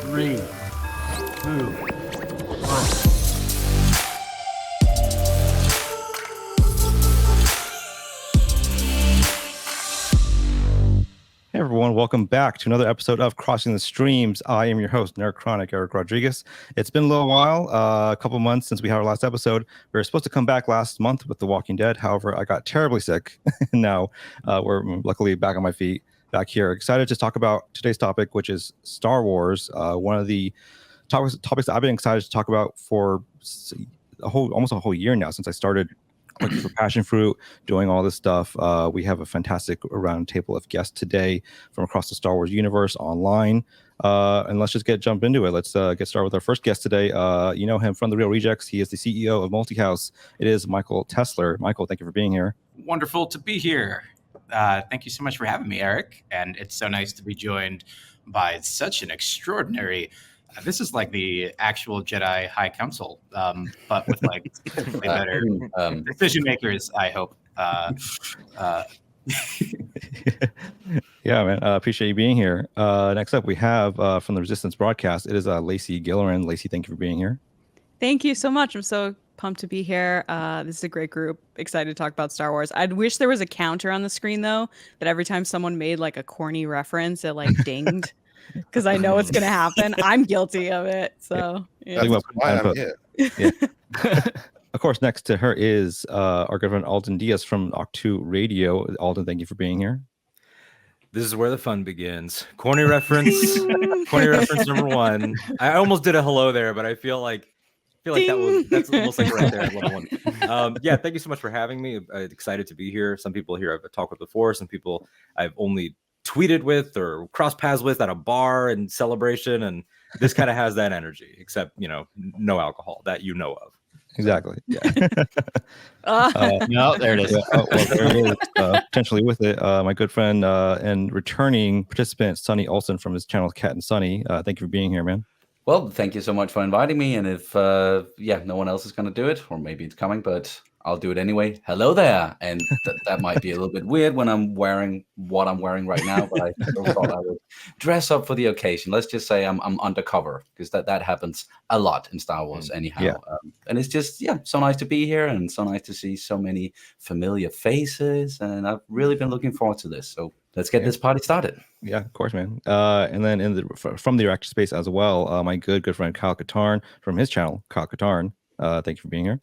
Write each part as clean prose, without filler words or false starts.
3, 2, 1. Hey everyone, welcome back to another episode of Crossing the Streams. I am your host, Nerd Chronic Eric Rodriguez. It's been a little while, a couple months since we had our last episode. We were supposed to come back last month with The Walking Dead. However, I got terribly sick. And now we're luckily back on my feet, back here. Excited to talk about today's topic, which is Star Wars. One of the topics that I've been excited to talk about for almost a whole year now, since I started looking for passion fruit, doing all this stuff. We have a fantastic round table of guests today from across the Star Wars universe online. And let's just jump into it. Let's get started with our first guest today. You know him from The Real Rejects. He is the CEO of Multihouse. It is Michael Tessler. Michael, thank you for being here. Wonderful to be here. Thank you so much for having me, Eric. And it's so nice to be joined by such an extraordinary this is like the actual Jedi High Council, but with like better decision makers, I hope. Yeah, man. Appreciate you being here. Next up, we have from the Resistance broadcast. It is Lacey Gilleran. Lacey, thank you for being here. Thank you so much. I'm so pumped to be here. This is a great group. Excited to talk about Star Wars. I'd wish there was a counter on the screen, though, that every time someone made like a corny reference, it like dinged. Because I know it's going to happen. I'm guilty of it. So, yeah. That's why I'm here. Yeah. Of course, next to her is our good friend Alden Diaz from ahch-to Radio. Alden, thank you for being here. This is where the fun begins. Corny reference. Corny reference number one. I almost did a hello there, but I feel like that's almost like right there at level one. Yeah, thank you so much for having me. I'm excited to be here. Some people here I've talked with before. Some people I've only tweeted with or cross paths with at a bar and celebration, and this kind of has that energy, except no alcohol that you know of. Exactly. Yeah. No, there it is. Well, there it is. Potentially with it, my good friend and returning participant Sonny Olsen from his channel Cat and Sonny. Thank you for being here, man. Well, thank you so much for inviting me. And if no one else is going to do it, or maybe it's coming, but I'll do it anyway. Hello there. And that might be a little bit weird when I'm wearing what I'm wearing right now, but I thought I would dress up for the occasion. Let's just say I'm undercover, because that happens a lot in Star Wars anyhow. Yeah. And it's just, so nice to be here and so nice to see so many familiar faces. And I've really been looking forward to this. So let's get this party started. Yeah, of course, man. And then from the reactor space as well, my good friend Kyle Katarn from his channel, Kyle Katarn. Thank you for being here.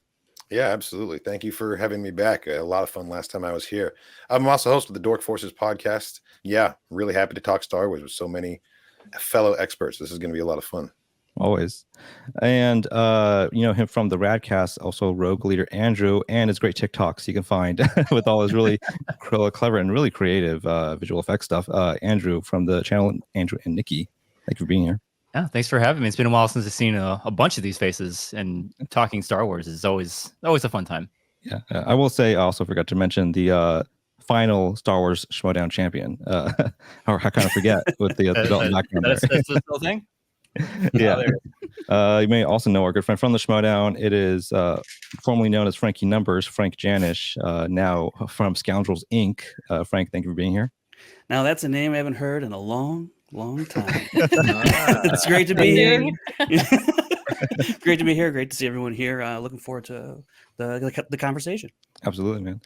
Yeah, absolutely. Thank you for having me back. A lot of fun last time I was here. I'm also host of the Dork Forces podcast. Yeah, really happy to talk Star Wars with so many fellow experts. This is going to be a lot of fun. Always. And him from the Radcast, also Rogue Leader Andrew, and his great TikToks you can find with all his really clever and really creative visual effects stuff. Andrew from the channel Andrew and Nikki. Thank you for being here. Yeah, thanks for having me. It's been a while since I've seen a bunch of these faces, and talking Star Wars is always a fun time. Yeah, I will say I also forgot to mention the final Star Wars Schmodown champion. Or I kind of forget with the Dalton background. That's the still thing. Yeah. You may also know our good friend from the Schmodown. It is formerly known as Frankie Numbers, Frank Janisch, now from Scoundrels Inc. Frank, thank you for being here. Now that's a name I haven't heard in a long time. It's great to be here. Great to be here. Great to see everyone here. Looking forward to the conversation. Absolutely, man.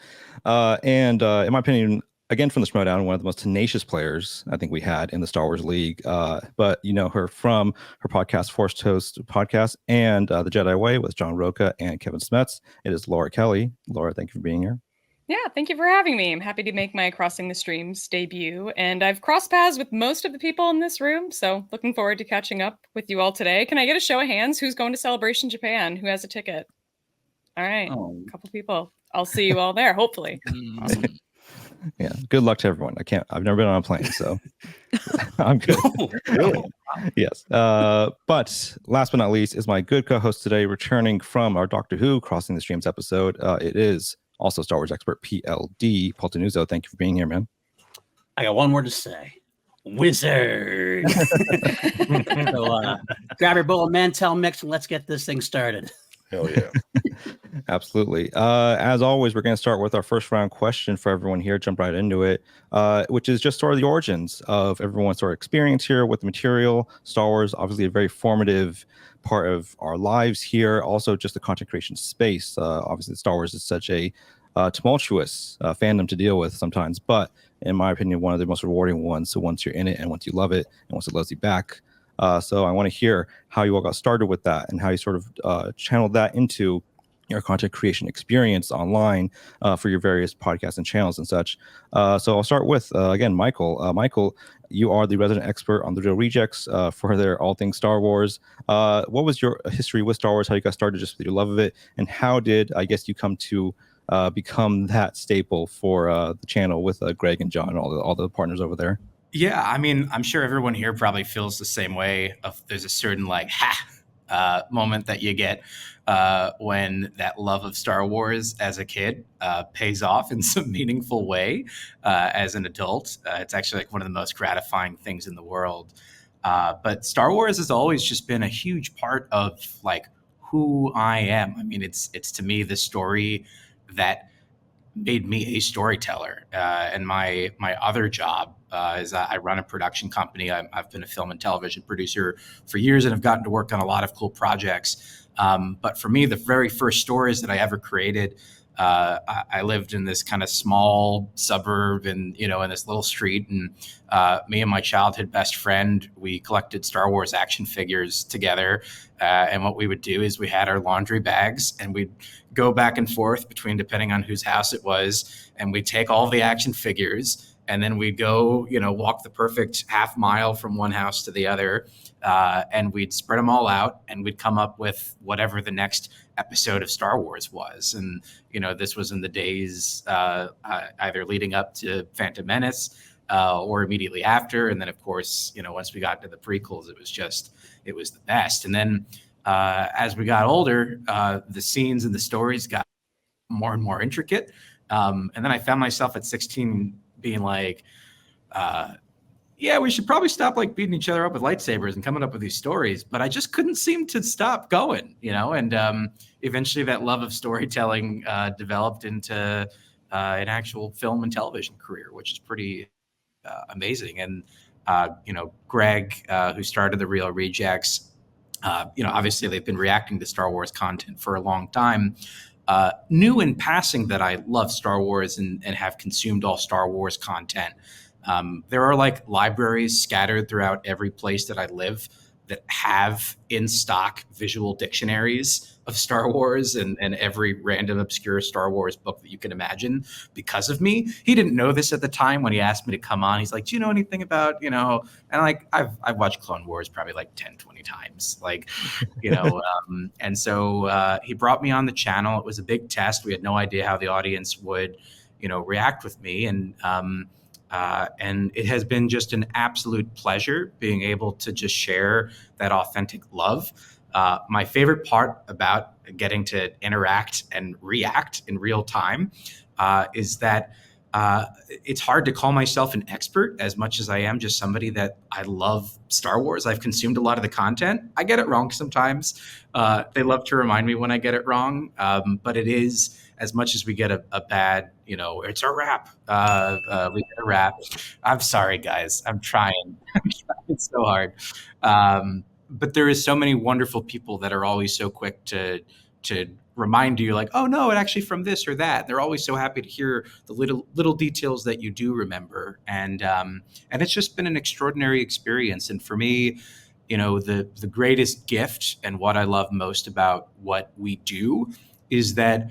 And in my opinion, again from the Schmodown, one of the most tenacious players I think we had in the Star Wars League. But you know her from her podcast, Force Toast Podcast, and The Jedi Way with John Roca and Kevin Smets. It is Laura Kelly. Laura, thank you for being here. Yeah, thank you for having me. I'm happy to make my Crossing the Streams debut, and I've crossed paths with most of the people in this room, so looking forward to catching up with you all today. Can I get a show of hands? Who's going to Celebration Japan? Who has a ticket? All right, a couple people. I'll see you all there, hopefully. Awesome. Yeah, good luck to everyone. I've never been on a plane, so I'm good. Really? Yes. But last but not least is my good co-host today, returning from our Doctor Who Crossing the Streams episode. It is also Star Wars expert PLD, Paul DiNuzzo. Thank you for being here, man. I got one word to say. Wizard. So, grab your bowl of Mantel mix and let's get this thing started. Hell yeah. Absolutely. As always, we're going to start with our first round question for everyone here. Jump right into it, which is just sort of the origins of everyone's sort of experience here with the material. Star Wars, obviously a very formative part of our lives here. Also, just the content creation space. Obviously, Star Wars is such a tumultuous fandom to deal with sometimes, but in my opinion, one of the most rewarding ones. So once you're in it and once you love it and once it loves you back. So I want to hear how you all got started with that and how you sort of channeled that into your content creation experience online for your various podcasts and channels and such. So I'll start with, again, Michael. Michael, you are the resident expert on the Real Rejects for their all things Star Wars. What was your history with Star Wars? How you got started just with your love of it? And how did, I guess, you come to become that staple for the channel with Greg and John and all the partners over there? Yeah, I mean, I'm sure everyone here probably feels the same way. There's a certain moment that you get when that love of Star Wars as a kid pays off in some meaningful way as an adult. It's actually like one of the most gratifying things in the world. But Star Wars has always just been a huge part of like who I am. I mean, it's to me the story that made me a storyteller. And my other job is I run a production company. I've been a film and television producer for years and have gotten to work on a lot of cool projects. But for me, the very first stories that I ever created, I lived in this kind of small suburb and, in this little street. And me and my childhood best friend, we collected Star Wars action figures together. And what we would do is we had our laundry bags and we'd go back and forth between, depending on whose house it was. And we'd take all the action figures and then we'd go, walk the perfect half mile from one house to the other. And we'd spread them all out and we'd come up with whatever the next episode of Star Wars was. And, this was in the days either leading up to Phantom Menace or immediately after. And then, of course, once we got to the prequels, it was the best. And then as we got older, the scenes and the stories got more and more intricate. And then I found myself at 16 being like, we should probably stop like beating each other up with lightsabers and coming up with these stories. But I just couldn't seem to stop going, and eventually that love of storytelling developed into an actual film and television career, which is pretty amazing. And, Greg, who started the Real Rejects, obviously they've been reacting to Star Wars content for a long time. Knew in passing that I love Star Wars and have consumed all Star Wars content. There are like libraries scattered throughout every place that I live that have in stock visual dictionaries of Star Wars and every random obscure Star Wars book that you can imagine because of me. He didn't know this at the time when he asked me to come on. He's like, do you know anything about, and like, I've watched Clone Wars probably like 10, 20 times, like, and so he brought me on the channel. It was a big test. We had no idea how the audience would, react with me. And it has been just an absolute pleasure being able to just share that authentic love. My favorite part about getting to interact and react in real time is that it's hard to call myself an expert as much as I am just somebody that I love Star Wars. I've consumed a lot of the content. I get it wrong sometimes. They love to remind me when I get it wrong. But it is, as much as we get a bad, it's a wrap. We get a wrap. I'm sorry, guys. I'm trying. I'm trying so hard. But there is so many wonderful people that are always so quick to remind you, like, oh no, it actually from this or that. They're always so happy to hear the little details that you do remember, and it's just been an extraordinary experience. And for me, the greatest gift and what I love most about what we do is that,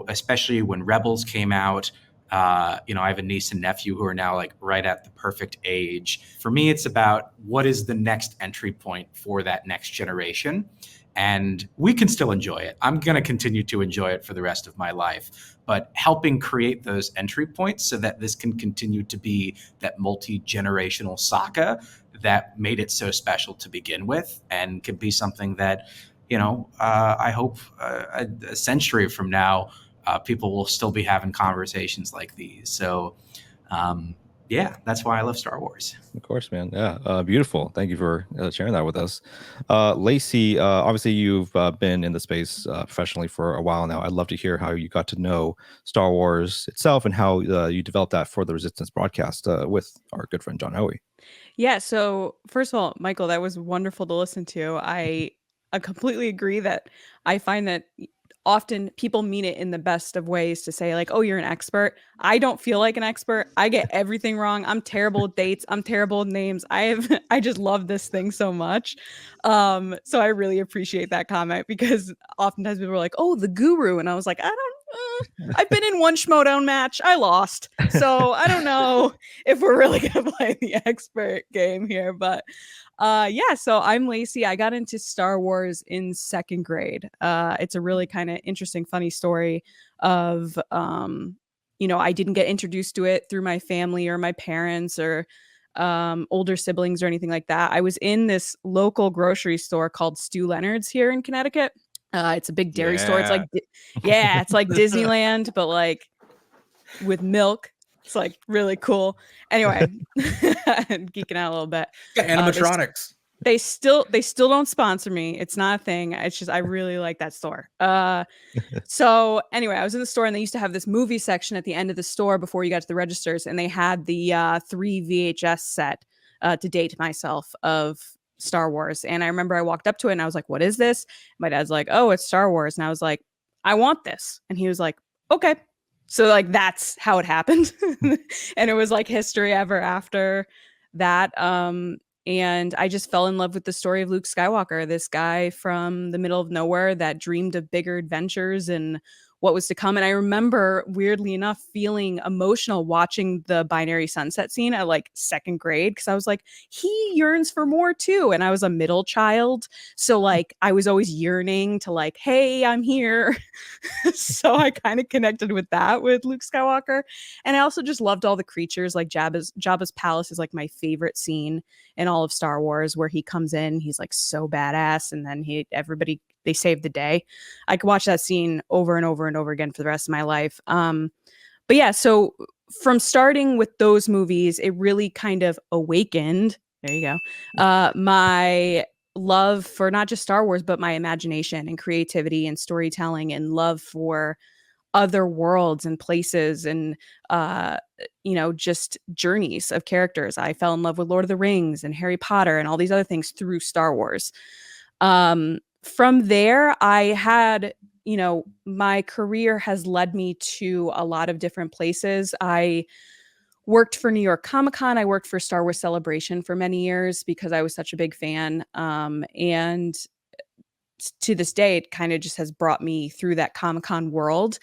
especially when Rebels came out, I have a niece and nephew who are now like right at the perfect age. For me, it's about what is the next entry point for that next generation. And we can still enjoy it. I'm going to continue to enjoy it for the rest of my life, but helping create those entry points so that this can continue to be that multi-generational saga that made it so special to begin with and can be something that, I hope a century from now, people will still be having conversations like these. So, yeah, that's why I love Star Wars. Of course, man. Yeah, beautiful. Thank you for sharing that with us. Lacey, obviously you've been in the space professionally for a while now. I'd love to hear how you got to know Star Wars itself and how you developed that for the Resistance broadcast with our good friend John Hoey. Yeah. So first of all, Michael, that was wonderful to listen to. I completely agree that I find that often people mean it in the best of ways to say like, oh, you're an expert. I don't feel like an expert. I get everything wrong. I'm terrible with dates. I'm terrible with names. I just love this thing so much. So I really appreciate that comment because oftentimes people are like, oh, the guru. And I was like, I've been in one Schmodown match. I lost. So I don't know if we're really going to play the expert game here, but yeah, so I'm Lacey. I got into Star Wars in second grade. It's a really kind of interesting, funny story of, I didn't get introduced to it through my family or my parents or older siblings or anything like that. I was in this local grocery store called Stu Leonard's here in Connecticut. It's a big dairy store. It's like, it's like Disneyland, but like with milk. It's like really cool. Anyway, I'm geeking out a little bit. Animatronics. They still don't sponsor me. It's not a thing. It's just I really like that store. So anyway, I was in the store and they used to have this movie section at the end of the store before you got to the registers, and they had the 3 VHS set to date myself of Star Wars. And I remember I walked up to it and I was like, "What is this?" My dad's like, "Oh, it's Star Wars." And I was like, "I want this." And he was like, "Okay." So like that's how it happened. And it was like history ever after that. And I just fell in love with the story of Luke Skywalker, this guy from the middle of nowhere that dreamed of bigger adventures and what was to come. And I remember, weirdly enough, feeling emotional watching the binary sunset scene at like second grade because I was like, he yearns for more too. And I was a middle child. So like I was always yearning to like, hey, I'm here. So I kind of connected with that with Luke Skywalker. And I also just loved all the creatures. Like Jabba's palace is like my favorite scene in all of Star Wars, where he comes in, he's like so badass, and then they save the day. I could watch that scene over and over and over again for the rest of my life. But yeah, so from starting with those movies, it really kind of awakened, there you go, my love for not just Star Wars, but my imagination and creativity and storytelling and love for other worlds and places and just journeys of characters. I fell in love with Lord of the Rings and Harry Potter and all these other things through Star Wars. From there, I had, my career has led me to a lot of different places. I worked for New York Comic-Con. I worked for Star Wars Celebration for many years because I was such a big fan. And to this day, it kind of just has brought me through that Comic-Con world.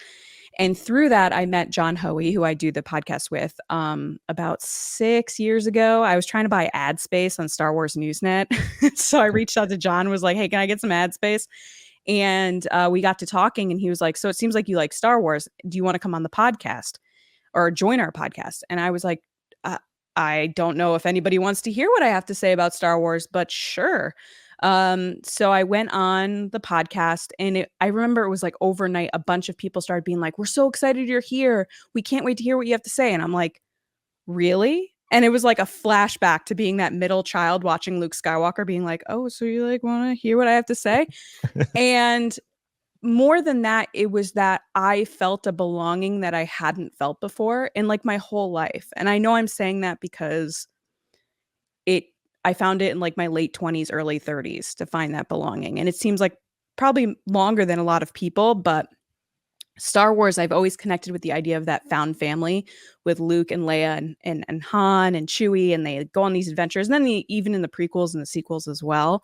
And through that, I met John Hoey, who I do the podcast with, about 6 years ago. I was trying to buy ad space on Star Wars Newsnet. So I reached out to John, was like, hey, can I get some ad space? And we got to talking, and he was like, so it seems like you like Star Wars. Do you want to come on the podcast or join our podcast? And I was like, I don't know if anybody wants to hear what I have to say about Star Wars, but sure. So I went on the podcast, and I remember it was like overnight, a bunch of people started being like, we're so excited you're here. We can't wait to hear what you have to say. And I'm like, really? And it was like a flashback to being that middle child watching Luke Skywalker being like, oh, so you like want to hear what I have to say? And more than that, it was that I felt a belonging that I hadn't felt before in like my whole life. And I know I'm saying that because I found it in like my late 20s, early 30s to find that belonging. And it seems like probably longer than a lot of people, but Star Wars, I've always connected with the idea of that found family with Luke and Leia and Han and Chewie, and they go on these adventures. And then even in the prequels and the sequels as well.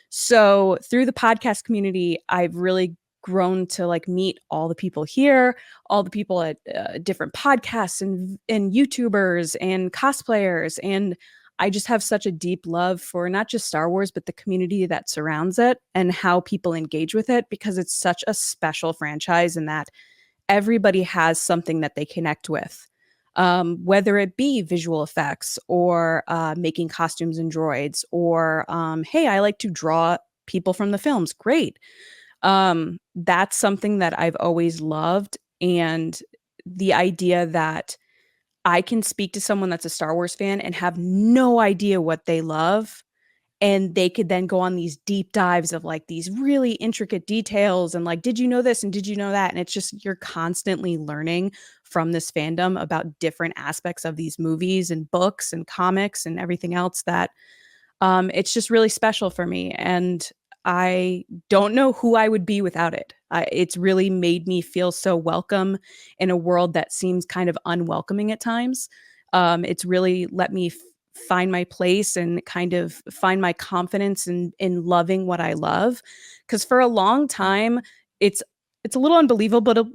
So through the podcast community, I've really grown to like meet all the people here, all the people at different podcasts and YouTubers and cosplayers. And I just have such a deep love for not just Star Wars, but the community that surrounds it and how people engage with it, because it's such a special franchise and that everybody has something that they connect with, whether it be visual effects or making costumes and droids or, hey, I like to draw people from the films. Great. That's something that I've always loved. And the idea that I can speak to someone that's a Star Wars fan and have no idea what they love. And they could then go on these deep dives of like these really intricate details and like, did you know this and did you know that? And it's just, you're constantly learning from this fandom about different aspects of these movies and books and comics and everything else that it's just really special for me. And I don't know who I would be without it. It's really made me feel so welcome in a world that seems kind of unwelcoming at times. It's really let me find my place and kind of find my confidence in loving what I love. Because for a long time, it's a little unbelievable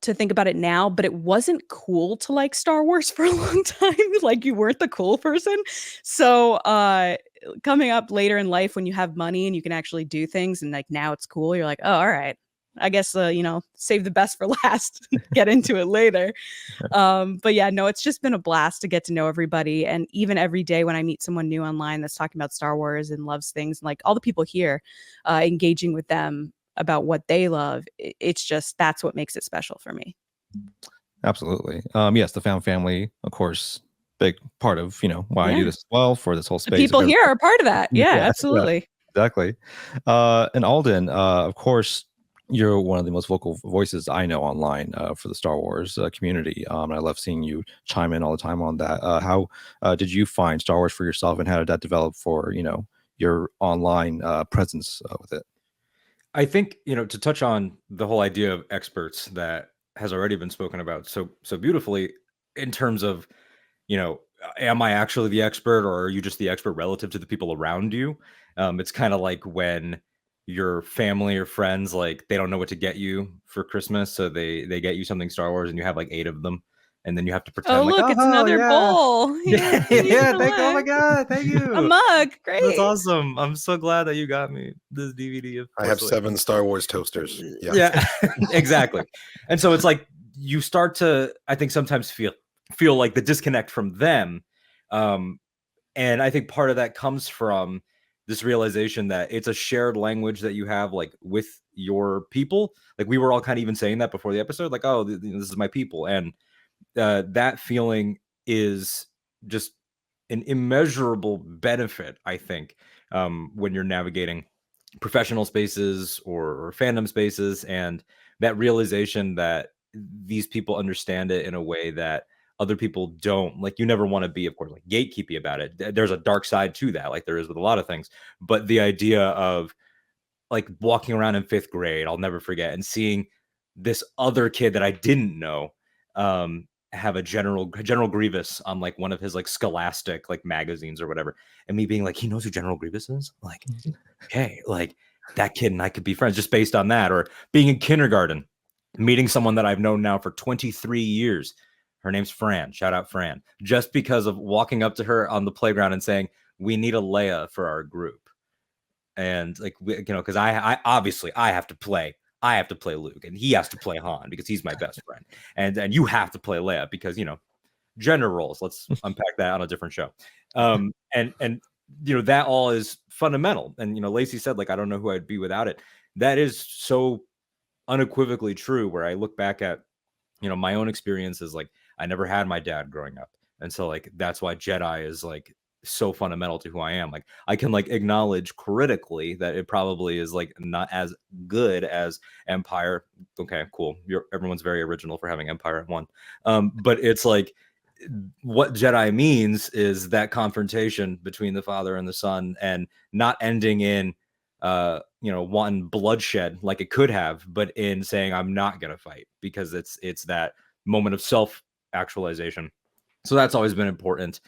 to think about it now, but it wasn't cool to like Star Wars for a long time. Like you weren't the cool person. So coming up later in life when you have money and you can actually do things and like now it's cool, you're like, oh, all right, I guess save the best for last, get into it later. But yeah, no, it's just been a blast to get to know everybody. And even every day when I meet someone new online that's talking about Star Wars and loves things, and like all the people here engaging with them about what they love, it's just, that's what makes it special for me. Absolutely. Yes, the found family, of course, big part of why I do this as well, for this whole space. The people here are part of that. Yeah, absolutely. Yeah, exactly. And Alden, of course, you're one of the most vocal voices I know online for the Star Wars community. And I love seeing you chime in all the time on that. How did you find Star Wars for yourself, and how did that develop for your online presence with it? I think, to touch on the whole idea of experts that has already been spoken about so beautifully, in terms of, am I actually the expert, or are you just the expert relative to the people around you? It's kind of like when your family or friends, like, they don't know what to get you for Christmas, so they get you something Star Wars and you have like 8 of them. And then you have to pretend. Oh, look, it's another bowl. Yeah, oh my God, thank you. A mug, great. That's awesome. I'm so glad that you got me this DVD. I have 7 Star Wars toasters. Yeah, exactly. And so it's like you start to, I think, sometimes feel like the disconnect from them. And I think part of that comes from this realization that it's a shared language that you have, like, with your people. Like, we were all kind of even saying that before the episode, like, oh, this is my people. And that feeling is just an immeasurable benefit, I think, when you're navigating professional spaces or fandom spaces, and that realization that these people understand it in a way that other people don't. Like, you never want to be, of course, like, gatekeepy about it. There's a dark side to that, like there is with a lot of things. But the idea of, like, walking around in 5th grade, I'll never forget, and seeing this other kid that I didn't know have a General Grievous on, like, one of his, like, Scholastic, like, magazines or whatever, and me being like, he knows who General Grievous is? Like, okay, like, that kid and I could be friends just based on that. Or being in kindergarten, meeting someone that I've known now for 23 years. Her name's Fran. Shout out Fran. Just because of walking up to her on the playground and saying, we need a Leia for our group. And, like, because I obviously I have to play Luke, and he has to play Han because he's my best friend. And you have to play Leia because, gender roles. Let's unpack that on a different show. And that all is fundamental. And, Lacey said, like, I don't know who I'd be without it. That is so unequivocally true, where I look back at, my own experiences. Like, I never had my dad growing up. And so, like, that's why Jedi is, like, so fundamental to who I am. Like, I can, like, acknowledge critically that it probably is, like, not as good as Empire. Okay, cool. Everyone's very original for having Empire at 1. But it's like, what Jedi means is that confrontation between the father and the son, and not ending in wanting bloodshed like it could have, but in saying, I'm not gonna fight, because it's that moment of self-actualization. So that's always been important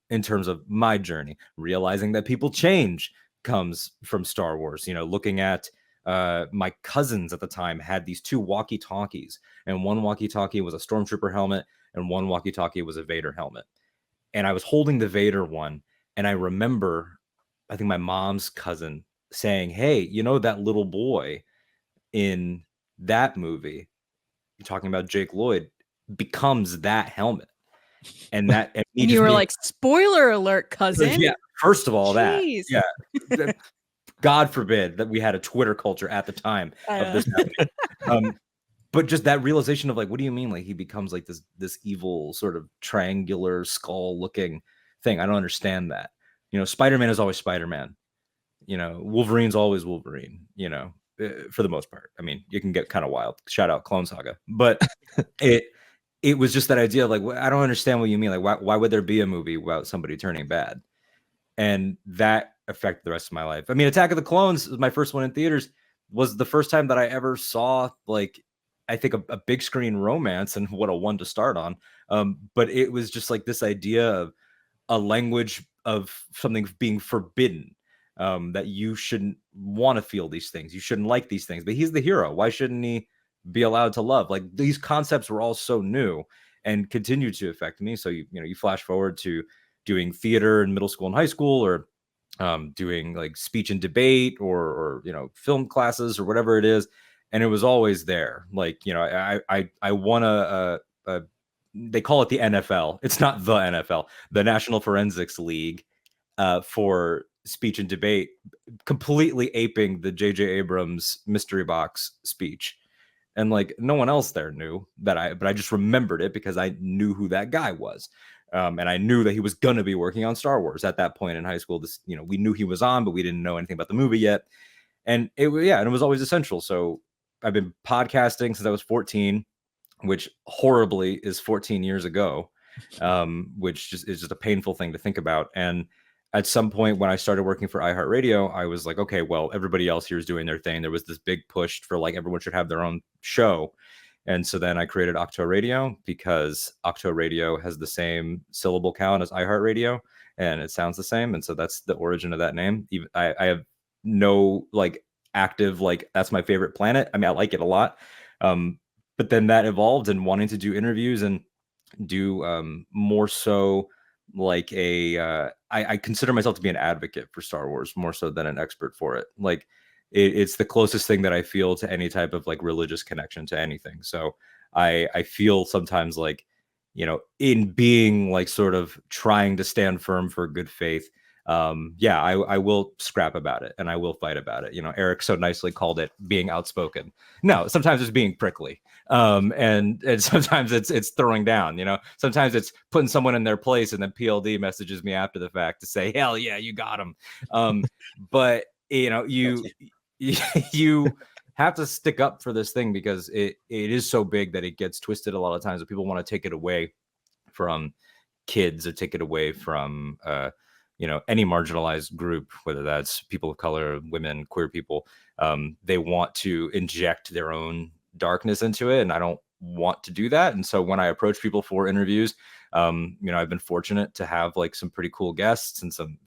in terms of my journey. Realizing that people change comes from Star Wars. Looking at my cousins at the time had these 2 walkie-talkies, and one walkie-talkie was a Stormtrooper helmet, and one walkie-talkie was a Vader helmet. And I was holding the Vader one, and I remember, I think my mom's cousin saying, hey, that little boy in that movie, you're talking about Jake Lloyd, becomes that helmet. And that, and you were like, spoiler alert, cousin. Yeah, first of all, Jeez. that, yeah, God forbid that we had a Twitter culture at the time of this happening. but just that realization of like, what do you mean? Like he becomes like this evil sort of triangular skull looking thing. I don't understand that. Spider-Man is always Spider-Man. Wolverine's always Wolverine, for the most part. I mean, you can get kind of wild. Shout out Clone Saga. But it was just that idea of like, I don't understand what you mean. Like, why would there be a movie about somebody turning bad? And that affected the rest of my life. I mean, Attack of the Clones was my first one in theaters, was the first time that I ever saw, like, I think a big screen romance, and what a one to start on. But it was just like this idea of a language of something being forbidden, that you shouldn't want to feel these things. You shouldn't like these things, but he's the hero. Why shouldn't he be allowed to love? Like, these concepts were all so new and continue to affect me. So, you flash forward to doing theater in middle school and high school, or doing like speech and debate, or film classes or whatever it is. And it was always there. Like, I won a they call it the NFL. It's not the NFL, the National Forensics League, for speech and debate, completely aping the J.J. Abrams mystery box speech. And like, no one else there knew that, but I just remembered it because I knew who that guy was. And I knew that he was going to be working on Star Wars at that point in high school. We knew he was on, but we didn't know anything about the movie yet. And it was always essential. So I've been podcasting since I was 14, which horribly is 14 years ago, which is just a painful thing to think about. And at some point when I started working for iHeartRadio, I was like, okay, well, everybody else here is doing their thing. There was this big push for like, everyone should have their own show. And so then I created ahch-to Radio, because ahch-to Radio has the same syllable count as iHeartRadio, and it sounds the same. And so that's the origin of that name. Even I have no like active, like, that's my favorite planet. I mean, I like it a lot. But then that evolved, and wanting to do interviews and do more so like I consider myself to be an advocate for Star Wars more so than an expert for it. Like, it's the closest thing that I feel to any type of like religious connection to anything. So I feel sometimes like, in being like sort of trying to stand firm for good faith, I will scrap about it, and I will fight about it. Eric so nicely called it being outspoken. No, sometimes it's being prickly. And sometimes it's throwing down, sometimes it's putting someone in their place, and then PLD messages me after the fact to say, hell yeah, you got him. But you have to stick up for this thing, because it is so big that it gets twisted a lot of times. That people want to take it away from kids, or take it away from any marginalized group, whether that's people of color, women, queer people. They want to inject their own darkness into it, and I don't want to do that. And so when I approach people for interviews, I've been fortunate to have like some pretty cool guests and some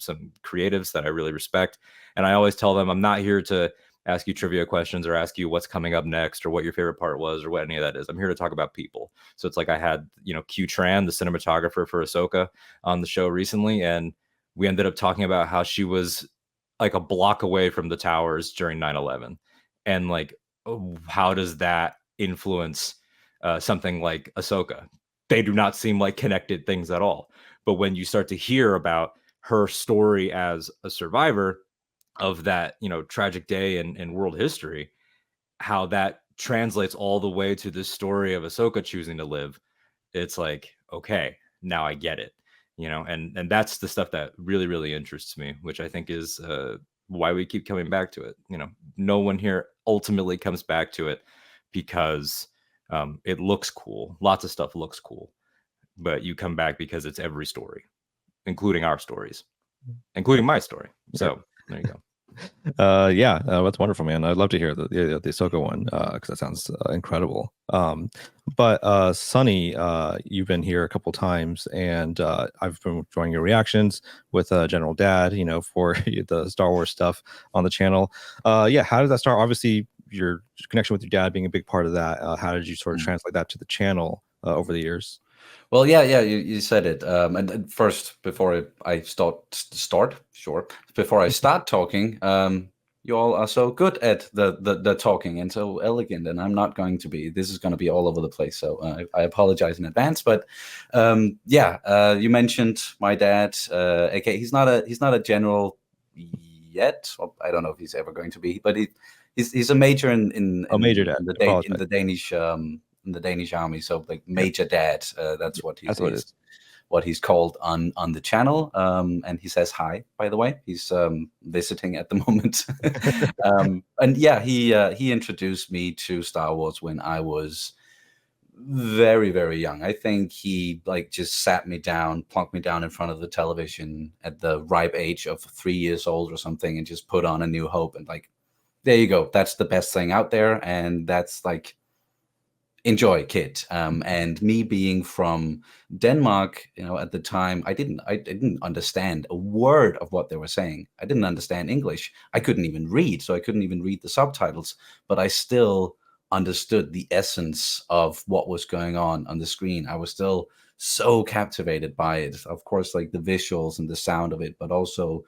creatives that I really respect. And I always tell them, I'm not here to ask you trivia questions or ask you what's coming up next or what your favorite part was or what any of that is. I'm here to talk about people. So it's like I had, Q Tran, the cinematographer for Ahsoka, on the show recently, and we ended up talking about how she was like a block away from the towers during 9/11. And like, how does that influence something like Ahsoka? They do not seem like connected things at all. But when you start to hear about her story as a survivor of that, tragic day in world history, how that translates all the way to this story of Ahsoka choosing to live, it's like, okay, now I get it, and that's the stuff that really, really interests me, which I think is why we keep coming back to it. No one here ultimately comes back to it because it looks cool. Lots of stuff looks cool, but you come back because it's every story, including our stories, including my story. So there you go. That's wonderful, man. I'd love to hear the Ahsoka one, because that sounds incredible. But Sonny, you've been here a couple times, and I've been enjoying your reactions with General Dad, for the Star Wars stuff on the channel. How did that start? Obviously, your connection with your dad being a big part of that. How did you sort of translate that to the channel over the years? Well, you said it. And first, before I start talking, you all are so good at the talking and so elegant, and I'm not going to be. This is going to be all over the place, so I apologize in advance. But you mentioned my dad. Okay, he's not a general yet. Well, I don't know if he's ever going to be, but He's a major in Major Dad. in the Danish army. So like Major Dad. That's what That's what it is. what he's called on the channel. And he says hi, by the way. He's visiting at the moment. And yeah, he introduced me to Star Wars when I was very, very young. I think he like just sat me down, plunked me down in front of the television at the ripe age of 3 years old or something, and just put on A New Hope, and like, there you go. That's the best thing out there, and that's like, enjoy, kid. And me being from Denmark, at the time, I didn't understand a word of what they were saying. I didn't understand English. I couldn't even read, so I couldn't even read the subtitles. But I still understood the essence of what was going on the screen. I was still so captivated by it. Of course, like the visuals and the sound of it, but also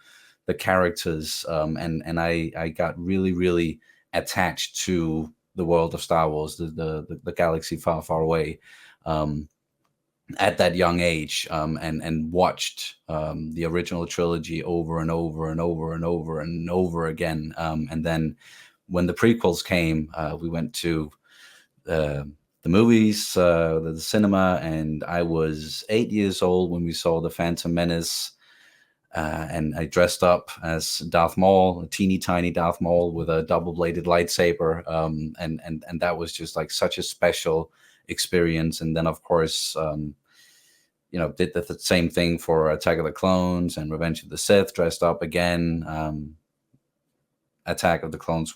the characters. And I got really, really attached to the world of Star Wars, the galaxy far, far away, at that young age, and watched the original trilogy over and over and over and over and over again. And then when the prequels came, we went to the movies, the cinema, and I was 8 years old when we saw The Phantom Menace. And I dressed up as Darth Maul, a teeny tiny Darth Maul with a double-bladed lightsaber, and that was just like such a special experience. And then, of course, did the same thing for Attack of the Clones and Revenge of the Sith. Dressed up again. Attack of the Clones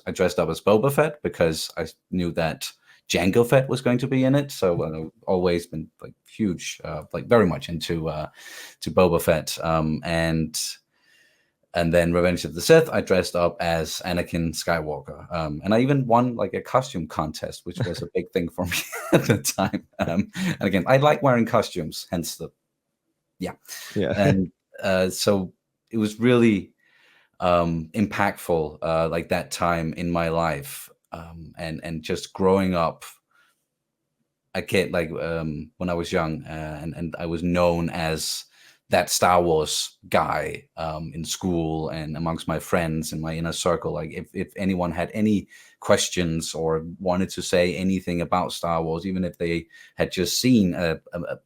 I dressed up as Boba Fett because I knew that Jango Fett was going to be in it, so I've always been like huge, like very much into to Boba Fett, and then Revenge of the Sith, I dressed up as Anakin Skywalker, and I even won like a costume contest, which was a big thing for me at the time. And again, I like wearing costumes, hence the yeah. And so it was really impactful, like that time in my life. And just growing up a kid, like when I was young, and I was known as that Star Wars guy in school and amongst my friends in my inner circle. Like if anyone had any questions or wanted to say anything about Star Wars, even if they had just seen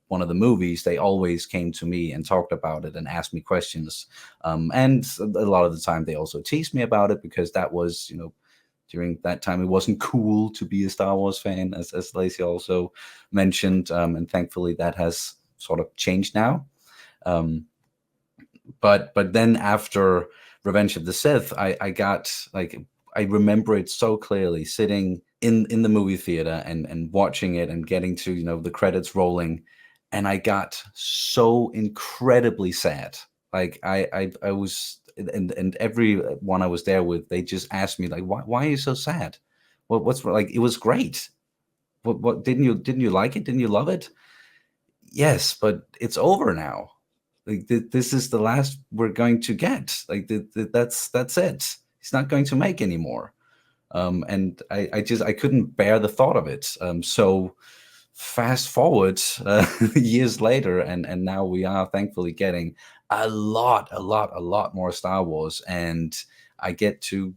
one of the movies, they always came to me and talked about it and asked me questions. And a lot of the time they also teased me about it because that was, during that time, it wasn't cool to be a Star Wars fan, as Lacey also mentioned. And thankfully that has sort of changed now. But then after Revenge of the Sith, I got like, I remember it so clearly, sitting in the movie theater and watching it and getting to, the credits rolling. And I got so incredibly sad. Like I was, and everyone I was there with, they just asked me like, why are you so sad? What's like, it was great. What didn't you like it? Didn't you love it? Yes, but it's over now. Like this is the last we're going to get. Like that's it. He's not going to make anymore. And I couldn't bear the thought of it. So fast forward years later, and now we are thankfully getting a lot more Star Wars, and I get to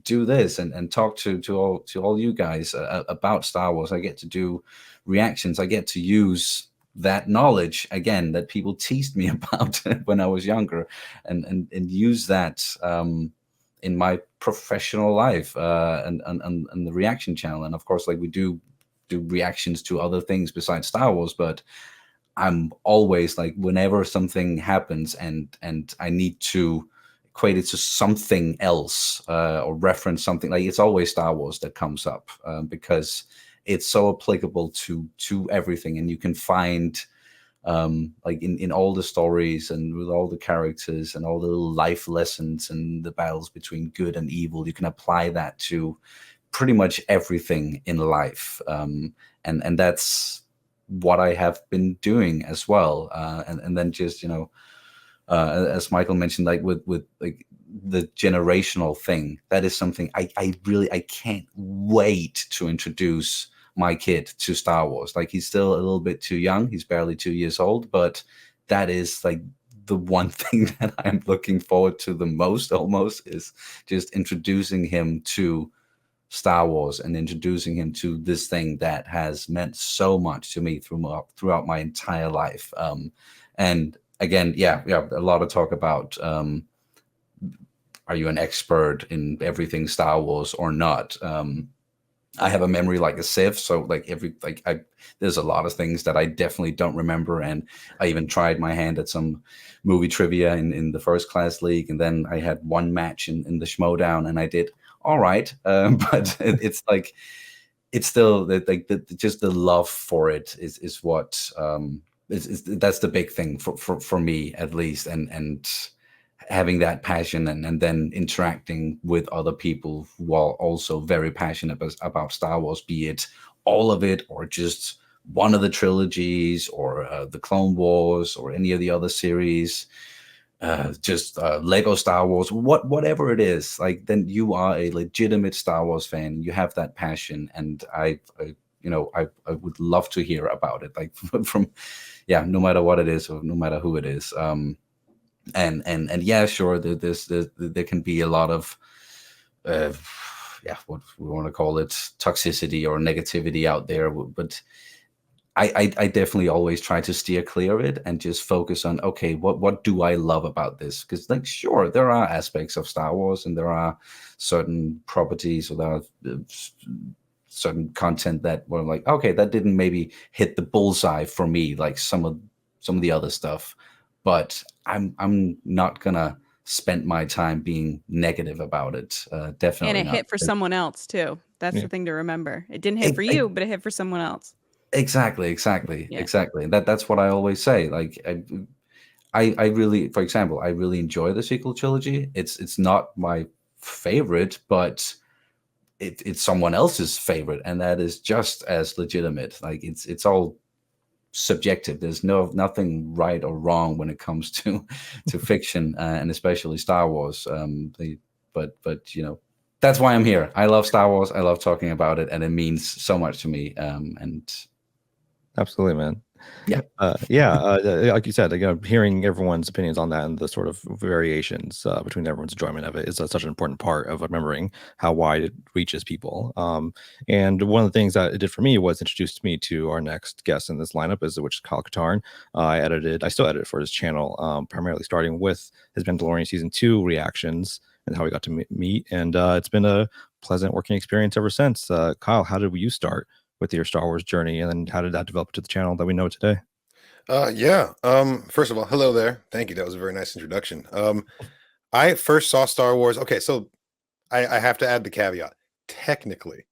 do this and talk to all you guys about Star Wars. I get to do reactions. I get to use that knowledge again that people teased me about when I was younger, and use that in my professional life and the reaction channel. And of course, like we do reactions to other things besides Star Wars, but I'm always like, whenever something happens and I need to equate it to something else or reference something, like it's always Star Wars that comes up because it's so applicable to everything, and you can find like in all the stories and with all the characters and all the little life lessons and the battles between good and evil, you can apply that to pretty much everything in life, and that's what I have been doing as well. And then just as Michael mentioned, like with like the generational thing, that is something I can't wait to introduce my kid to Star Wars. Like he's still a little bit too young, he's barely 2 years old, but that is like the one thing that I'm looking forward to the most, almost, is just introducing him to Star Wars and introducing him to this thing that has meant so much to me throughout my entire life. And again, a lot of talk about are you an expert in everything Star Wars or not? I have a memory like a sieve, so there's a lot of things that I definitely don't remember, and I even tried my hand at some movie trivia in the first class league, and then I had one match in the Schmodown, and I did all right, but it's still just the love for it is what that's the big thing for me, at least, and having that passion and then interacting with other people who are also very passionate about Star Wars, be it all of it or just one of the trilogies or the Clone Wars or any of the other series, just Lego Star Wars, whatever it is, like, then you are a legitimate Star Wars fan. You have that passion, and I would love to hear about it, like from no matter what it is or no matter who it is. And yeah, sure, there can be a lot of what we want to call it, toxicity or negativity out there, but I definitely always try to steer clear of it and just focus on, okay, what do I love about this? Because, like, sure, there are aspects of Star Wars and there are certain properties or there are certain content that were like, okay, that didn't maybe hit the bullseye for me, like some of the other stuff. But I'm not gonna spend my time being negative about it. Definitely. And it not. hit for someone else too. That's the thing to remember. It didn't hit for you, but it hit for someone else. Exactly. And that's what I always say. Like, I really, for example, I really enjoy the sequel trilogy. It's not my favorite, but it's someone else's favorite, and that is just as legitimate. Like, it's all subjective. There's nothing right or wrong when it comes to fiction, and especially Star Wars. But that's why I'm here. I love Star Wars. I love talking about it, and it means so much to me. And absolutely, man. Yeah. Like you said, hearing everyone's opinions on that and the sort of variations between everyone's enjoyment of it is such an important part of remembering how wide it reaches people. And one of the things that it did for me was introduced me to our next guest in this lineup, which is Katarn. I still edit for his channel, primarily starting with his Mandalorian season 2 reactions and how we got to meet. And it's been a pleasant working experience ever since. Kyle, how did you start with your Star Wars journey, and then how did that develop to the channel that we know today? First of all, hello there. Thank you. That was a very nice introduction. I first saw Star Wars. Okay, so I have to add the caveat. Technically,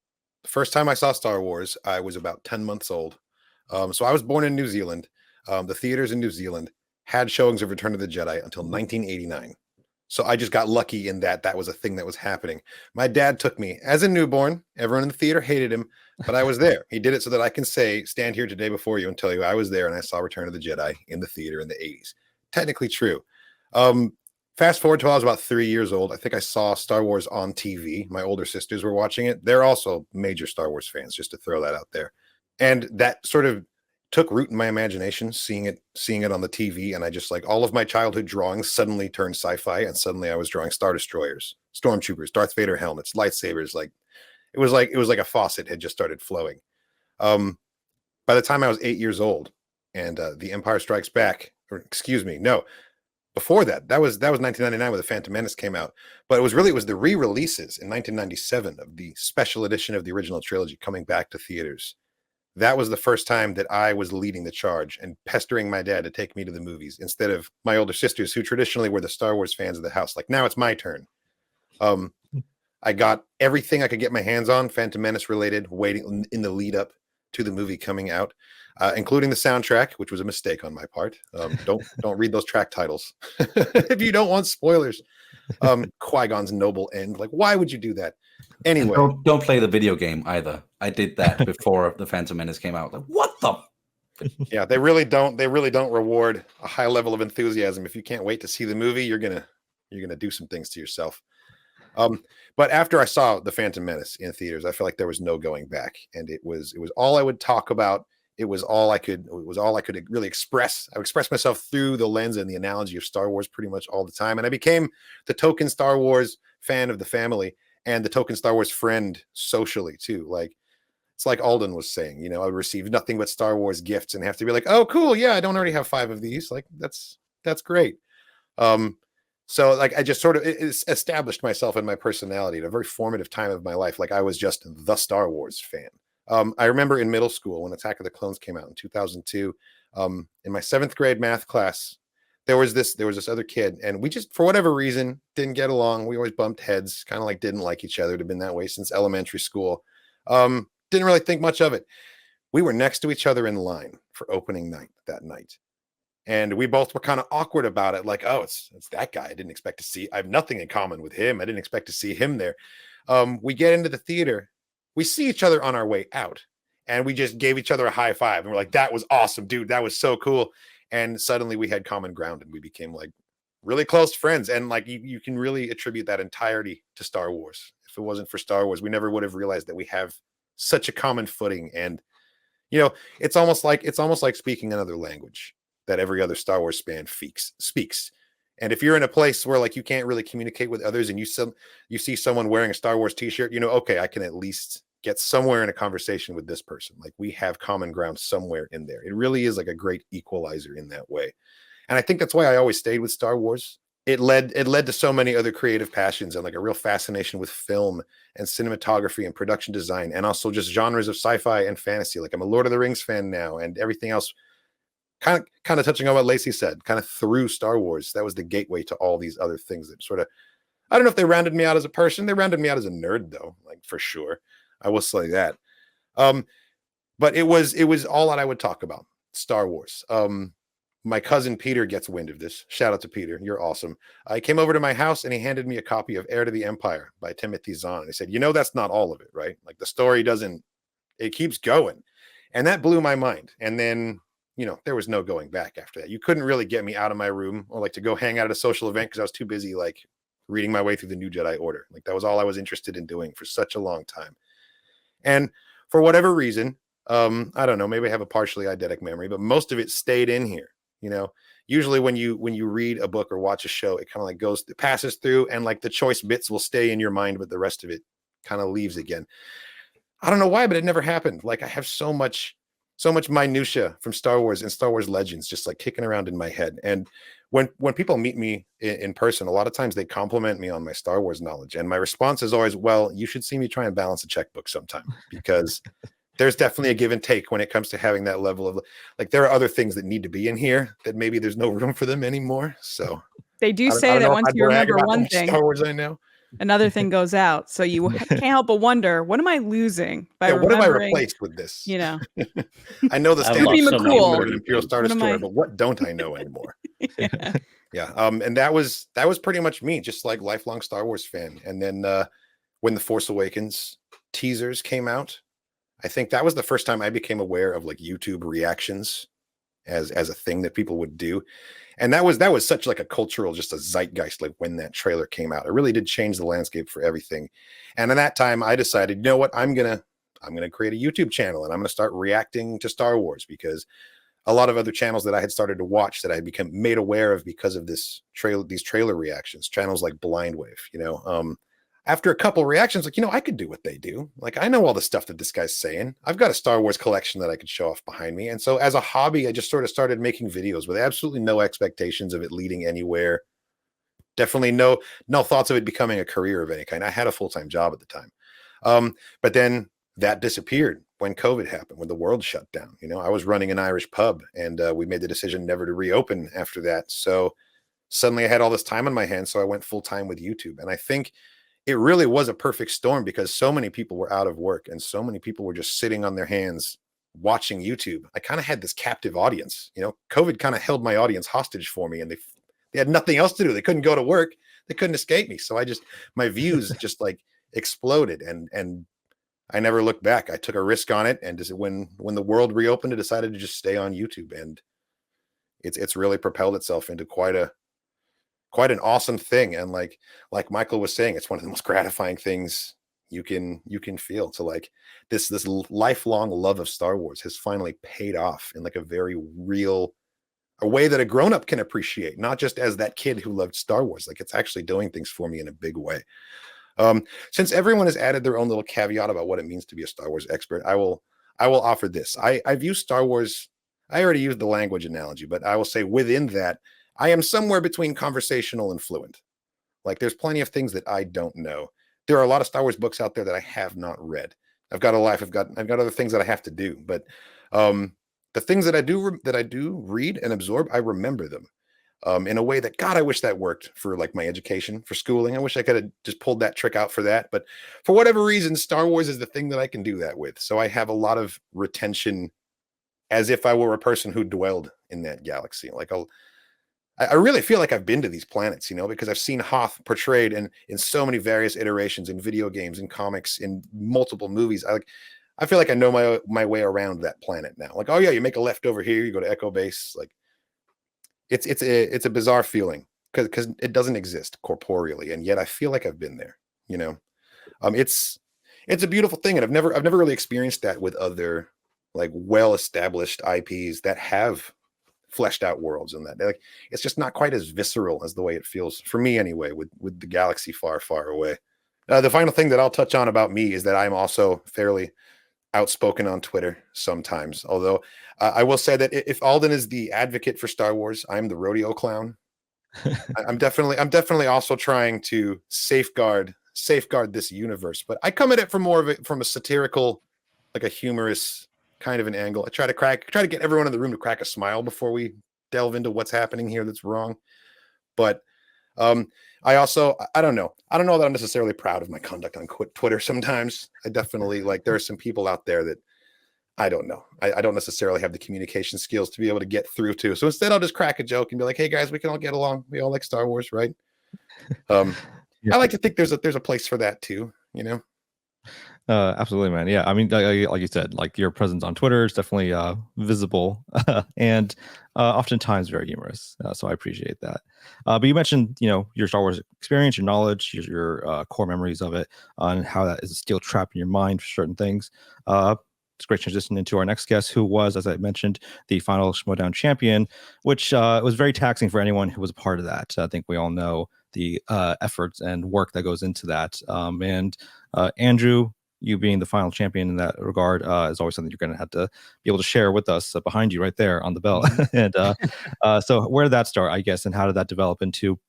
the first time I saw Star Wars, I was about 10 months old. So I was born in New Zealand. The theaters in New Zealand had showings of Return of the Jedi until 1989. So I just got lucky in that was a thing that was happening. My dad took me as a newborn. Everyone in the theater hated him, but I was there. He did it so that I can stand here today before you and tell you I was there and I saw Return of the Jedi in the theater in the 80s. Technically true. Fast forward to I was about 3 years old. I think I saw Star Wars on TV. My older sisters were watching it. They're also major Star Wars fans, just to throw that out there. And that sort of took root in my imagination, seeing it on the TV, and I just, like, all of my childhood drawings suddenly turned sci-fi, and suddenly I was drawing Star Destroyers, Stormtroopers, Darth Vader helmets, lightsabers. It was like a faucet had just started flowing. By the time I was 8 years old, and The Empire Strikes Back, before that was 1999 when The Phantom Menace came out, but it was the re-releases in 1997 of the special edition of the original trilogy coming back to theaters. That was the first time that I was leading the charge and pestering my dad to take me to the movies instead of my older sisters, who traditionally were the Star Wars fans of the house. Like, now it's my turn. I got everything I could get my hands on, Phantom Menace related, waiting in the lead up to the movie coming out, including the soundtrack, which was a mistake on my part. Don't read those track titles if you don't want spoilers. Qui-Gon's noble end. Like, why would you do that? Anyway, don't play the video game either. I did that before the Phantom Menace came out. Like, what the? Yeah, they really don't reward a high level of enthusiasm. If you can't wait to see the movie, you're gonna do some things to yourself. But after I saw the Phantom Menace in theaters, I felt like there was no going back, and it was all I would talk about it was all I could really express. I would express myself through the lens and the analogy of Star Wars pretty much all the time. And I became the token Star Wars fan of the family and the token Star Wars friend socially too. Like, it's like Alden was saying, I would receive nothing but Star Wars gifts and have to be like, oh, cool. Yeah, I don't already have 5 of these. Like, that's great. So like I just sort of established myself and my personality at a very formative time of my life. Like I was just the Star Wars fan. I remember in middle school when Attack of the Clones came out in 2002, in my 7th grade math class, there was this other kid, and we just, for whatever reason, didn't get along. We always bumped heads, kind of like didn't like each other. It had been that way since elementary school. Didn't really think much of it. We were next to each other in line for opening night that night. And we both were kind of awkward about it. Like, oh, it's that guy. I didn't expect to see, I have nothing in common with him. I didn't expect to see him there. We get into the theater. We see each other on our way out, and we just gave each other a high five. And we're like, that was awesome, dude. That was so cool. And suddenly we had common ground and we became like really close friends. And like, you can really attribute that entirety to Star Wars. If it wasn't for Star Wars, we never would have realized that we have such a common footing. And, it's almost like speaking another language that every other Star Wars fan speaks. And if you're in a place where like you can't really communicate with others and you see someone wearing a Star Wars t-shirt, okay, I can at least get somewhere in a conversation with this person. Like we have common ground somewhere in there. It really is like a great equalizer in that way. And I think that's why I always stayed with Star Wars. It led to so many other creative passions and like a real fascination with film and cinematography and production design, and also just genres of sci-fi and fantasy. Like I'm a Lord of the Rings fan now, and everything else kind of touching on what Lacey said, kind of through Star Wars. That was the gateway to all these other things that sort of, I don't know if they rounded me out as a person. They rounded me out as a nerd though, like for sure. I will say that. But it was all that I would talk about, Star Wars. My cousin Peter gets wind of this. Shout out to Peter. You're awesome. He came over to my house and he handed me a copy of Heir to the Empire by Timothy Zahn. And he said, that's not all of it, right? Like the story it keeps going. And that blew my mind. And then, there was no going back after that. You couldn't really get me out of my room or like to go hang out at a social event because I was too busy like reading my way through the New Jedi Order. Like that was all I was interested in doing for such a long time. And for whatever reason, I don't know, maybe I have a partially eidetic memory, but most of it stayed in here. Usually when you read a book or watch a show, it kind of like it passes through, and like the choice bits will stay in your mind, but the rest of it kind of leaves again. I don't know why, but it never happened. Like I have so much minutia from Star Wars and Star Wars Legends just like kicking around in my head. And when people meet me in person, a lot of times they compliment me on my Star Wars knowledge. And my response is always, well, you should see me try and balance a checkbook sometime, because there's definitely a give and take when it comes to having that level of like, there are other things that need to be in here that maybe there's no room for them anymore. So they do say that once you remember one thing, Star Wars I know, another thing goes out. So you can't help but wonder, what am I losing by what have I replaced with this? I know the standard Imperial Star Destroyer, but what don't I know anymore? Yeah. And that was pretty much me, just like lifelong Star Wars fan. And then when The Force Awakens teasers came out, I think that was the first time I became aware of like YouTube reactions as a thing that people would do. And that was such like a cultural, just a zeitgeist, like when that trailer came out, it really did change the landscape for everything. And at that time I decided, you know what, I'm going to create a YouTube channel and I'm going to start reacting to Star Wars, because a lot of other channels that I had started to watch that I became made aware of because of these trailer reactions, channels like Blind Wave, after a couple reactions, like, I could do what they do. Like, I know all the stuff that this guy's saying. I've got a Star Wars collection that I could show off behind me. And so as a hobby, I just sort of started making videos with absolutely no expectations of it leading anywhere. Definitely no thoughts of it becoming a career of any kind. I had a full-time job at the time. But then that disappeared when COVID happened, when the world shut down. I was running an Irish pub, and we made the decision never to reopen after that. So suddenly I had all this time on my hands. So I went full-time with YouTube. And I think it really was a perfect storm, because so many people were out of work and so many people were just sitting on their hands watching YouTube. I kind of had this captive audience. COVID kind of held my audience hostage for me, and they had nothing else to do. They couldn't go to work. They couldn't escape me. So my views just like exploded, and I never looked back. I took a risk on it. And just when the world reopened, I decided to just stay on YouTube, and it's really propelled itself into quite an awesome thing. And like Michael was saying, it's one of the most gratifying things you can feel. So like this lifelong love of Star Wars has finally paid off in like a very real, a way that a grown-up can appreciate, not just as that kid who loved Star Wars. Like it's actually doing things for me in a big way. Since everyone has added their own little caveat about what it means to be a Star Wars expert, I will offer this. I view Star Wars, I already used the language analogy, but I will say within that, I am somewhere between conversational and fluent. Like there's plenty of things that I don't know. There are a lot of Star Wars books out there that I have not read. I've got a life. I've got other things that I have to do. But the things that I do read and absorb, I remember them in a way that, God, I wish that worked for like my education, for schooling. I wish I could have just pulled that trick out for that. But for whatever reason, Star Wars is the thing that I can do that with. So I have a lot of retention as if I were a person who dwelled in that galaxy. Like I really feel like I've been to these planets, you know, because I've seen Hoth portrayed in so many various iterations in video games, in comics, in multiple movies. I feel like I know my way around that planet now. Like, oh yeah, you make a left over here, you go to Echo Base. Like it's a bizarre feeling because it doesn't exist corporeally, and yet I feel like I've been there, you know. It's a beautiful thing, and I've never really experienced that with other like well-established IPs that have fleshed out worlds, and that like it's just not quite as visceral as the way it feels for me anyway with the galaxy far, far away. The final thing that I'll touch on about me is that I'm also fairly outspoken on Twitter sometimes, although I will say that if Alden is the advocate for Star Wars, I'm the rodeo clown. I'm definitely also trying to safeguard this universe, but I come at it from a satirical, like a humorous kind of an angle. I try to get everyone in the room to crack a smile before we delve into what's happening here that's wrong. But I don't know that I'm necessarily proud of my conduct on Twitter sometimes. I definitely, like, there are some people out there that I don't know. I don't necessarily have the communication skills to be able to get through to. So instead I'll just crack a joke and be like, hey guys, we can all get along. We all like Star Wars, right? Yeah. I like to think there's a place for that too, you know? Absolutely, man. Yeah, I mean, like you said, like your presence on Twitter is definitely visible and oftentimes very humorous. So I appreciate that. But you mentioned, you know, your Star Wars experience, your knowledge, your core memories of it, and how that is still trapped in your mind for certain things. It's a great transition into our next guest, who was, as I mentioned, the final Schmodown champion, which was very taxing for anyone who was a part of that. I think we all know the efforts and work that goes into that. And Andrew, you being the final champion in that regard is always something you're going to have to be able to share with us behind you right there on the bell. And so where did that start, I guess, and how did that develop into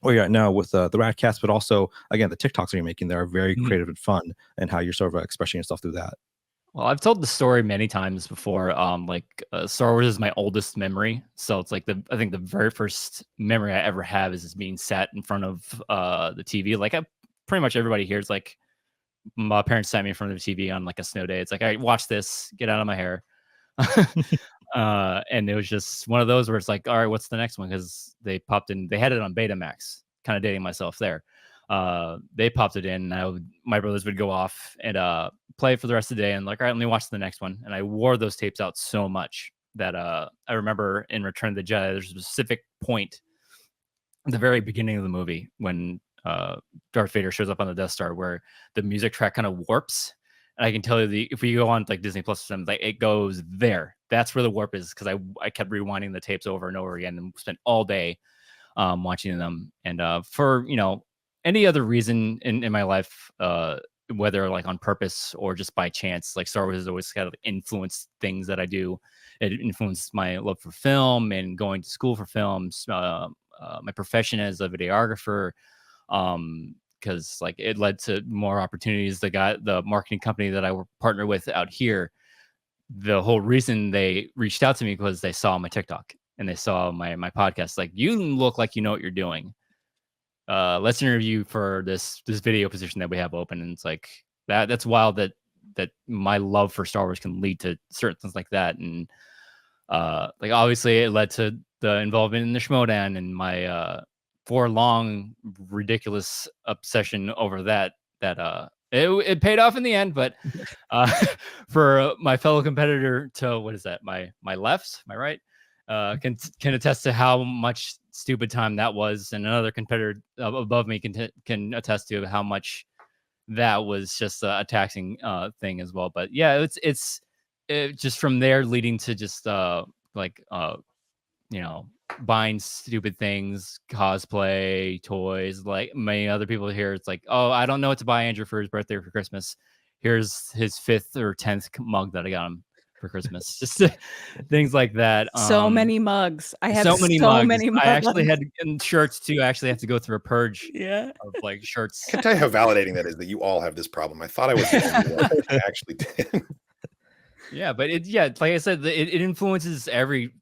where you're at now with the Ratcast, but also, again, the TikToks that you're making that are very creative and fun, and how you're sort of expressing yourself through that? Well, I've told the story many times before. Star Wars is my oldest memory, so it's like I think the very first memory I ever have is being sat in front of the TV. Like pretty much everybody here is like, my parents sat me in front of the TV on like a snow day. It's like, all right, watch this, get out of my hair. And it was just one of those where it's like, all right, what's the next one? Because they popped in, they had it on Betamax, kind of dating myself there. They popped it in, and my brothers would go off and play for the rest of the day, and like, all right, let me watch the next one. And I wore those tapes out so much that I remember in Return of the Jedi, there's a specific point at the very beginning of the movie when Darth Vader shows up on the Death Star where the music track kind of warps. And I can tell you, if we go on like Disney Plus or something, like, it goes there. That's where the warp is, because I kept rewinding the tapes over and over again and spent all day watching them. And for, you know, any other reason in my life, whether like on purpose or just by chance, like Star Wars has always kind of influenced things that I do. It influenced my love for film and going to school for films, my profession as a videographer, because like it led to more opportunities. The marketing company that I partner with out here, the whole reason they reached out to me was they saw my TikTok and they saw my podcast. Like, you look like you know what you're doing. Let's interview for this video position that we have open. And it's like that's wild that my love for Star Wars can lead to certain things like that. And like, obviously it led to the involvement in the Schmodown and my for long ridiculous obsession over that it paid off in the end. But for my fellow competitor to, what is that, my left, my right, can attest to how much stupid time that was, and another competitor above me can attest to how much that was just a taxing thing as well. But yeah, it's just from there leading to just buying stupid things, cosplay, toys. Like many other people here, it's like, oh, I don't know what to buy Andrew for his birthday or for Christmas. Here's his 5th or 10th mug that I got him for Christmas. Just things like that. So many mugs. I have so many mugs. I actually had shirts too. I actually have to go through a purge of like shirts. I can tell you how validating that is that you all have this problem. I thought I was the only one that actually did. Yeah, but like I said, it influences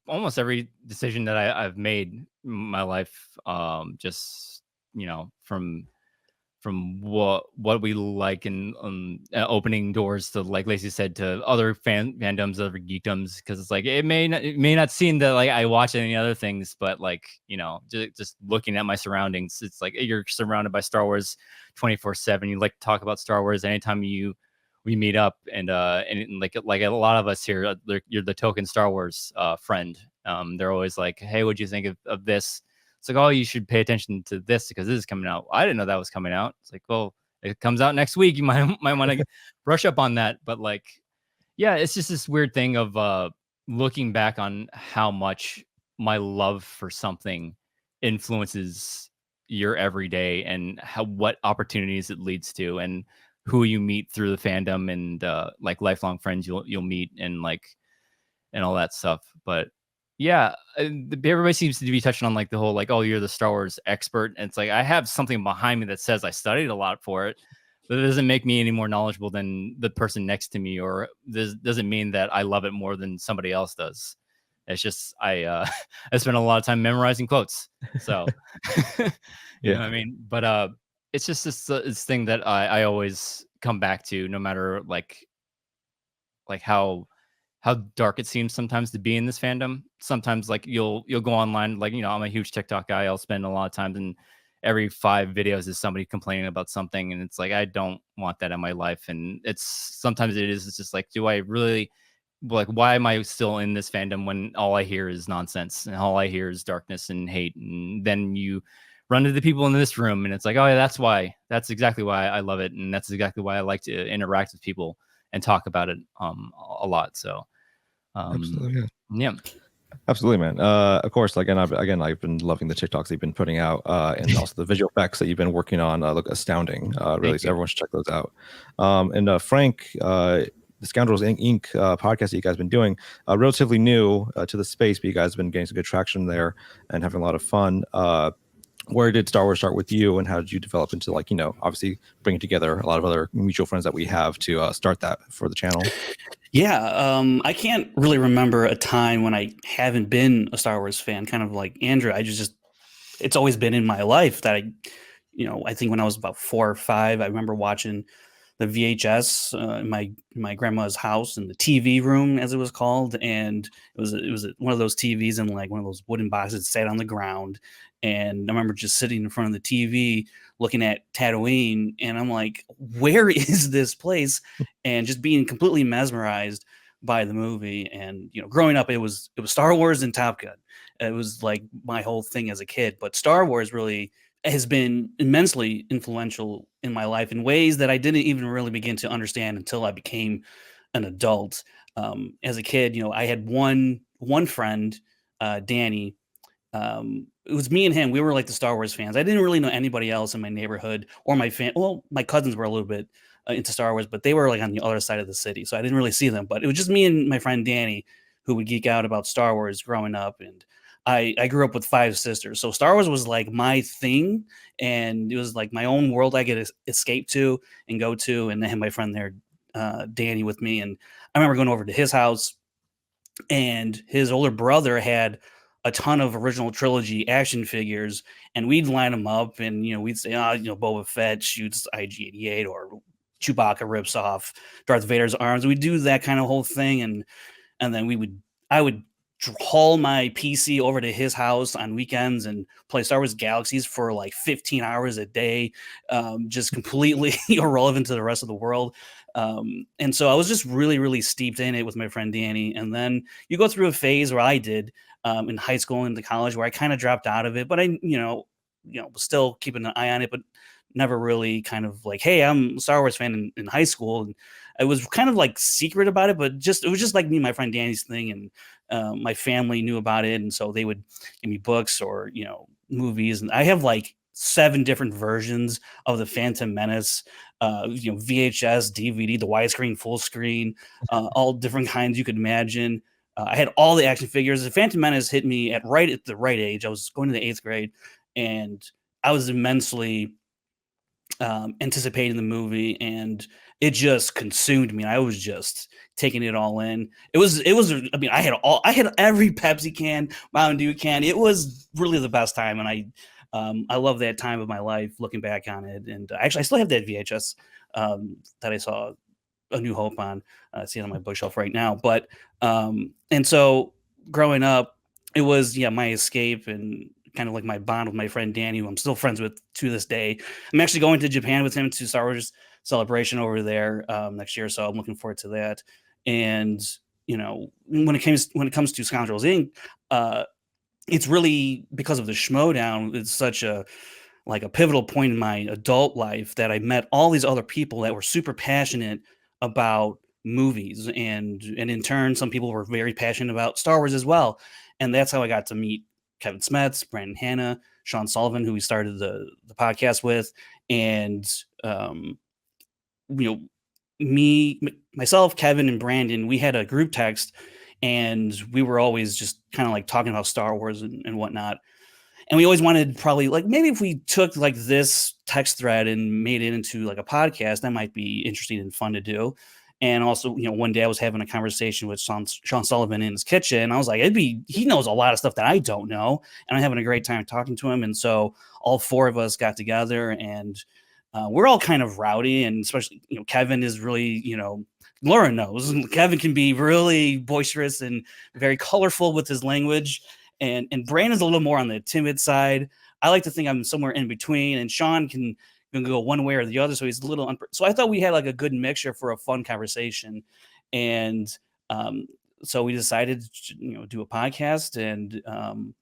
almost every decision that I've made in my life. Just from what we like and opening doors to, like Lacey said, to other fandoms, other geekdoms, because it's like it may not seem that like I watch any other things, but like just looking at my surroundings, it's like you're surrounded by Star Wars 24/7. You like to talk about Star Wars anytime we meet up, and like a lot of us here, you're the token Star Wars friend. They're always like, hey, what'd you think of this? It's like, oh, you should pay attention to this because this is coming out. I didn't know that was coming out. It's like, well, it comes out next week. You might want to brush up on that. But like, yeah, it's just this weird thing of looking back on how much my love for something influences your everyday and what opportunities it leads to, and who you meet through the fandom, and like lifelong friends you'll meet, and all that stuff. But yeah, everybody seems to be touching on like the whole like, oh, you're the Star Wars expert, and it's like I have something behind me that says I studied a lot for it, but it doesn't make me any more knowledgeable than the person next to me, or this doesn't mean that I love it more than somebody else does. It's just I spent a lot of time memorizing quotes, so you know what I mean. But it's just this thing that I always come back to, no matter like how dark it seems sometimes to be in this fandom. Sometimes like you'll go online, like I'm a huge TikTok guy. I'll spend a lot of time, and every 5 videos is somebody complaining about something, and it's like I don't want that in my life. And it's just like, do I really, like, why am I still in this fandom when all I hear is nonsense and all I hear is darkness and hate? And then you run to the people in this room, and it's like, oh yeah, that's exactly why I love it, and that's exactly why I like to interact with people and talk about it a lot. So absolutely, yeah. Absolutely, man. Of course, like, and I've been loving the TikToks that you've been putting out, and also the visual effects that you've been working on look astounding. Really, so everyone should check those out. And Frank, the Scoundrels Inc. Podcast that you guys have been doing, relatively new to the space, but you guys have been getting some good traction there and having a lot of fun. Where did Star Wars start with you, and how did you develop into, like, obviously bringing together a lot of other mutual friends that we have to start that for the channel? Yeah, I can't really remember a time when I haven't been a Star Wars fan. Kind of like Andrew, it's always been in my life that I think when I was about 4 or 5, I remember watching the VHS in my grandma's house, in the TV room, as it was called, and it was one of those TVs in like one of those wooden boxes that sat on the ground. And I remember just sitting in front of the TV looking at Tatooine, and I'm like, where is this place? And just being completely mesmerized by the movie. And growing up, it was Star Wars and Top Gun. It was like my whole thing as a kid. But Star Wars really has been immensely influential in my life in ways that I didn't even really begin to understand until I became an adult. As a kid, I had one friend, Danny. It was me and him. We were like the Star Wars fans. I didn't really know anybody else in my neighborhood or my cousins were a little bit into Star Wars, but they were like on the other side of the city, so I didn't really see them. But it was just me and my friend Danny who would geek out about Star Wars growing up. And I grew up with 5 sisters, so Star Wars was like my thing, and it was like my own world I could escape to and go to. And I had my friend there, Danny, with me, and I remember going over to his house, and his older brother had a ton of original trilogy action figures, and we'd line them up, and we'd say, Boba Fett shoots IG-88, or Chewbacca rips off Darth Vader's arms. We'd do that kind of whole thing, and then I would haul my PC over to his house on weekends and play Star Wars Galaxies for like 15 hours a day, just completely irrelevant to the rest of the world. And so I was just really, really steeped in it with my friend Danny. And then you go through a phase where I did in high school and into college, where I kind of dropped out of it, but I, was still keeping an eye on it, but never really kind of like, hey, I'm a Star Wars fan in high school. And I was kind of like secret about it, but it was just like me and my friend Danny's thing. And my family knew about it. And so they would give me books or, movies. And I have like 7 different versions of the Phantom Menace, VHS, DVD, the widescreen, full screen, all different kinds you could imagine. I had all the action figures. The Phantom Menace hit me at the right age. I was going to the 8th grade, and I was immensely anticipating the movie, and it just consumed me. I was just taking it all in. It was. I mean, I had every Pepsi can, Mountain Dew can. It was really the best time, and I love that time of my life looking back on it. And actually, I still have that VHS that I saw A New Hope on. I see it on my bookshelf right now. But and so growing up, it was my escape and kind of like my bond with my friend Danny, who I'm still friends with to this day. I'm actually going to Japan with him to Star Wars Celebration over there next year, so I'm looking forward to that. And when it comes to Scoundrels Inc., it's really because of the Schmodown. It's such a pivotal point in my adult life that I met all these other people that were super passionate about movies, and in turn, some people were very passionate about Star Wars as well. And that's how I got to meet Kevin Smets, Brandon Hanna, Sean Sullivan, who we started the podcast with, and myself, Kevin, and Brandon, we had a group text, and we were always just kind of like talking about Star Wars and whatnot. And we always wanted probably like maybe if we took like this text thread and made it into like a podcast, that might be interesting and fun to do. And also, one day I was having a conversation with Sean Sullivan in his kitchen. And I was like, he knows a lot of stuff that I don't know. And I'm having a great time talking to him. And so all 4 of us got together, and we're all kind of rowdy. And especially, Kevin is really, Lauren knows. Kevin can be really boisterous and very colorful with his language. And Brandon's a little more on the timid side. I like to think I'm somewhere in between. And Sean can go one way or the other, so he's a little so I thought we had like a good mixture for a fun conversation. And so we decided to do a podcast, and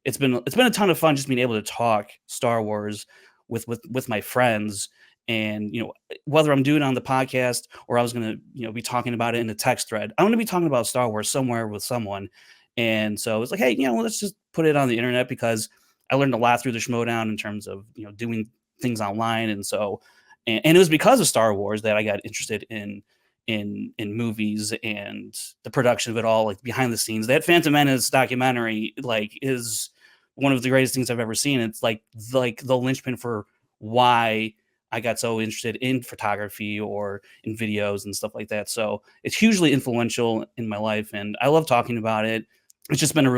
it's been a ton of fun just being able to talk Star Wars with my friends. And whether I'm doing it on the podcast or I was going to be talking about it in a text thread, I'm going to be talking about Star Wars somewhere with someone. And so it's like, hey, let's just put it on the internet, because I learned a lot through the Schmodown in terms of doing things online. And so and it was because of Star Wars that I got interested in movies and the production of it all, like behind the scenes. That Phantom Menace documentary is one of the greatest things I've ever seen. It's like the linchpin for why I got so interested in photography or in videos and stuff like that. So it's hugely influential in my life, and I love talking about it. It's just been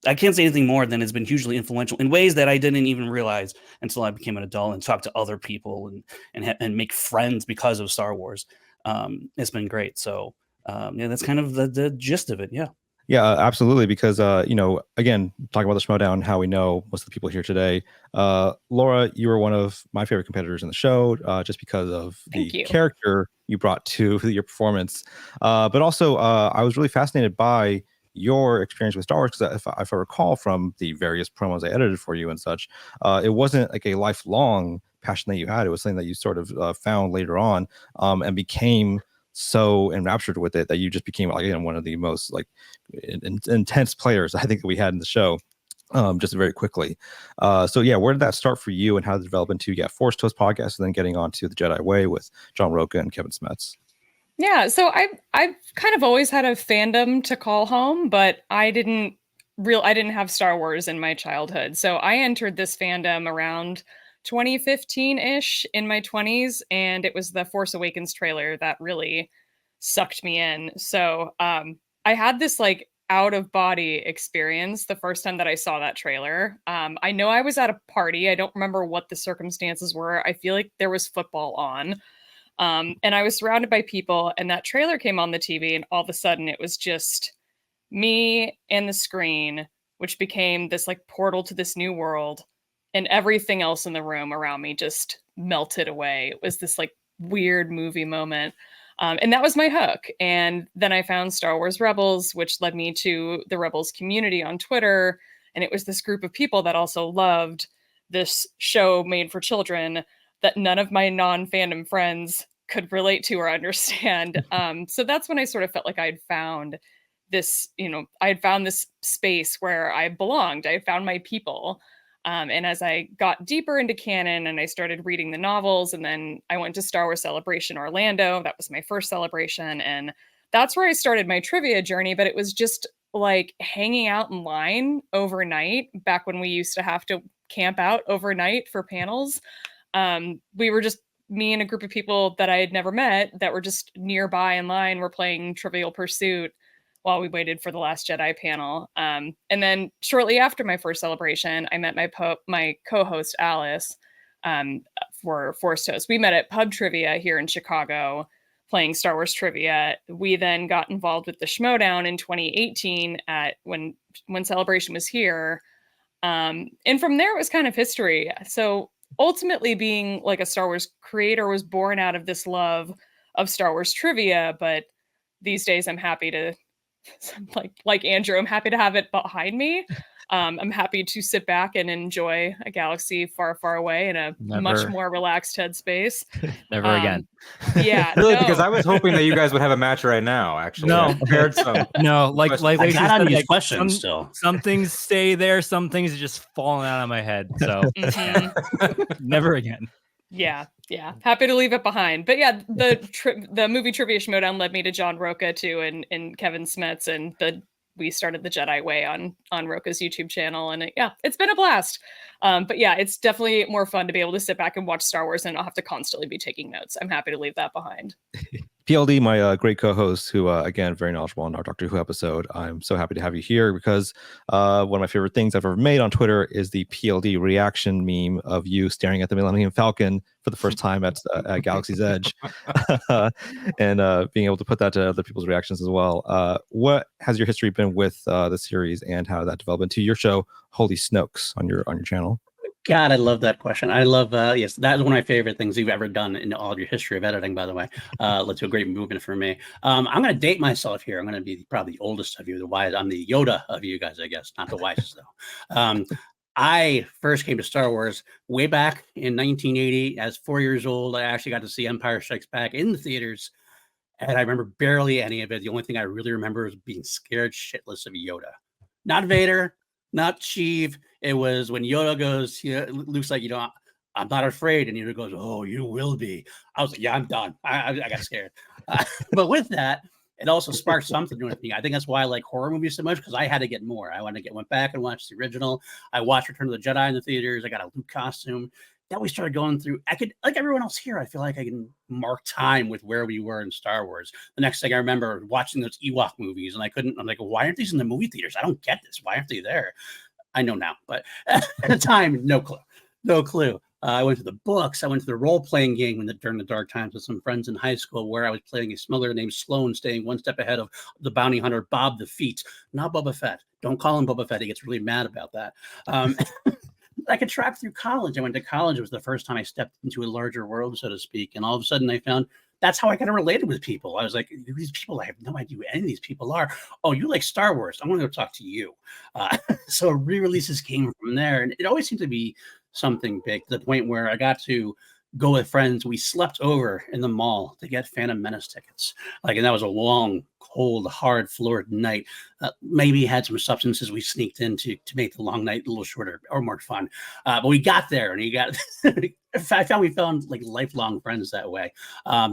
I can't say anything more than it's been hugely influential in ways that I didn't even realize until I became an adult and talked to other people and make friends because of Star Wars. It's been great. So that's kind of the gist of it. Yeah. Yeah, absolutely. Because, again, talking about the Schmodown, how we know most of the people here today. Laura, you were one of my favorite competitors in the show, just because of the character you brought to your performance. But also, I was really fascinated by your experience with Star Wars, because if I recall from the various promos I edited for you and such, it wasn't like a lifelong passion that you had. It was something that you sort of found later on, and became so enraptured with it that you just became one of the most intense players I think that we had in the show, just very quickly. So yeah, where did that start for you, and how did it develop into Force Toast podcast, and then getting on to the Jedi Way with John Roca and Kevin Smets? Yeah, so I've kind of always had a fandom to call home, but I didn't have Star Wars in my childhood. So I entered this fandom around 2015-ish in my 20s, and it was the Force Awakens trailer that really sucked me in. So I had this out of body experience the first time that I saw that trailer. I know I was at a party. I don't remember what the circumstances were. I feel like there was football on. And I was surrounded by people, and that trailer came on the TV, and all of a sudden it was just me and the screen, which became this portal to this new world, and everything else in the room around me just melted away. It was this weird movie moment. And that was my hook. And then I found Star Wars Rebels, which led me to the Rebels community on Twitter. And it was this group of people that also loved this show made for children that none of my non-fandom friends could relate to or understand. So that's when I sort of felt like I'd found this, I had found this space where I belonged. I had found my people. And as I got deeper into canon and I started reading the novels, and then I went to Star Wars Celebration Orlando, that was my first celebration. And that's where I started my trivia journey. But it was just like hanging out in line overnight back when we used to have to camp out overnight for panels. We were just, me and a group of people that I had never met that were just nearby in line were playing Trivial Pursuit while we waited for the Last Jedi panel. And then shortly after my first celebration, I met my co-host Alice for Forced Host. We met at Pub Trivia here in Chicago playing Star Wars trivia. We then got involved with the Schmodown in 2018 when Celebration was here. And from there, it was kind of history. So ultimately being like a Star Wars creator was born out of this love of Star Wars trivia. But these days I'm happy to, like Andrew, I'm happy to have it behind me. I'm happy to sit back and enjoy a galaxy far, far away in a much more relaxed headspace. Never again. Yeah, really, no. because I was hoping that you guys would have a match right now. Actually, No. I prepared some. No, like I Lacey got said, on these like, questions still. some things stay there, some things are just falling out of my head. So never again. Yeah. Happy to leave it behind. But yeah, the movie Trivia Schmodown led me to John Roca too, and Kevin Smets, and we started the Jedi Way on Roca's YouTube channel, and it's been a blast. But yeah, it's definitely more fun to be able to sit back and watch Star Wars and not have to constantly be taking notes. I'm happy to leave that behind. PLD, my great co-host, who again very knowledgeable on our Doctor Who episode. I'm so happy to have you here because one of my favorite things I've ever made on Twitter is the PLD reaction meme of you staring at the Millennium Falcon for the first time at Galaxy's Edge, and being able to put that to other people's reactions as well. What has your history been with the series, and how did that develop into your show, Holy Snokes, on your channel? God, I love that question. I love, yes, that is one of my favorite things you've ever done in all of your history of editing, by the way. Led to a great movement for me. I'm going to date myself here. I'm going to be probably the oldest of you, the wise. I'm the Yoda of you guys, I guess, not the wisest, though. I first came to Star Wars way back in 1980. As 4 years old, I actually got to see Empire Strikes Back in the theaters. And I remember barely any of it. The only thing I really remember was being scared shitless of Yoda. Not Vader, not Sheev. It was when Yoda goes, Luke's like, I'm not afraid. And Yoda goes, oh, you will be. I was like, yeah, I'm done. I got scared. But with that, it also sparked something with me. I think that's why I like horror movies so much, because I had to get more. I went back and watched the original. I watched Return of the Jedi in the theaters. I got a Luke costume. Then we started going through, I could, like everyone else here, I feel like I can mark time with where we were in Star Wars. The next thing I remember watching those Ewok movies, and I'm like, why aren't these in the movie theaters? I don't get this. Why aren't they there? I know now, but at the time, no clue. I went to the books. I went to the role-playing game during the dark times with some friends in high school, where I was playing a smuggler named Sloan, staying one step ahead of the bounty hunter Bob the Feet, not Boba Fett. Don't call him Boba Fett. He gets really mad about that. I could track through college. I went to college. It was the first time I stepped into a larger world, so to speak. And all of a sudden I found that's how I kind of related with people. I was like, these people, I have no idea who any of these people are. Oh, you like Star Wars? I want to go talk to you. So re-releases came from there. And it always seemed to be something big, to the point where I got to go with friends. We slept over in the mall to get Phantom Menace tickets. And that was a long, cold, hard floored night. Maybe had some substances we sneaked in to make the long night a little shorter or more fun. But we got there, and I found we found like lifelong friends that way.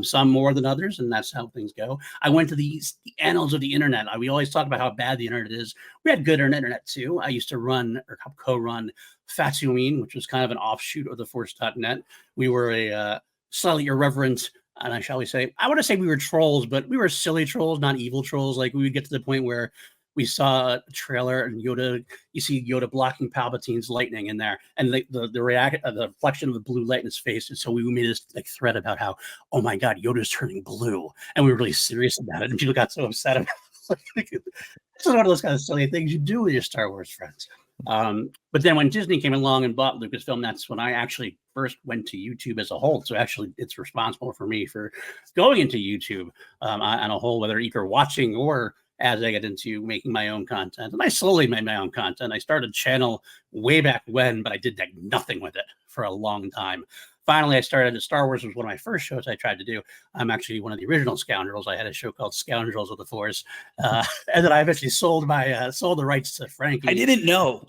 Some more than others, and that's how things go. I went to the annals of the internet. We always talk about how bad the internet is. We had good internet too. I used to run or co-run Fatsuine, which was kind of an offshoot of the Force.net. We were a slightly irreverent, and I want to say we were trolls, but we were silly trolls, not evil trolls. Like, we would get to the point where we saw a trailer and you see Yoda blocking Palpatine's lightning in there, and the reflection of the blue light in his face. And so we made this like thread about how, oh my God, Yoda's turning blue, and we were really serious about it, and people got so upset about it. This is one of those kind of silly things you do with your Star Wars friends. But then when Disney came along and bought Lucasfilm, that's when I actually first went to YouTube as a whole. So actually it's responsible for me for going into YouTube on a whole, whether either watching or as I get into making my own content. And I slowly made my own content. I started a channel way back when, but I did like nothing with it for a long time. Finally, I started. Star Wars was one of my first shows I tried to do. I'm actually one of the original Scoundrels. I had a show called Scoundrels of the Force, and then I eventually sold the rights to Frankie. I didn't know.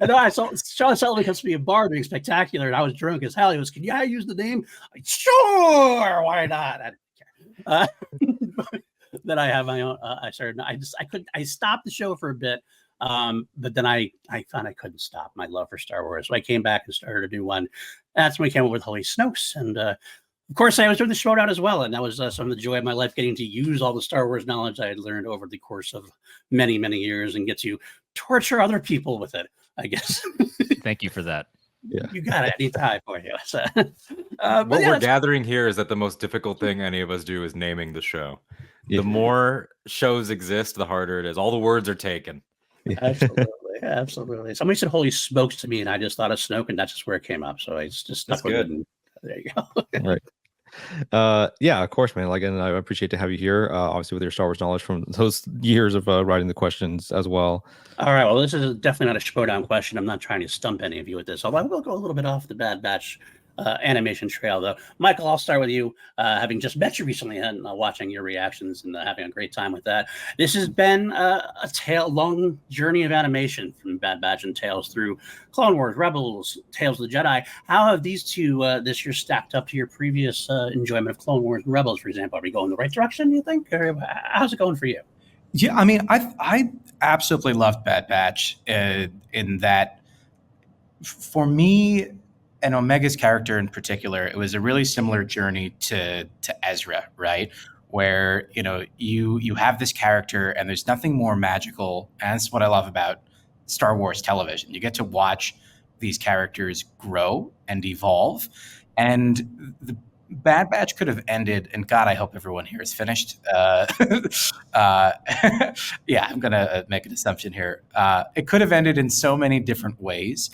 And I saw Sean Sullivan comes to be a bar being spectacular, and I was drunk as hell. He was, "Can you use the name?" Sure, why not? I didn't care. Then I have my own. I stopped the show for a bit. But then I found I couldn't stop my love for Star Wars. So I came back and started a new one. That's when we came up with Holy Snokes. And of course, I was doing the Showdown as well. And that was some of the joy of my life, getting to use all the Star Wars knowledge I had learned over the course of many, many years and get to torture other people with it, I guess. Thank you for that. Yeah. You got it anytime for you. So, what we're gathering here is that the most difficult thing any of us do is naming the show. Yeah. The more shows exist, the harder it is. All the words are taken. Absolutely. Somebody said "Holy smokes" to me, and I just thought of Snoke, and that's just where it came up. So it's just That's good. And there you go. Right. Yeah, of course, man. Like, and I appreciate to have you here. Obviously, with your Star Wars knowledge from those years of writing the questions as well. All right. Well, this is definitely not a showdown question. I'm not trying to stump any of you with this, although I will go a little bit off the Bad Batch animation trail, though. Michael, I'll start with you. Having just met you recently and watching your reactions and having a great time with that. This has been a long journey of animation from Bad Batch and Tales through Clone Wars, Rebels, Tales of the Jedi. How have these two this year stacked up to your previous enjoyment of Clone Wars and Rebels, for example? Are we going in the right direction, you think? Or how's it going for you? Yeah, I mean, I absolutely loved Bad Batch in that, for me, and Omega's character in particular, it was a really similar journey to Ezra, right? Where, you have this character and there's nothing more magical. And that's what I love about Star Wars television. You get to watch these characters grow and evolve. And the Bad Batch could have ended, and God, I hope everyone here is finished. Yeah, I'm going to make an assumption here. It could have ended in so many different ways.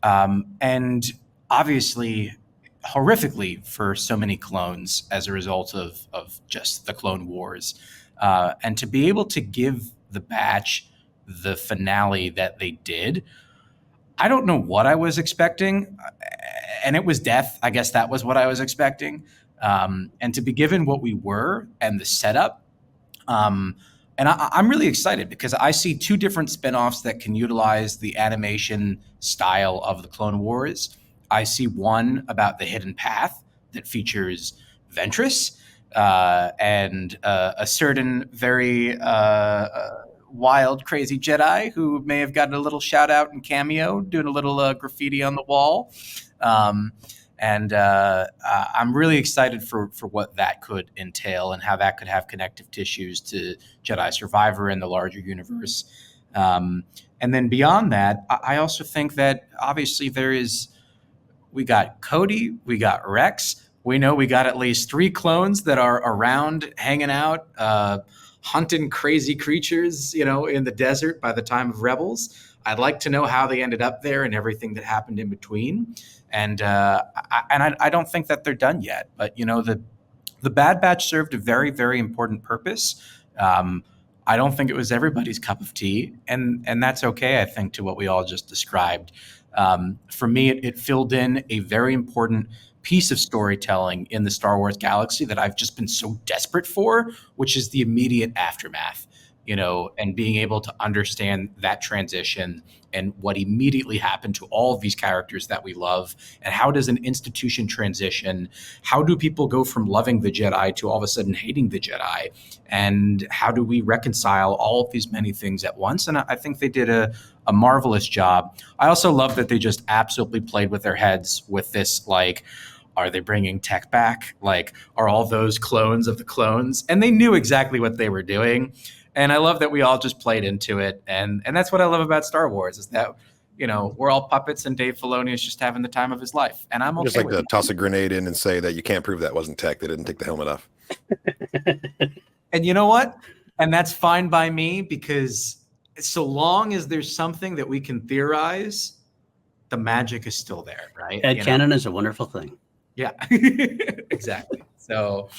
And obviously horrifically for so many clones as a result of just the Clone Wars. And to be able to give the Batch the finale that they did, I don't know what I was expecting. And it was death. I guess that was what I was expecting. And to be given what we were and the setup. And I'm really excited because I see two different spinoffs that can utilize the animation style of the Clone Wars. I see one about the hidden path that features Ventress and a certain very wild, crazy Jedi who may have gotten a little shout out and cameo, doing a little graffiti on the wall. And I'm really excited for what that could entail and how that could have connective tissues to Jedi Survivor and the larger universe. And then beyond that, I also think that obviously we got Cody, we got Rex. We know we got at least 3 clones that are around hanging out, hunting crazy creatures, in the desert by the time of Rebels. I'd like to know how they ended up there and everything that happened in between. And I don't think that they're done yet. But, the Bad Batch served a very, very important purpose. I don't think it was everybody's cup of tea. And that's okay, I think, to what we all just described. For me, it filled in a very important piece of storytelling in the Star Wars galaxy that I've just been so desperate for, which is the immediate aftermath. And being able to understand that transition and what immediately happened to all of these characters that we love, and how does an institution transition? How do people go from loving the Jedi to all of a sudden hating the Jedi? And how do we reconcile all of these many things at once? And I think they did a marvelous job. I also love that they just absolutely played with their heads with this, are they bringing tech back? Are all those clones of the clones? And they knew exactly what they were doing. And I love that we all just played into it. And that's what I love about Star Wars, is that, we're all puppets and Dave Filoni is just having the time of his life. And I'm okay just like with to it. toss a grenade in and say that you can't prove that wasn't tech. They didn't take the helmet off. And you know what? And that's fine by me, because so long as there's something that we can theorize, the magic is still there, right? Canon is a wonderful thing. Yeah, exactly. So,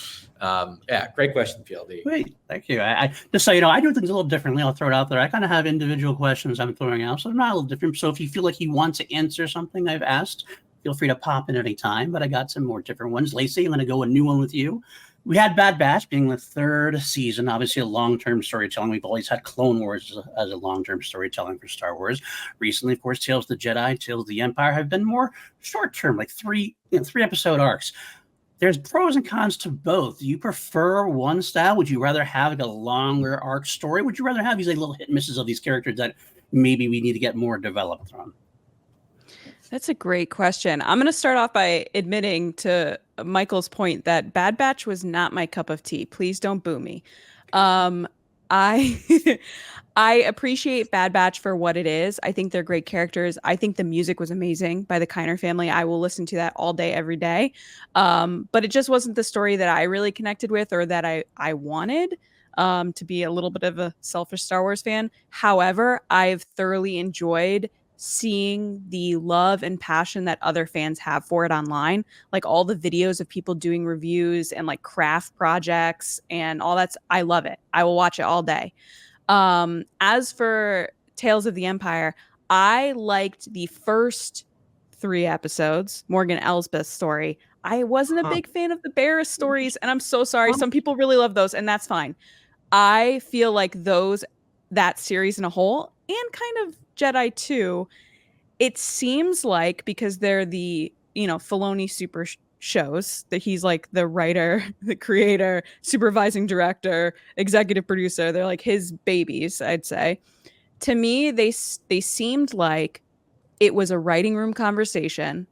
yeah, great question, PLD. Great, thank you. I just so you know, I do things a little differently. I'll throw it out there. I kind of have individual questions I'm throwing out, so they're not a little different. So if you feel like you want to answer something I've asked, feel free to pop in any time. But I got some more different ones. Lacey, I'm going to go a new one with you. We had Bad Batch being the 3rd season, obviously a long-term storytelling. We've always had Clone Wars as a long-term storytelling for Star Wars. Recently, of course, Tales of the Jedi, Tales of the Empire have been more short-term, like 3-episode arcs. There's pros and cons to both. Do you prefer one style? Would you rather have like a longer arc story? Would you rather have these like little hit and misses of these characters that maybe we need to get more developed from? That's a great question. I'm going to start off by admitting to Michael's point that Bad Batch was not my cup of tea. Please don't boo me. I I appreciate Bad Batch for what it is. I think they're great characters. I think the music was amazing by the Kiner family. I will listen to that all day, every day. But it just wasn't the story that I really connected with or that I wanted. To be a little bit of a selfish Star Wars fan. However, I've thoroughly enjoyed seeing the love and passion that other fans have for it online, like all the videos of people doing reviews and like craft projects and all that's, I love it. I will watch it all day. As for Tales of the Empire, I liked the first 3 episodes, Morgan Elsbeth's story. I wasn't a big fan of the Barris stories, and I'm so sorry. Some people really love those, and that's fine. I feel like that series in a whole, and kind of Jedi 2, it seems like, because they're the, Filoni super shows, that he's like the writer, the creator, supervising director, executive producer. They're like his babies, I'd say. To me, they seemed like it was a writing room conversation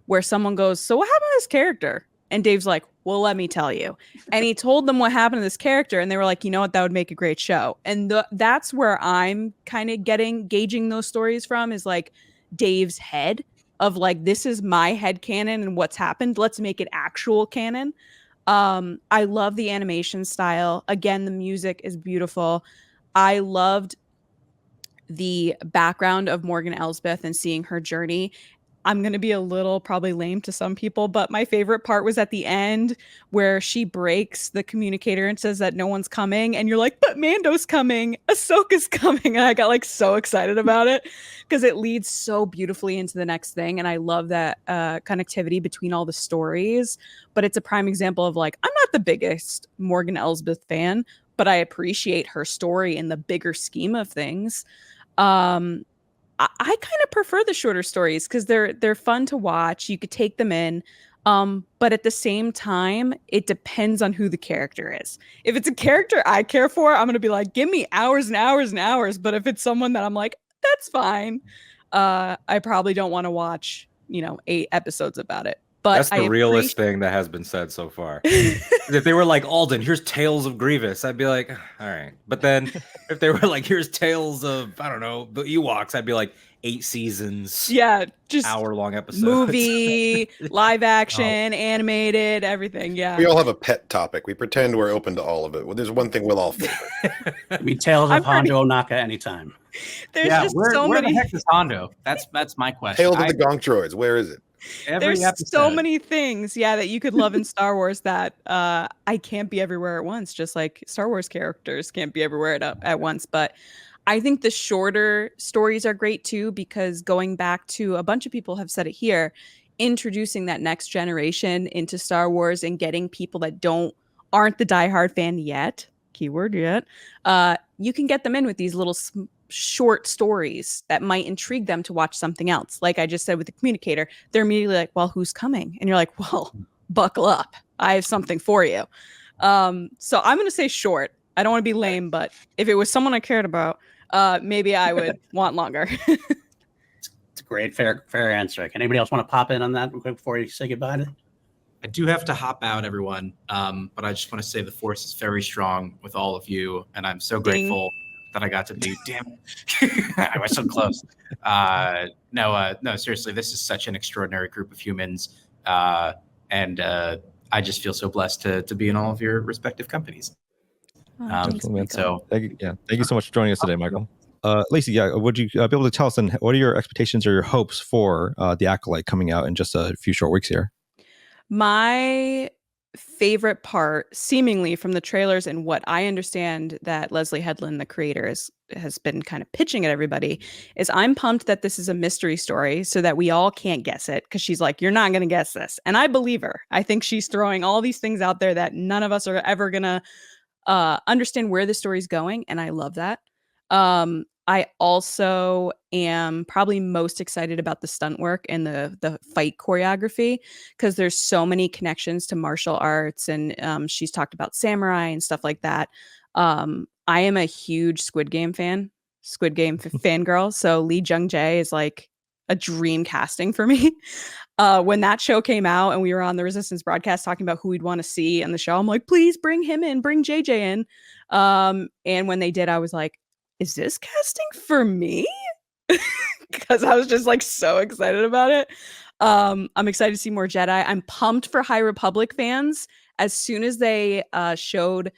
where someone goes, so what happened to this character? And Dave's like, well, let me tell you. And he told them what happened to this character. And they were like, you know what? That would make a great show. And that's where I'm kind of gauging those stories from, is like Dave's head of like, this is my head canon and what's happened. Let's make it actual canon. I love the animation style. Again, the music is beautiful. I loved the background of Morgan Elsbeth and seeing her journey. I'm going to be a little probably lame to some people, but my favorite part was at the end where she breaks the communicator and says that no one's coming. And you're like, but Mando's coming. Ahsoka's coming. And I got like so excited about it because it leads so beautifully into the next thing. And I love that connectivity between all the stories. But it's a prime example of like, I'm not the biggest Morgan Elsbeth fan, but I appreciate her story in the bigger scheme of things. I kind of prefer the shorter stories because they're fun to watch. You could take them in. But at the same time, it depends on who the character is. If it's a character I care for, I'm going to be like, give me hours and hours and hours. But if it's someone that I'm like, that's fine. I probably don't want to watch, 8 episodes about it. But that's the realest thing that has been said so far. If they were like, Alden, here's Tales of Grievous, I'd be like, all right. But then if they were like, here's Tales of, I don't know, the Ewoks, I'd be like, 8 seasons. Yeah, just hour-long episodes. Movie, live action, animated, everything. Yeah. We all have a pet topic. We pretend we're open to all of it. Well, there's one thing we'll all favor. I mean, Tales of Hondo Ohnaka anytime. There's just so where many. the heck is Hondo? That's my question. Tales of the Gonk Droids. Where is it? There's so many things, that you could love in Star Wars that I can't be everywhere at once, just like Star Wars characters can't be everywhere at once. But I think the shorter stories are great too, because going back to, a bunch of people have said it here, introducing that next generation into Star Wars and getting people that aren't the diehard fan yet, keyword yet, you can get them in with these little short stories that might intrigue them to watch something else. Like I just said with the communicator, they're immediately like, well, who's coming? And you're like, well, buckle up. I have something for you. So I'm going to say short. I don't want to be lame, but if it was someone I cared about, maybe I would want longer. It's a great, fair answer. Can anybody else want to pop in on that real quick before you say goodbye? I do have to hop out, everyone. But I just want to say the force is very strong with all of you, and I'm so grateful that I got to be. Damn it, I was so close. No, seriously, this is such an extraordinary group of humans, and I just feel so blessed to be in all of your respective companies. So thank you so much for joining us today, Michael. Lacey, would you be able to tell us then, what are your expectations or your hopes for the Acolyte coming out in just a few short weeks here? My favorite part, seemingly from the trailers and what I understand that Leslie Headland, the creator, has been kind of pitching at everybody, is I'm pumped that this is a mystery story so that we all can't guess it, because she's like, you're not going to guess this. And I believe her. I think she's throwing all these things out there that none of us are ever going to understand where the story's going. And I love that. I also am probably most excited about the stunt work and the fight choreography, because there's so many connections to martial arts, and she's talked about samurai and stuff like that. I am a huge Squid Game fangirl, so Lee Jung-jae is like a dream casting for me. When that show came out and we were on the Resistance broadcast talking about who we'd want to see in the show, I'm like, please bring him in, bring JJ in. And when they did, I was like, is this casting for me? Because I was just like so excited about it. I'm excited to see more Jedi. I'm pumped for High Republic fans. As soon as they showed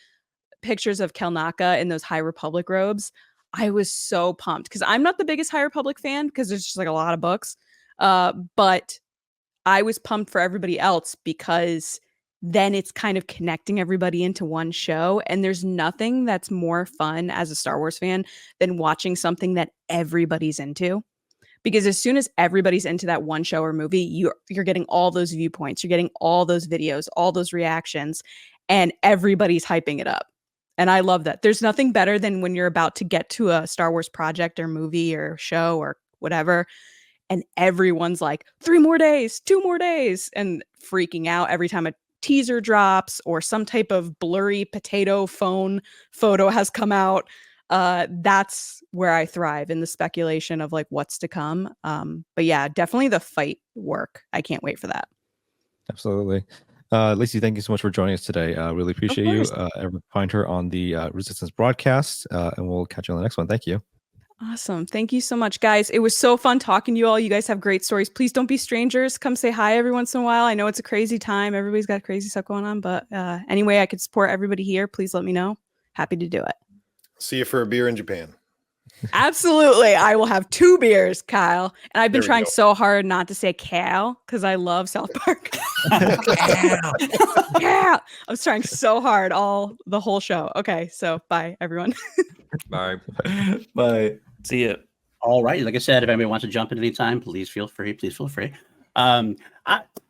pictures of Kelnaka in those High Republic robes, I was so pumped, because I'm not the biggest High Republic fan because there's just like a lot of books. But I was pumped for everybody else, because then it's kind of connecting everybody into one show. And there's nothing that's more fun as a Star Wars fan than watching something that everybody's into. Because as soon as everybody's into that one show or movie, you're getting all those viewpoints, you're getting all those videos, all those reactions, and everybody's hyping it up. And I love that. There's nothing better than when you're about to get to a Star Wars project or movie or show or whatever, and everyone's like, 3 more days, 2 more days, and freaking out every time a teaser drops or some type of blurry potato phone photo has come out. That's where I thrive, in the speculation of like what's to come. But yeah, definitely the fight work. I can't wait for that. Absolutely. Lacey, thank you so much for joining us today. Really appreciate you. Find her on the Resistance broadcast, and we'll catch you on the next one. Thank you. Awesome. Thank you so much, guys. It was so fun talking to you all. You guys have great stories. Please don't be strangers. Come say hi every once in a while. I know it's a crazy time. Everybody's got crazy stuff going on, but any way I could support everybody here, please let me know. Happy to do it. See you for a beer in Japan. Absolutely. I will have 2 beers, Kyle. And I've been trying so hard not to say Cal, because I love South Park. Yeah. I was trying so hard the whole show. Okay. So bye, everyone. Bye. Bye. See ya. All right. Like I said, if anybody wants to jump in any time, please feel free. Please feel free.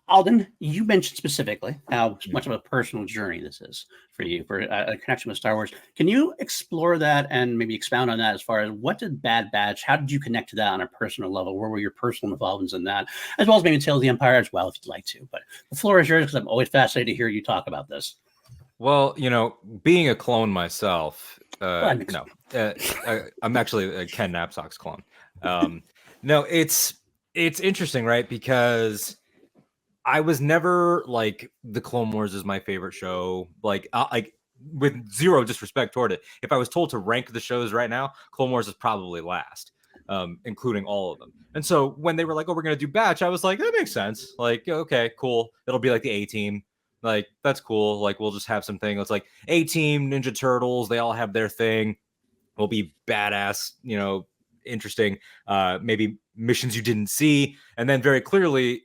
Alden, you mentioned specifically how much of a personal journey this is for you, for a connection with Star Wars. Can you explore that and maybe expound on that, as far as what did Bad Batch, how did you connect to that on a personal level? Where were your personal involvements in that, as well as maybe Tales of the Empire as well, if you'd like to. But the floor is yours, because I'm always fascinated to hear you talk about this. Well, being a clone myself, I'm actually a Ken Knapsack's clone. No, it's interesting, right? Because I was never like, the Clone Wars is my favorite show. Like with zero disrespect toward it, if I was told to rank the shows right now, Clone Wars is probably last, including all of them. And so when they were like, "Oh, we're gonna do Batch," I was like, "That makes sense. Like, okay, cool. It'll be like the A-Team. Like, that's cool. Like, we'll just have something. It's like A-Team, Ninja Turtles. They all have their thing. Will be badass. Interesting. Maybe missions you didn't see." And then very quickly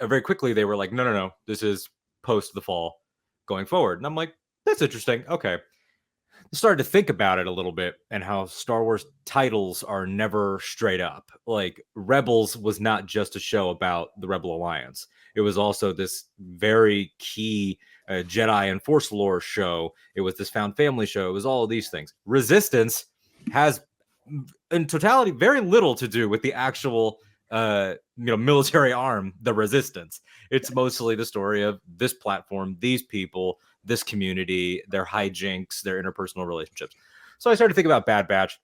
they were like, no, this is post the fall going forward. And I'm like, that's interesting. Okay. I started to think about it a little bit, and how Star Wars titles are never straight up. Like, Rebels was not just a show about the Rebel Alliance. It was also this very key Jedi and Force lore show. It was this found family show. It was all of these things. Resistance has, in totality, very little to do with the actual military arm, the Resistance. It's mostly the story of this platform, these people, this community, their hijinks, their interpersonal relationships. So I started thinking about Bad Batch,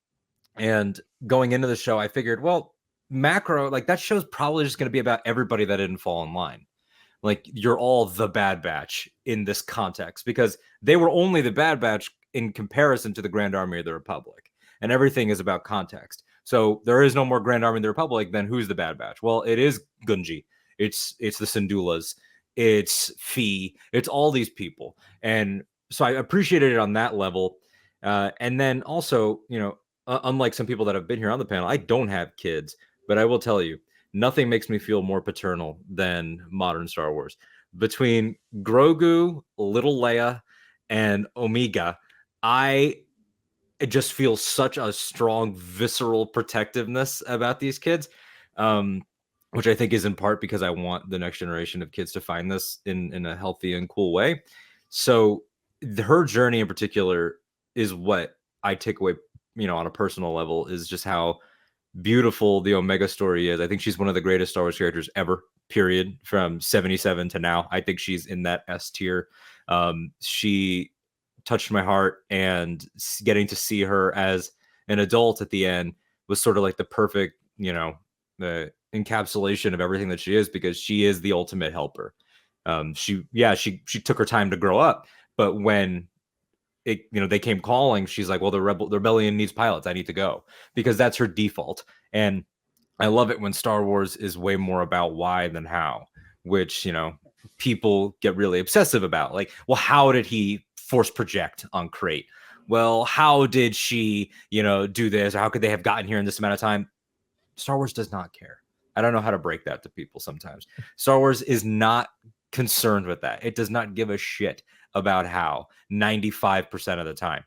and going into the show, I figured, well, macro, like, that show's probably just going to be about everybody that didn't fall in line. Like, you're all the Bad Batch in this context, because they were only the Bad Batch in comparison to the Grand Army of the Republic. And everything is about context. So there is no more Grand Army of the Republic, then who's the Bad Batch? Well, it is Gunji. It's the Syndulas. It's Fee. It's all these people. And so I appreciated it on that level. And then also, unlike some people that have been here on the panel, I don't have kids, but I will tell you, nothing makes me feel more paternal than modern Star Wars. between Grogu, Little Leia, and Omega, I just feel such a strong visceral protectiveness about these kids, which I think is in part because I want the next generation of kids to find this in a healthy and cool way. So her journey in particular is what I take away, on a personal level, is just how beautiful the Omega story is. I think she's one of the greatest Star Wars characters ever, period, from 77 to now. I think she's in that S tier. She touched my heart, and getting to see her as an adult at the end was sort of like the perfect, the encapsulation of everything that she is, because she is the ultimate helper. She took her time to grow up, but when they came calling, she's like, well, the rebellion needs pilots. I need to go, because that's her default. And I love it when Star Wars is way more about why than how, which, people get really obsessive about. Like, well, how did he force project on Crate? Well, how did she, do this? Or how could they have gotten here in this amount of time? Star Wars does not care. I don't know how to break that to people sometimes. Star Wars is not concerned with that. It does not give a shit about how 95% of the time.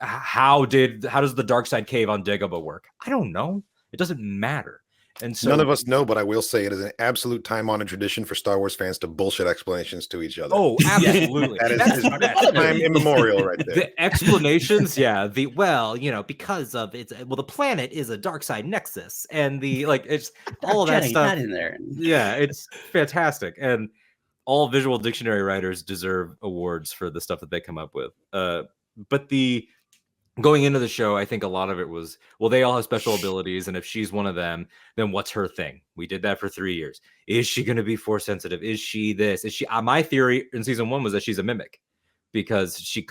How does the dark side cave on Dagobah work? I don't know. It doesn't matter. And so none of us know, but I will say it is an absolute time-honored tradition for Star Wars fans to bullshit explanations to each other. Oh, absolutely. That's time immemorial right there. The explanations, because of the planet is a dark side nexus, and it's all of that stuff in there. Yeah, it's fantastic, and all visual dictionary writers deserve awards for the stuff that they come up with. But going into the show, I think a lot of it was, well, they all have special abilities, and if she's one of them, then what's her thing? We did that for 3 years. Is she going to be force sensitive? Is she this? Is she? My theory in season 1 was that she's a mimic, because she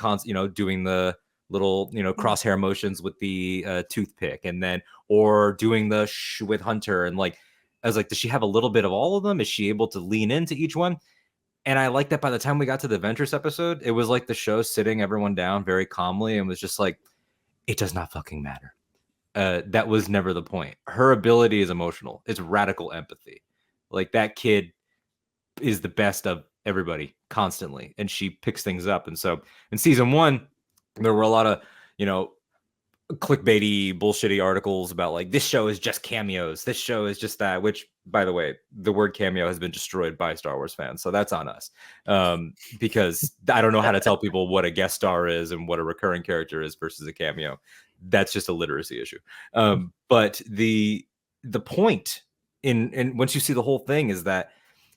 doing the little crosshair motions with the toothpick, and then or doing the with Hunter, and I was like, does she have a little bit of all of them? Is she able to lean into each one? And I like that by the time we got to the Ventress episode, it was like the show sitting everyone down very calmly and was just like, it does not fucking matter. That was never the point. Her ability is emotional. It's radical empathy. Like, that kid is the best of everybody constantly, and she picks things up. And so in season 1, there were a lot of, clickbaity, bullshitty articles about this show is just cameos. This show is just that, which, by the way, the word cameo has been destroyed by Star Wars fans. So that's on us. Because I don't know how to tell people what a guest star is and what a recurring character is versus a cameo. That's just a literacy issue. But the point in once you see the whole thing is that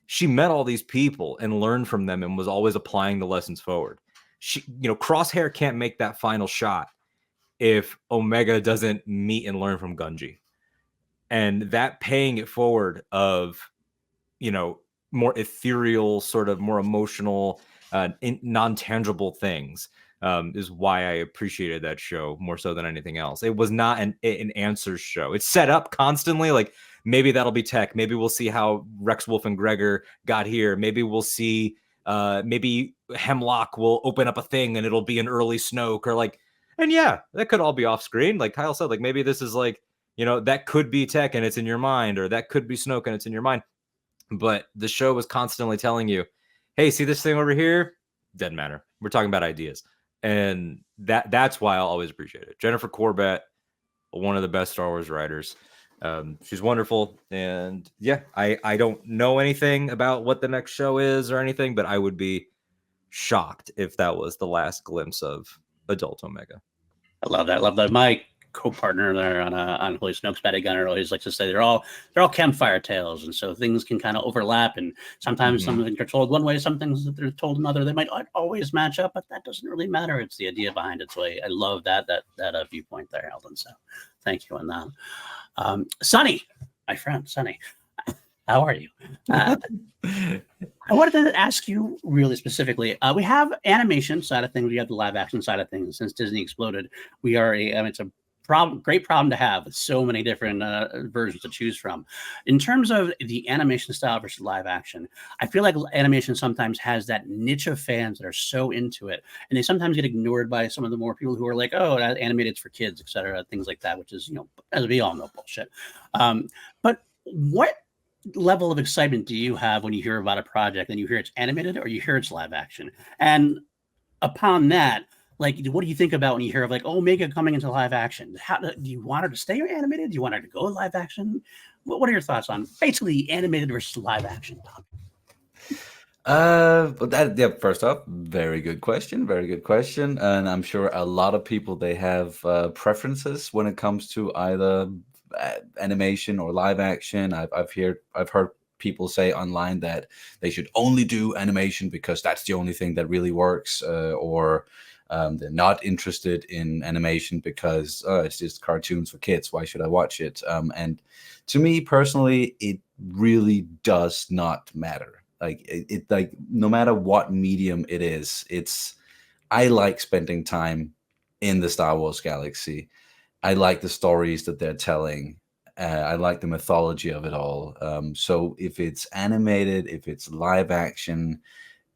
she met all these people and learned from them and was always applying the lessons forward. She, Crosshair can't make that final shot if Omega doesn't meet and learn from Gungi. And that paying it forward of, more ethereal, sort of more emotional, non-tangible things is why I appreciated that show more so than anything else. It was not an answers show. It's set up constantly, maybe that'll be tech. Maybe we'll see how Rex, Wolf, and Gregor got here. Maybe we'll see, maybe Hemlock will open up a thing and it'll be an early Snoke, or and yeah, that could all be off screen. Like Kyle said, maybe this is that could be tech and it's in your mind, or that could be Snoke and it's in your mind. But the show was constantly telling you, hey, see this thing over here? Doesn't matter. We're talking about ideas. And that's why I'll always appreciate it. Jennifer Corbett, one of the best Star Wars writers. She's wonderful. And yeah, I don't know anything about what the next show is or anything, but I would be shocked if that was the last glimpse of adult Omega. I love that. Love that. My co-partner there on Holy Snoke's Betty Gunner always likes to say they're all campfire tales, and so things can kind of overlap. And sometimes some things are told one way, some things that they're told another. They might not always match up, but that doesn't really matter. It's the idea behind it. So I love that viewpoint there, Alden. So thank you on that. Sonny, my friend, Sonny. How are you? I wanted to ask you really specifically. We have animation side of things. We have the live action side of things. Since Disney exploded, we are it's a great problem to have with so many different versions to choose from. In terms of the animation style versus live action, I feel like animation sometimes has that niche of fans that are so into it, and they sometimes get ignored by some of the more people who are like, oh, animated's for kids, etc., things like that, which is, as we all know, bullshit. But what level of excitement do you have when you hear about a project and you hear it's animated or you hear it's live action? And upon that, like, what do you think about when you hear of like Omega coming into live action? How do you want her to stay animated? Do you want her to go live action? What are your thoughts on basically animated versus live action, Tom? But that, yeah, first off, very good question, and I'm sure a lot of people, they have preferences when it comes to either animation or live action. I've heard people say online that they should only do animation because that's the only thing that really works, or they're not interested in animation because it's just cartoons for kids. Why should I watch it? And to me personally, it really does not matter. Like like no matter what medium it is, I like spending time in the Star Wars galaxy. I like the stories that they're telling. I like the mythology of it all. So if it's animated, if it's live action,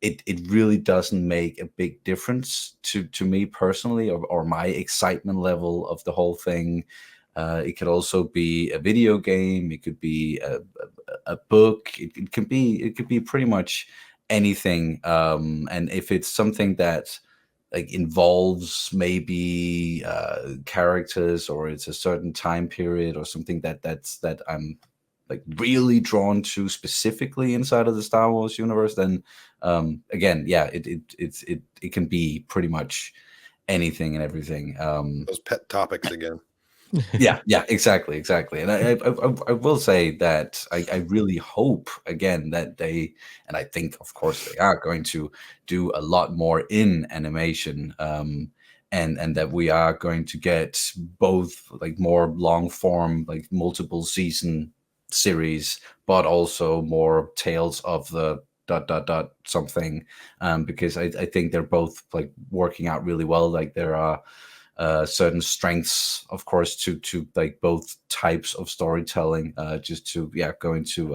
it really doesn't make a big difference to me personally, or my excitement level of the whole thing. It could also be a video game. It could be a book. It could be pretty much anything. And if it's something that like involves maybe characters, or it's a certain time period, or something that I'm like really drawn to specifically inside of the Star Wars universe, then again, yeah, it can be pretty much anything and everything. Those pet topics again. Yeah, exactly. And I will say that I really hope again that they, and I think of course they are going to do a lot more in animation, and that we are going to get both like more long form, like multiple season series, but also more tales of the ... something, because I think they're both like working out really well. Like there are certain strengths, of course, to like both types of storytelling. Just to go into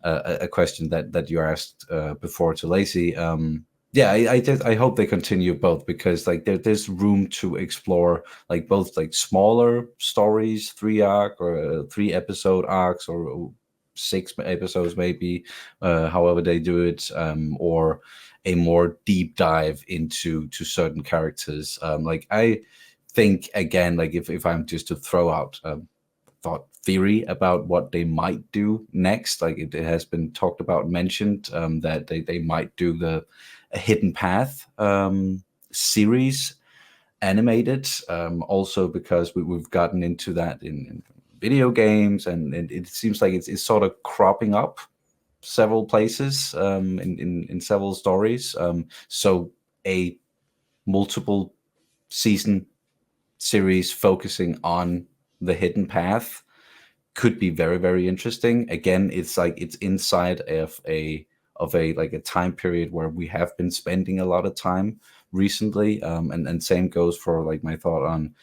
a question that you asked before to Lacey. I hope they continue both, because like there's room to explore like both like smaller stories, 3-arc or 3-episode arcs, or 6 episodes maybe, however they do it, or a more deep dive into certain characters. Like I think again, like if I'm just to throw out thought theory about what they might do next, like it has been talked about, mentioned, that they might do a Hidden Path series animated, also because we've gotten into that in video games, and it seems like it's sort of cropping up several places, in several stories. So a multiple season series focusing on the Hidden Path could be very, very interesting. Again, it's like it's inside of a like a time period where we have been spending a lot of time recently, and same goes for like my thought on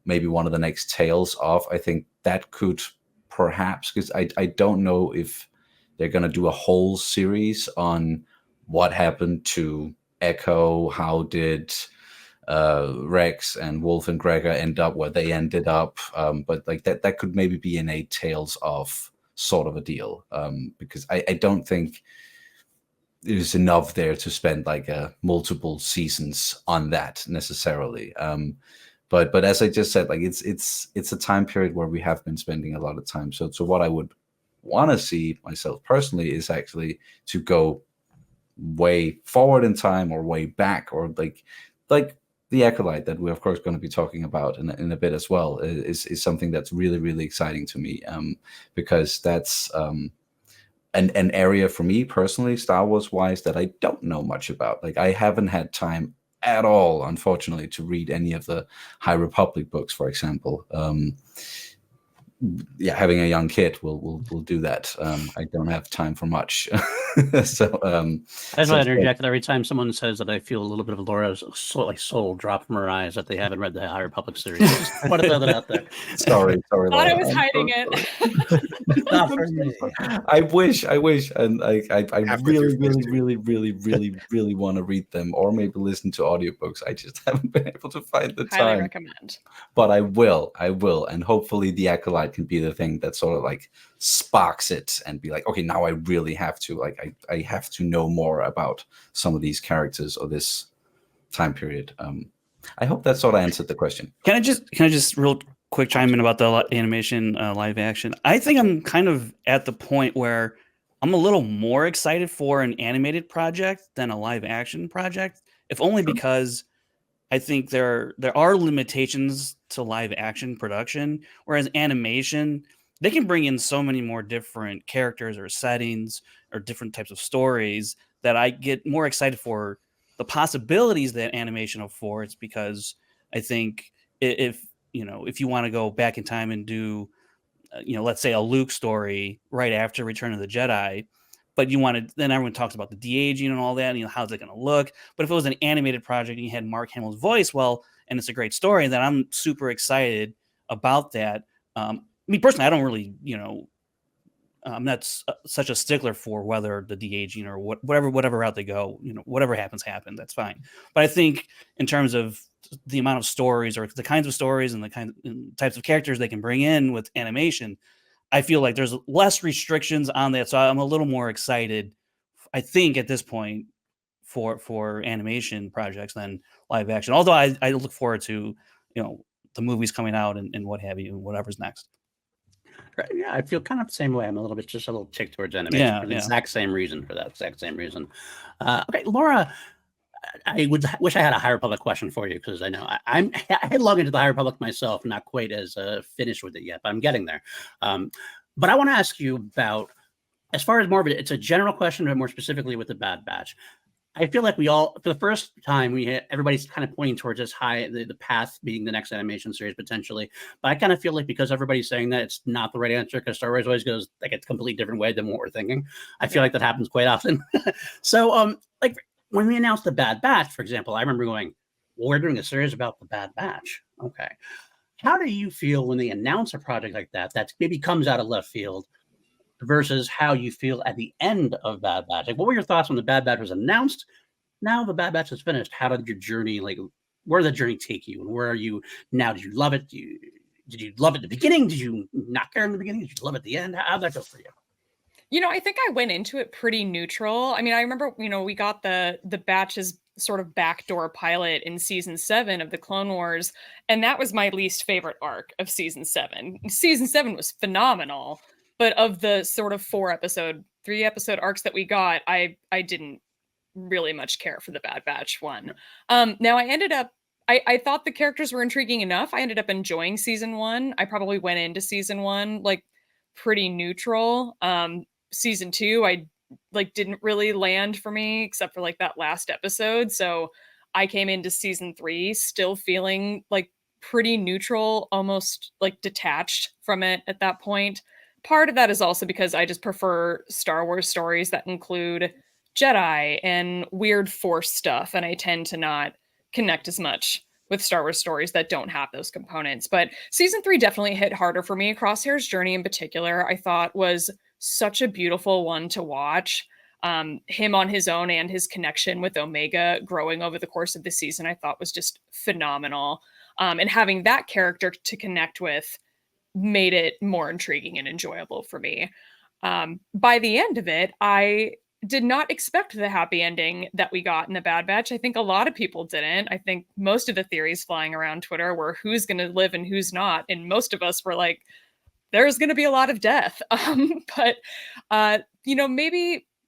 maybe one of the next Tales of. I think that could perhaps, because I don't know if they're going to do a whole series on what happened to Echo. How did Rex and Wolf and Gregor end up where they ended up? But like that could maybe be in a Tales of sort of a deal, because I don't think there's enough there to spend like multiple seasons on that necessarily. But as I just said, like it's a time period where we have been spending a lot of time. So what I would want to see myself personally is actually to go way forward in time or way back, or like the Acolyte that we're of course going to be talking about in a bit as well is something that's really, really exciting to me, because that's an area for me personally, Star Wars wise, that I don't know much about. Like I haven't had time at all, unfortunately, to read any of the High Republic books, for example. Having a young kid will do that. I don't have time for much. So I just want to interject that every time someone says that, I feel a little bit of Laura's soul drop from her eyes that they haven't read the High Republic series. Just want to throw that out there. Sorry. Thought Laura. I was hiding it. Not for me. I wish, and I really want to read them, or maybe listen to audiobooks. I just haven't been able to find the time. Highly recommend. But I will, and hopefully the Acolyte can be the thing that sort of like sparks it and be like, okay, now I really have to, like, I have to know more about some of these characters or this time period. I hope that sort of answered the question. Can I just real quick chime in about the animation live action? I think I'm kind of at the point where I'm a little more excited for an animated project than a live action project, if only because I think there are limitations to live action production, whereas animation, they can bring in so many more different characters or settings or different types of stories that I get more excited for the possibilities that animation affords, because I think if you want to go back in time and do, let's say a Luke story right after Return of the Jedi, but then everyone talks about the de-aging and all that, and how's it going to look? But if it was an animated project and you had Mark Hamill's voice, well, and it's a great story, then I'm super excited about that. Me personally, I don't really, I'm not such a stickler for whether the de-aging or whatever route they go, whatever happens, that's fine. But I think in terms of the amount of stories or the kinds of stories and the types of characters they can bring in with animation, I feel like there's less restrictions on that. So I'm a little more excited, I think, at this point for animation projects than live action. Although I look forward to, the movies coming out and what have you, and whatever's next. Right. Yeah, I feel kind of the same way. I'm a little tick towards animation for the exact same reason. Okay, Laura, I would wish I had a High Republic question for you, because I know I headlong into the High Republic myself, not quite as finished with it yet, but I'm getting there. But I want to ask you about, as far as more of it, it's a general question, but more specifically with the Bad Batch. I feel like we all, for the first time, everybody's kind of pointing towards this the path being the next animation series potentially. But I kind of feel like because everybody's saying that, it's not the right answer, because Star Wars always goes like a completely different way than what we're thinking. I feel like that happens quite often. So, like when we announced the Bad Batch, for example, I remember going, well, we're doing a series about the Bad Batch. Okay. How do you feel when they announce a project like that maybe comes out of left field, versus how you feel at the end of Bad Batch? Like, what were your thoughts when the Bad Batch was announced? Now the Bad Batch is finished. How did your journey, where did the journey take you, and where are you now? Did you love it? Did you love it at the beginning? Did you not care in the beginning? Did you love it at the end? How'd that go for you? I think I went into it pretty neutral. I mean, I remember, we got the Batch's sort of backdoor pilot in season 7 of the Clone Wars, and that was my least favorite arc of season 7. Season 7 was phenomenal. But of the sort of 3 episode arcs that we got, I didn't really much care for the Bad Batch one. Now I thought the characters were intriguing enough. I ended up enjoying season 1. I probably went into season 1 like pretty neutral. Season 2, I didn't really land for me except for like that last episode. So I came into season 3 still feeling like pretty neutral, almost like detached from it at that point. Part of that is also because I just prefer Star Wars stories that include Jedi and weird Force stuff, and I tend to not connect as much with Star Wars stories that don't have those components. But season 3 definitely hit harder for me. Crosshair's journey in particular, I thought was such a beautiful one to watch. Him on his own and his connection with Omega growing over the course of the season, I thought was just phenomenal. And having that character to connect with made it more intriguing and enjoyable for me. By the end of it, I did not expect the happy ending that we got in the Bad Batch. I think a lot of people didn't. I think most of the theories flying around Twitter were who's going to live and who's not. And most of us were like, there's going to be a lot of death. But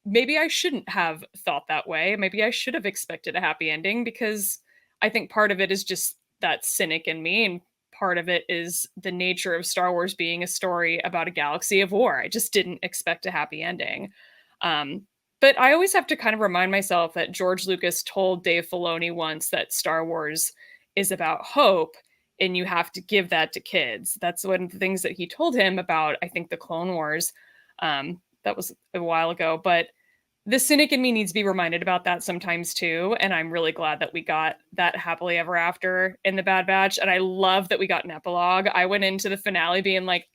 maybe I shouldn't have thought that way. Maybe I should have expected a happy ending, because I think part of it is just that cynic in me, and part of it is the nature of Star Wars being a story about a galaxy of war. I just didn't expect a happy ending. But I always have to kind of remind myself that George Lucas told Dave Filoni once that Star Wars is about hope, and you have to give that to kids. That's one of the things that he told him about, I think, the Clone Wars. That was a while ago, but the cynic in me needs to be reminded about that sometimes too. And I'm really glad that we got that happily ever after in the Bad Batch. And I love that we got an epilogue. I went into the finale being like,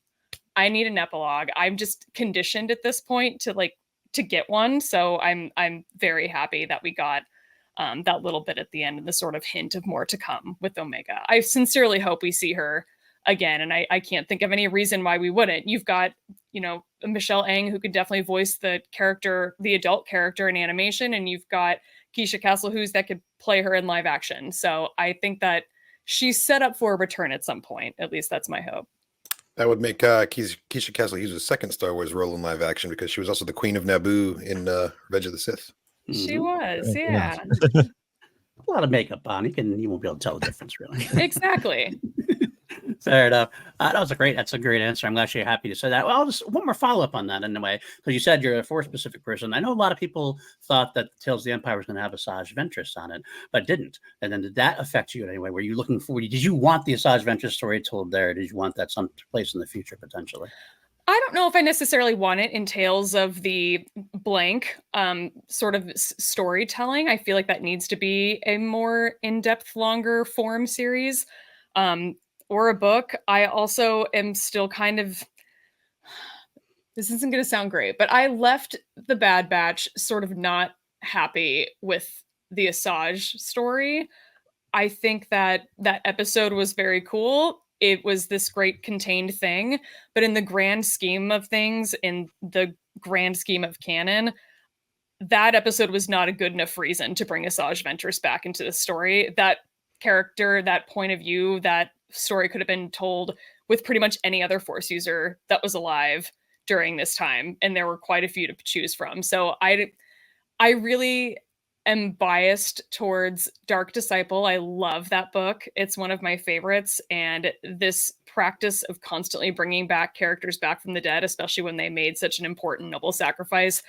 I need an epilogue. I'm just conditioned at this point to get one. So I'm very happy that we got that little bit at the end and the sort of hint of more to come with Omega. I sincerely hope we see her again. And I can't think of any reason why we wouldn't. You've got, Michelle Ang, who could definitely voice the adult character in animation, and you've got Keisha Castle-Hughes that could play her in live action. So I think that she's set up for a return at some point. At least that's my hope. That would make Keisha Castle-Hughes' second Star Wars role in live action, because she was also the Queen of Naboo in Revenge of the Sith. She was, yeah. A lot of makeup on. You won't be able to tell the difference, really. Exactly. Fair enough. That's a great answer. I'm actually happy to say that. Well, just one more follow-up on that anyway, because you said you're a Force-specific person. I know a lot of people thought that Tales of the Empire was going to have Asajj Ventress on it, but didn't. And then did that affect you in any way? Were you looking for? Did you want the Asajj Ventress story told there? Did you want that some place in the future potentially? I don't know if I necessarily want it in Tales of the blank sort of storytelling. I feel like that needs to be a more in-depth, longer form series or a book. I also am still kind of, this isn't going to sound great, but I left the Bad Batch sort of not happy with the Asajj story. I think that episode was very cool. It was this great contained thing, but in the grand scheme of things, in the grand scheme of canon, that episode was not a good enough reason to bring Asajj Ventress back into the story. That character, that point of view, that story could have been told with pretty much any other Force user that was alive during this time, and there were quite a few to choose from. So I really am biased towards Dark Disciple. I love that book. It's one of my favorites. And this practice of constantly bringing back characters back from the dead, especially when they made such an important noble sacrifice,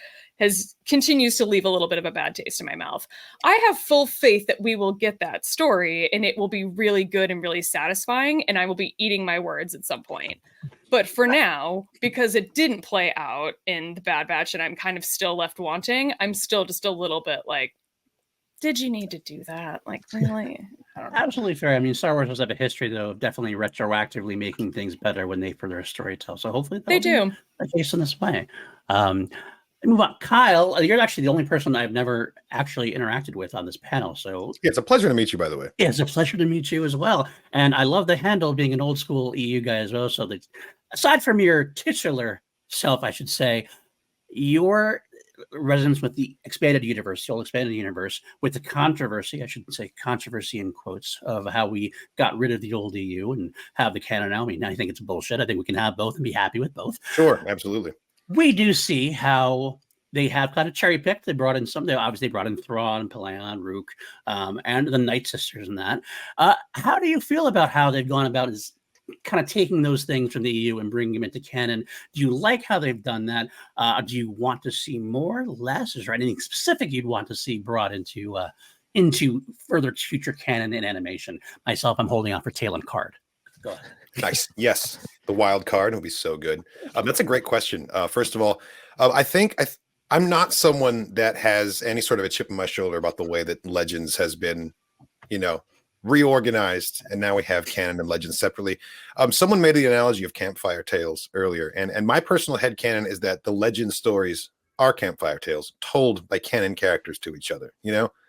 continues to leave a little bit of a bad taste in my mouth. I have full faith that we will get that story and it will be really good and really satisfying, and I will be eating my words at some point. But for now, because it didn't play out in the Bad Batch and I'm kind of still left wanting, I'm still just a little bit like, did you need to do that? Like, really? I don't know. Absolutely fair. I mean, Star Wars does have a history, though, of definitely retroactively making things better when they further storytell. So hopefully they do. The case in this way. Move on. Kyle, you're actually the only person I've never actually interacted with on this panel. So yeah, it's a pleasure to meet you, by the way. Yeah, it's a pleasure to meet you as well. And I love the handle being an old school EU guy as well. So that aside from your titular self, I should say, your resonance with the expanded universe, the old expanded universe, with the controversy, I should say controversy in quotes, of how we got rid of the old EU and have the canon now. I mean, I think it's bullshit. I think we can have both and be happy with both. Sure, absolutely. We do see how they have kind of cherry picked. They brought in they obviously brought in Thrawn, Pelagon, Rook, and the Night Sisters and that. How do you feel about how they've gone about is kind of taking those things from the EU and bringing them into canon? Do you like how they've done that? Do you want to see more, less? Is there anything specific you'd want to see brought into further future canon in animation? Myself, I'm holding out for Talon Card. Go ahead. Nice. Yes. The wild card will be so good. That's a great question. First of all, I think I'm not someone that has any sort of a chip on my shoulder about the way that Legends has been, reorganized, and now we have canon and Legends separately. Someone made the analogy of campfire tales earlier, and my personal headcanon is that the Legend stories are campfire tales told by canon characters to each other.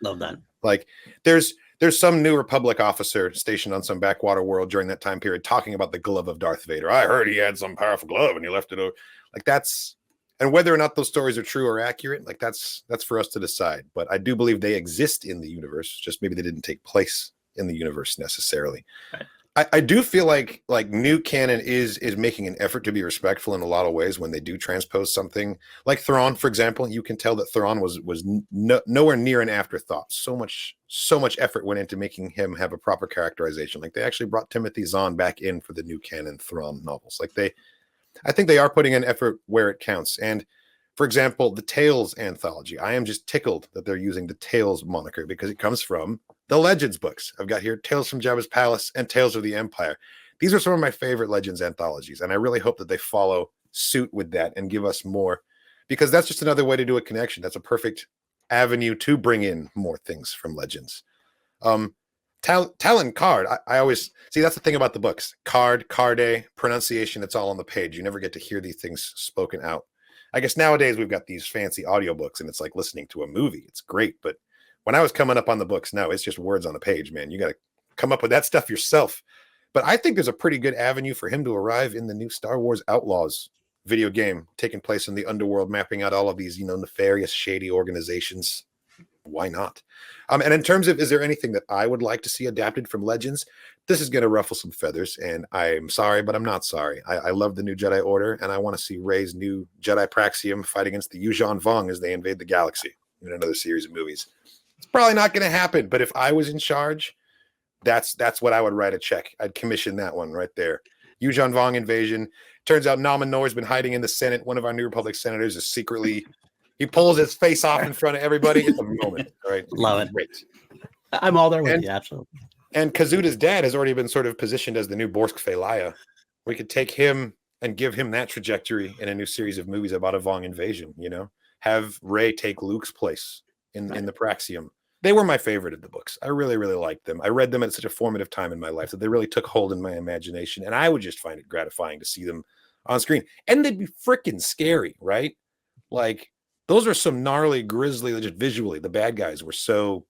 Love that. Like there's some New Republic officer stationed on some backwater world during that time period talking about the glove of Darth Vader. I heard he had some powerful glove and he left it over. Like that's, and whether or not those stories are true or accurate, like that's for us to decide. But I do believe they exist in the universe, just maybe they didn't take place in the universe necessarily. Right. I do feel like new canon is making an effort to be respectful in a lot of ways when they do transpose something like Thrawn, for example. You can tell that Thrawn was nowhere near an afterthought. So much effort went into making him have a proper characterization. Like they actually brought Timothy Zahn back in for the new canon Thrawn novels. I think they are putting an effort where it counts. And for example, the Tales anthology, I am just tickled that they're using the Tales moniker because it comes from the Legends books. I've got here Tales from Jabba's Palace and Tales of the Empire. These are some of my favorite Legends anthologies, and I really hope that they follow suit with that and give us more, because that's just another way to do a connection. That's a perfect avenue to bring in more things from Legends. Talon Card, I always see, that's the thing about the books. Carde, pronunciation, it's all on the page. You never get to hear these things spoken out. I guess nowadays we've got these fancy audiobooks and it's like listening to a movie. It's great, but when I was coming up on the books, no, it's just words on a page, man. You got to come up with that stuff yourself. But I think there's a pretty good avenue for him to arrive in the new Star Wars Outlaws video game taking place in the underworld, mapping out all of these, nefarious, shady organizations. Why not? And in terms of, is there anything that I would like to see adapted from Legends? This is going to ruffle some feathers, and I'm sorry, but I'm not sorry. I love the new Jedi Order, and I want to see Rey's new Jedi Praxium fight against the Yuuzhan Vong as they invade the galaxy in another series of movies. It's probably not going to happen, but if I was in charge, that's what I would write a check. I'd commission that one right there. Yuuzhan Vong invasion. Turns out Naaman Noor's been hiding in the Senate. One of our New Republic senators is secretly, he pulls his face off in front of everybody. It's a moment, right? Love it. Great. I'm all there with you, absolutely. And Kazuda's dad has already been sort of positioned as the new Borsk Felaya. We could take him and give him that trajectory in a new series of movies about a Vong invasion, Have Rey take Luke's place in the Praxium. They were my favorite of the books. I really, really liked them. I read them at such a formative time in my life that they really took hold in my imagination. And I would just find it gratifying to see them on screen. And they'd be freaking scary, right? Like, those are some gnarly, grisly, just visually, the bad guys were so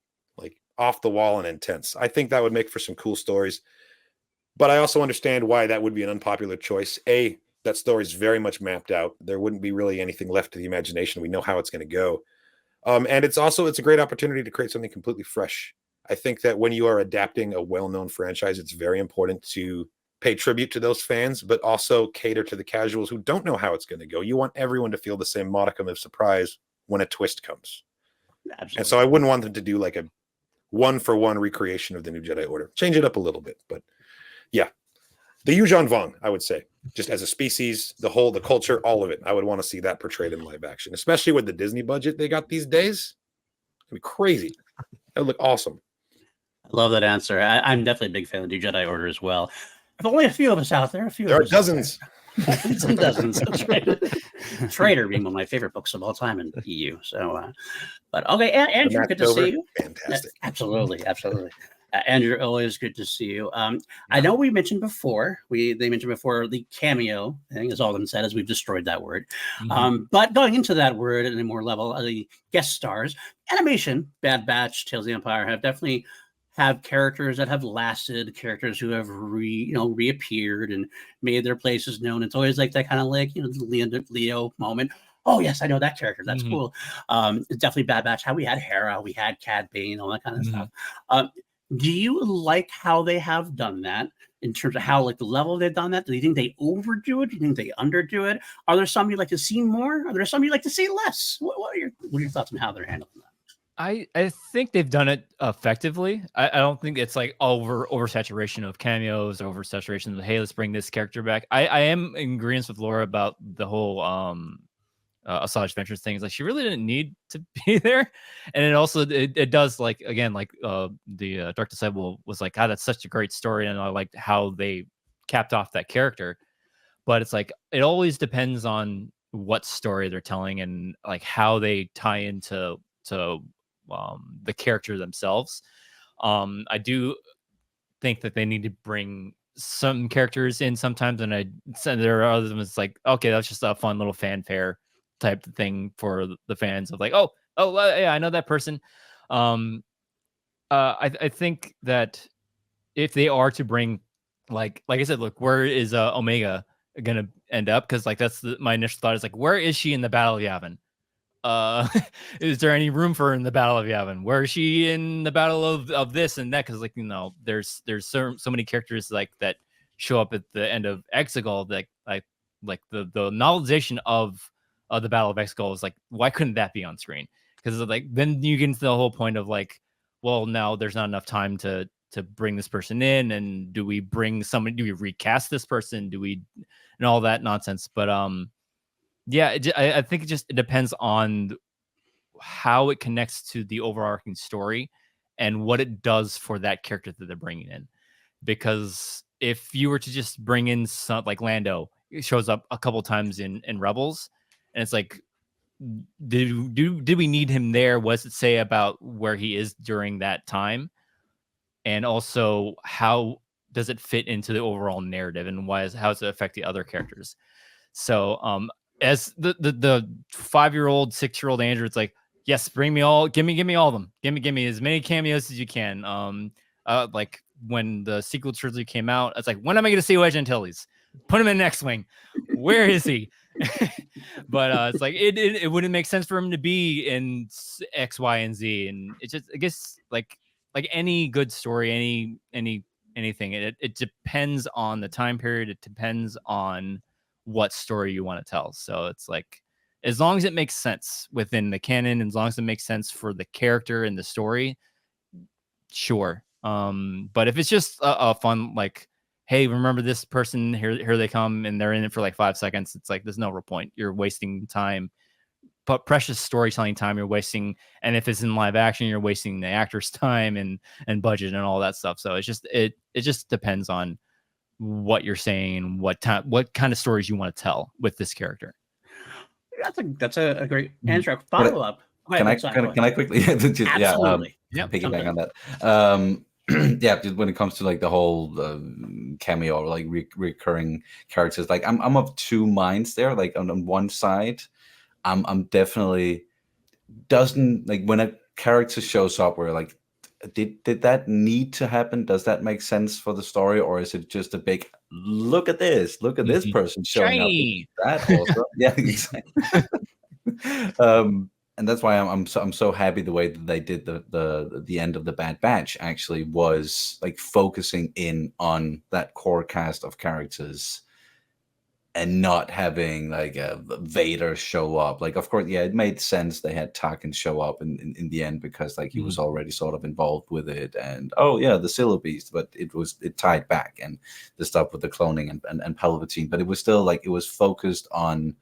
off the wall and intense. I think that would make for some cool stories. But I also understand why that would be an unpopular choice. That story is very much mapped out. There wouldn't be really anything left to the imagination. We know how it's going to go. And it's a great opportunity to create something completely fresh. I think that when you are adapting a well-known franchise, it's very important to pay tribute to those fans, but also cater to the casuals who don't know how it's going to go. You want everyone to feel the same modicum of surprise when a twist comes. Absolutely. And so I wouldn't want them to do like a one-for-one recreation of the new Jedi Order. Change it up a little bit, but yeah. The Yuuzhan Vong, I would say, just as a species, the culture, all of it. I would want to see that portrayed in live action, especially with the Disney budget they got these days. It'd be crazy. That would look awesome. I love that answer. I'm definitely a big fan of the New Jedi Order as well. But only a few of us out there. There are dozens. Some dozens. That's right. Traitor being one of my favorite books of all time in the EU. So, but okay, Andrew, good to see you. Fantastic. Absolutely. Andrew, always good to see you. I know we mentioned before, they mentioned before the cameo thing, as Alden said, as we've destroyed that word. Mhm. But going into that word at a more level, the guest stars, animation, Bad Batch, Tales of the Empire have definitely have characters that have lasted, characters who have reappeared and made their places known. It's always like that kind of the Leo moment. Oh yes, I know that character. That's cool. It's definitely Bad Batch. How we had Hera, we had Cad Bane, all that kind of stuff. Do you like how they have done that in terms of how the level they've done that? Do you think they overdo it? Do you think they underdo it? Are there some you'd like to see more? Are there some you'd like to see less? What are your thoughts on how they're handling that? I think they've done it effectively. I don't think it's like oversaturation of cameos, oversaturation of, hey, let's bring this character back. I am in agreement with Laura about the whole Asajj Ventress thing. It's like she really didn't need to be there, and it also it does the Dark Disciple was like, God, that's such a great story, and I liked how they capped off that character. But it's like it always depends on what story they're telling and like how they tie into the character themselves. I do think that they need to bring some characters in sometimes, and there are others. It's like, okay, that's just a fun little fanfare type of thing for the fans of like, yeah, I know that person. I think that if they are to bring like I said, look, where is Omega gonna end up? Because like that's my initial thought is like, where is she in the Battle of Yavin? Is there any room for her in the Battle of Yavin? Where is she in the Battle of this and that? Because there's so many characters like that show up at the end of Exegol that like the novelization of the Battle of Exegol is like, why couldn't that be on screen? Because like then you get into the whole point of like, well, now there's not enough time to bring this person in, and do we bring somebody? Do we recast this person? Do we and all that nonsense? But yeah, I think it depends on how it connects to the overarching story and what it does for that character that they're bringing in. Because if you were to just bring in some like Lando, it shows up a couple times in Rebels, and it's like, did we need him there? What does it say about where he is during that time? And also, how does it fit into the overall narrative, and how does it affect the other characters? So, as the 5-year-old, 6-year-old Andrew, it's like, yes, bring me all, give me all of them, give me as many cameos as you can. Like when the sequel trilogy came out, it's like, when am I going to see Wedge Antilles? Put him in X-Wing. Where is he? But it's like it wouldn't make sense for him to be in X, Y, and Z, and it's just, I guess, like any good story, anything, it depends on the time period. It depends on what story you want to tell. So it's like, as long as it makes sense within the canon, as long as it makes sense for the character and the story, sure. But if it's just a fun, like, hey, remember this person, here they come, and they're in it for like 5 seconds, it's like, there's no real point. You're wasting time, but precious storytelling time you're wasting. And if it's in live action, you're wasting the actor's time and budget and all that stuff. So it's just, it just depends on what you're saying and what kind of stories you want to tell with this character. That's a great answer. Follow up. Can I quickly Absolutely. piggyback on that? Yeah, when it comes to like the whole cameo or like recurring characters, like I'm of two minds there. Like on one side, I'm definitely doesn't, like, when a character shows up where like, did that need to happen? Does that make sense for the story, or is it just a big look at this person showing up? That also, yeah, exactly. And that's why I'm so happy the way that they did the end of the Bad Batch actually was like focusing in on that core cast of characters and not having like a Vader show up. Like, of course, yeah, it made sense they had Tarkin show up in the end because like he was already sort of involved with it, and oh yeah, the Scylla Beast, but it tied back, and the stuff with the cloning and Palpatine, but it was still like it was focused on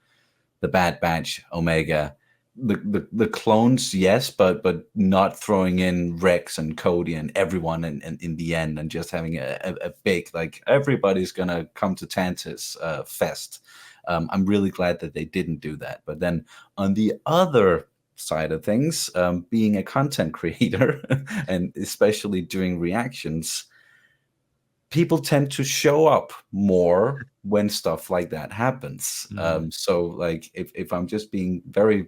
the Bad Batch, Omega. The clones, yes, but not throwing in Rex and Cody and everyone in the end, and just having a big, like, everybody's gonna come to Tantus fest. I'm really glad that they didn't do that. But then on the other side of things, being a content creator and especially doing reactions, people tend to show up more when stuff like that happens. So like if I'm just being very,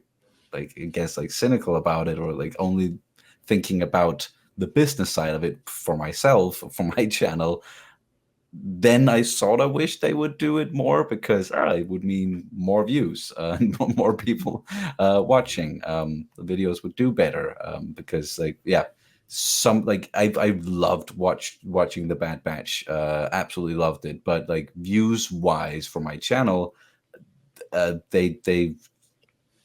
like, I guess, like, cynical about it, or like only thinking about the business side of it for myself, for my channel, then I sort of wish they would do it more, because it would mean more views and more people watching. The videos would do better, because, like, yeah, I've loved watching the Bad Batch, absolutely loved it, but like views wise for my channel,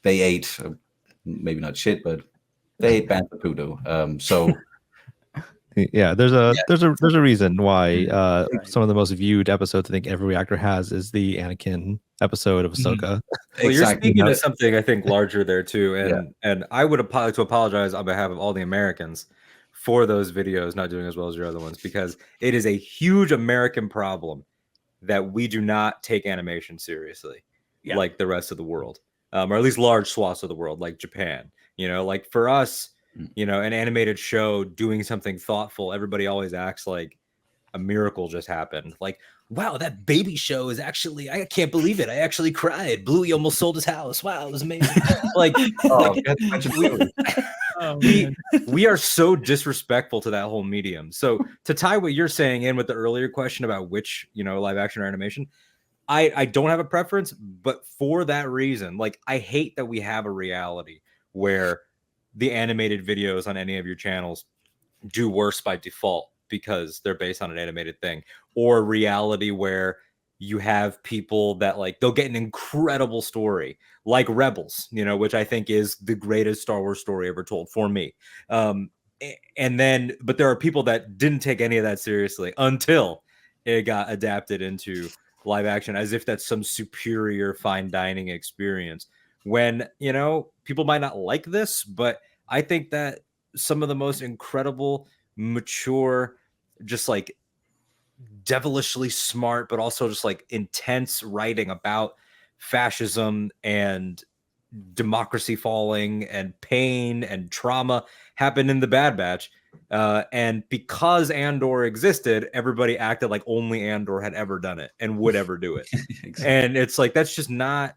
they ate, maybe not shit, but they ate Bantha Poodoo. So yeah, there's a reason why some of the most viewed episodes I think every reactor has is the Anakin episode of Ahsoka. Well, you're speaking to something I think larger there too, and I would apologize on behalf of all the Americans for those videos not doing as well as your other ones, because it is a huge American problem that we do not take animation seriously like the rest of the world. Or at least large swaths of the world, like Japan. You know, like for us, you know, an animated show doing something thoughtful, everybody always acts like a miracle just happened. Like, wow, that baby show is actually, I can't believe it. I actually cried. Bluey almost sold his house. Wow, it was amazing. Like, we are so disrespectful to that whole medium. So to tie what you're saying in with the earlier question about which, you know, live action or animation, I don't have a preference, but for that reason, like, I hate that we have a reality where the animated videos on any of your channels do worse by default because they're based on an animated thing, or reality where you have people that, like, they'll get an incredible story like Rebels, you know, which I think is the greatest Star Wars story ever told for me. And then, but there are people that didn't take any of that seriously until it got adapted into live action, as if that's some superior fine dining experience, when, you know, people might not like this, but I think that some of the most incredible, mature, just like devilishly smart, but also just like intense writing about fascism and democracy falling and pain and trauma happened in the Bad Batch. And because Andor existed, everybody acted like only Andor had ever done it and would ever do it. Exactly. And it's like, that's just not,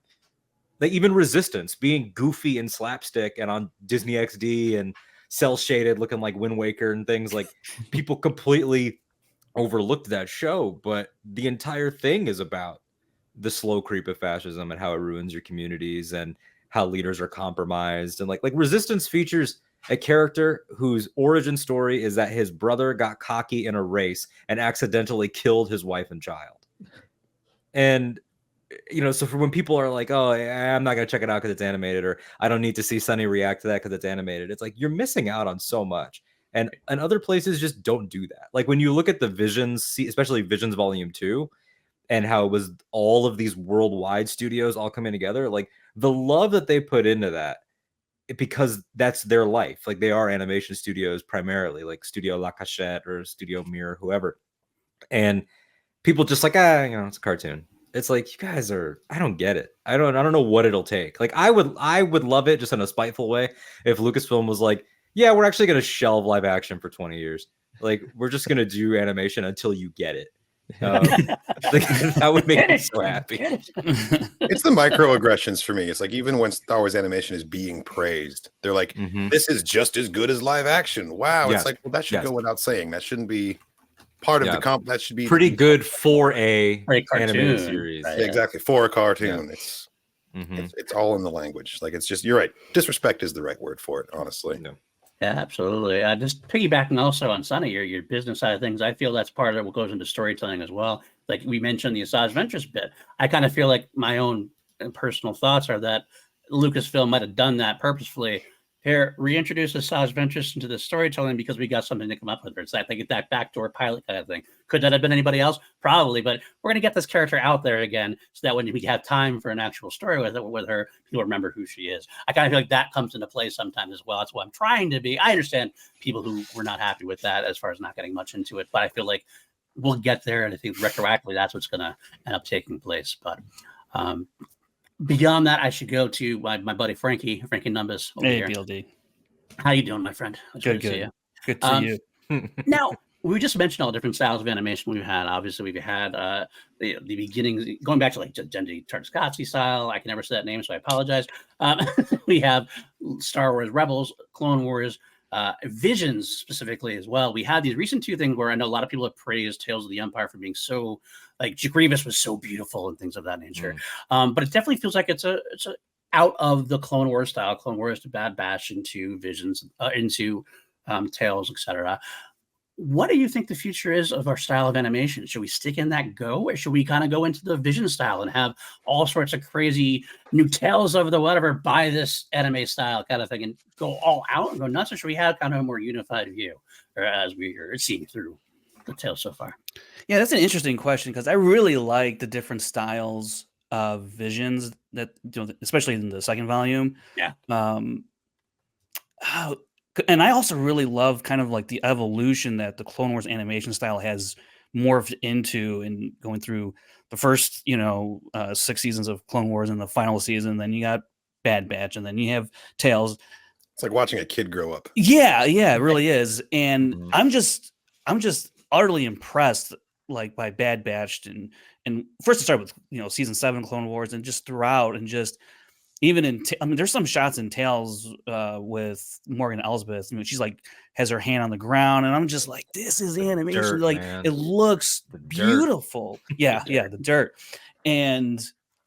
like, even Resistance being goofy and slapstick and on Disney XD and cell shaded looking like Wind Waker and things, like, people completely overlooked that show. But the entire thing is about the slow creep of fascism and how it ruins your communities and how leaders are compromised. And like Resistance features a character whose origin story is that his brother got cocky in a race and accidentally killed his wife and child. And, you know, so for when people are like, oh, I'm not going to check it out because it's animated, or I don't need to see Sonny react to that because it's animated, it's like you're missing out on so much. And other places just don't do that. Like when you look at the Visions, especially Visions Volume 2, and how it was all of these worldwide studios all coming together, like the love that they put into that, because that's their life. Like they are animation studios primarily, like Studio La Cachette or Studio Mirror, whoever. And people just like, you know, it's a cartoon. It's like, you guys are, I don't get it. I don't know what it'll take. Like I would love it just in a spiteful way if Lucasfilm was like, yeah, we're actually going to shelve live action for 20 years. Like we're just going to do animation until you get it. That would make me so happy. It's the microaggressions for me. It's like even when Star Wars animation is being praised, they're like, this is just as good as live action. Wow. It's like, well, that should go without saying. That shouldn't be part of the comp. That should be pretty good for a animated series. Right, exactly. For a cartoon. It's all in the language. Like it's just, you're right. Disrespect is the right word for it, honestly. Yeah, absolutely. Just piggybacking also on Sonny, your business side of things, I feel that's part of what goes into storytelling as well. Like we mentioned the Asajj Ventress bit. I kind of feel like my own personal thoughts are that Lucasfilm might have done that purposefully. Here, reintroduce Asajj Ventress into the storytelling because we got something to come up with her. It's like they get that backdoor pilot kind of thing. Could that have been anybody else? Probably, but we're going to get this character out there again so that when we have time for an actual story with her, people remember who she is. I kind of feel like that comes into play sometimes as well. That's what I'm trying to be. I understand people who were not happy with that as far as not getting much into it, but I feel like we'll get there, and I think retroactively that's what's going to end up taking place. But beyond that, I should go to my buddy Frankie Numbus. Hey, BLD. How you doing, my friend? Good to see you. Good to see you. Now, we just mentioned all the different styles of animation we've had. Obviously, we've had the beginnings, going back to like Genji Tartakovsky style. I can never say that name, so I apologize. We have Star Wars Rebels, Clone Wars, Visions specifically as well. We had these recent two things where I know a lot of people have praised Tales of the Empire for being so, like Grievous was so beautiful and things of that nature. But it definitely feels like it's a out of the Clone Wars style. Clone Wars to Bad Batch into Visions, into Tales, etc. What do you think the future is of our style of animation? Should we stick in that go, or should we kind of go into the Vision style and have all sorts of crazy new Tales of the whatever by this anime style kind of thing and go all out and go nuts? Or should we have kind of a more unified view, or as we are seeing through the Tales so far? Yeah, that's an interesting question because I really like the different styles of Visions that, you know, especially in the second volume. Yeah. And I also really love kind of like the evolution that the Clone Wars animation style has morphed into and going through the first, 6 seasons of Clone Wars and the final season. Then you got Bad Batch, and then you have Tales. It's like watching a kid grow up. Yeah, it really is. And I'm just utterly impressed, like by Bad Batch and first to start with, season 7 Clone Wars, and just throughout, and just even in, there's some shots in Tales with Morgan Elsbeth. I mean, she's like has her hand on the ground, and I'm just like, this is animation. Dirt, like man. It looks beautiful. Yeah, the dirt. And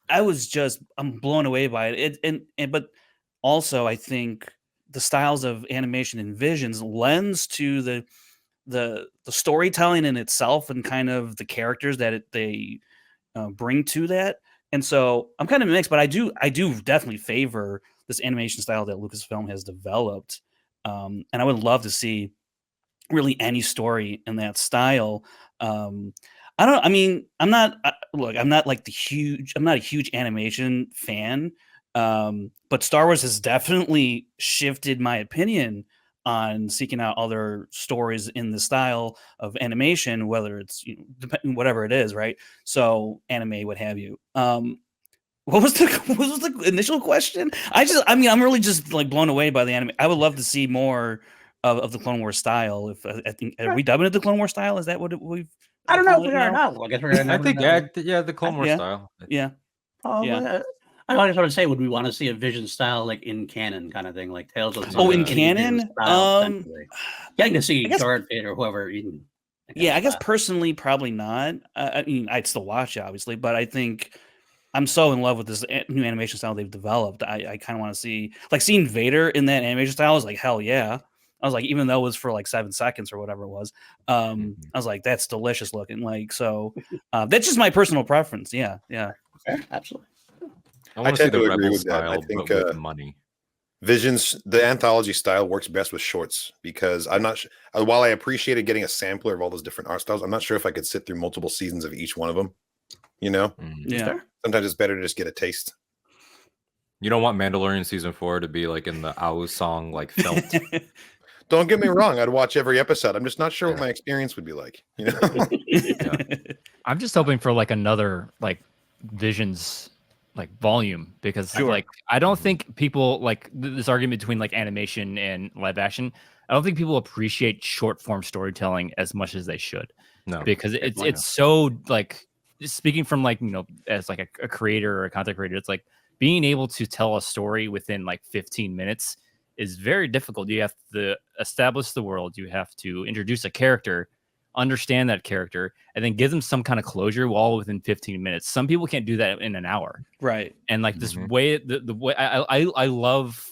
I'm blown away by it. But also I think the styles of animation and Visions lends to the storytelling in itself and kind of the characters that they bring to that. And so I'm kind of mixed, but I do definitely favor this animation style that Lucasfilm has developed. And I would love to see really any story in that style. I'm not a huge animation fan. But Star Wars has definitely shifted my opinion on seeking out other stories in the style of animation, whether it's whatever it is, right? So anime, what have you. What was the initial question? I'm really just like blown away by the anime. I would love to see more of the Clone Wars style. If I think, are we dubbing it the Clone Wars style? Is that what we've? I don't know if we are not. Well, I guess we're gonna. I think the Clone Wars style. Yeah. I just want to say, would we want to see a Vision style like in canon kind of thing, like Tales of? In canon, getting to see Darth Vader or whoever. I guess personally, probably not. I mean, I'd still watch it, obviously, but I think I'm so in love with this new animation style they've developed. I kind of want to see, like, seeing Vader in that animation style is like, hell yeah. I was like, even though it was for like 7 seconds or whatever it was, I was like, that's delicious looking. Like, so that's just my personal preference. Yeah. Absolutely. I want to see the Rebel style, I think but with money. Visions, the anthology style works best with shorts because I'm not while I appreciated getting a sampler of all those different art styles, I'm not sure if I could sit through multiple seasons of each one of them. You know, Yeah. Sometimes it's better to just get a taste. You don't want Mandalorian season 4 to be like in the OW song, like felt. Don't get me wrong, I'd watch every episode. I'm just not sure what my experience would be like. You know, I'm just hoping for like another like Visions like volume because like I don't think people like this argument between like animation and live action. I don't think people appreciate short form storytelling as much as they should. No, because it's so like speaking from like, you know, as like a creator or a content creator, it's like being able to tell a story within like 15 minutes is very difficult. You have to establish the world, you have to introduce a character, understand that character, and then give them some kind of closure all within 15 minutes. Some people can't do that in an hour. Right. And like this way, the way I love,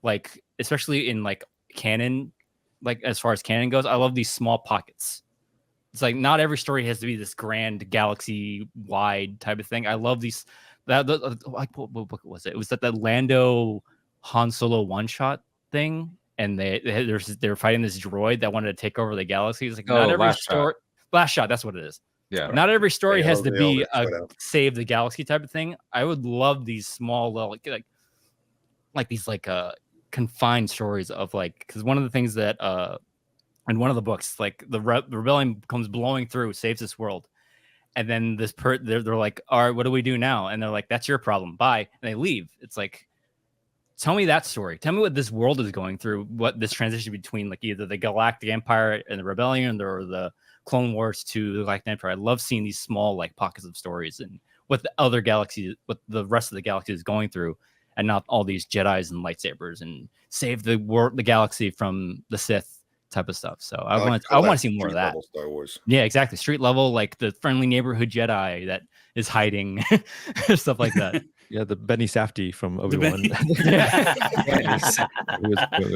like, especially in like canon, like as far as canon goes, I love these small pockets. It's like not every story has to be this grand galaxy wide type of thing. I love these. Like what book was it? It was that Lando Han Solo one shot thing, and they're fighting this droid that wanted to take over the galaxy. It's like not every story. Last shot. That's what it is. Yeah. Not every story has to be a save the galaxy type of thing. I would love these small little like these like confined stories of like, because one of the things that in one of the books, like the rebellion comes blowing through, saves this world, and then they're like, all right, what do we do now? And they're like, that's your problem, bye, and they leave. It's like, tell me that story. Tell me what this world is going through, what this transition between like either the Galactic Empire and the Rebellion or the Clone Wars to the Galactic Empire. I love seeing these small like pockets of stories and what the other galaxies, what the rest of the galaxy is going through, and not all these Jedis and lightsabers and save the world, the galaxy from the Sith type of stuff. So I want to see more of that. Star Wars. Yeah, exactly. Street level, like the friendly neighborhood Jedi that is hiding, stuff like that. Yeah, the Benny Safdie from Obi-Wan.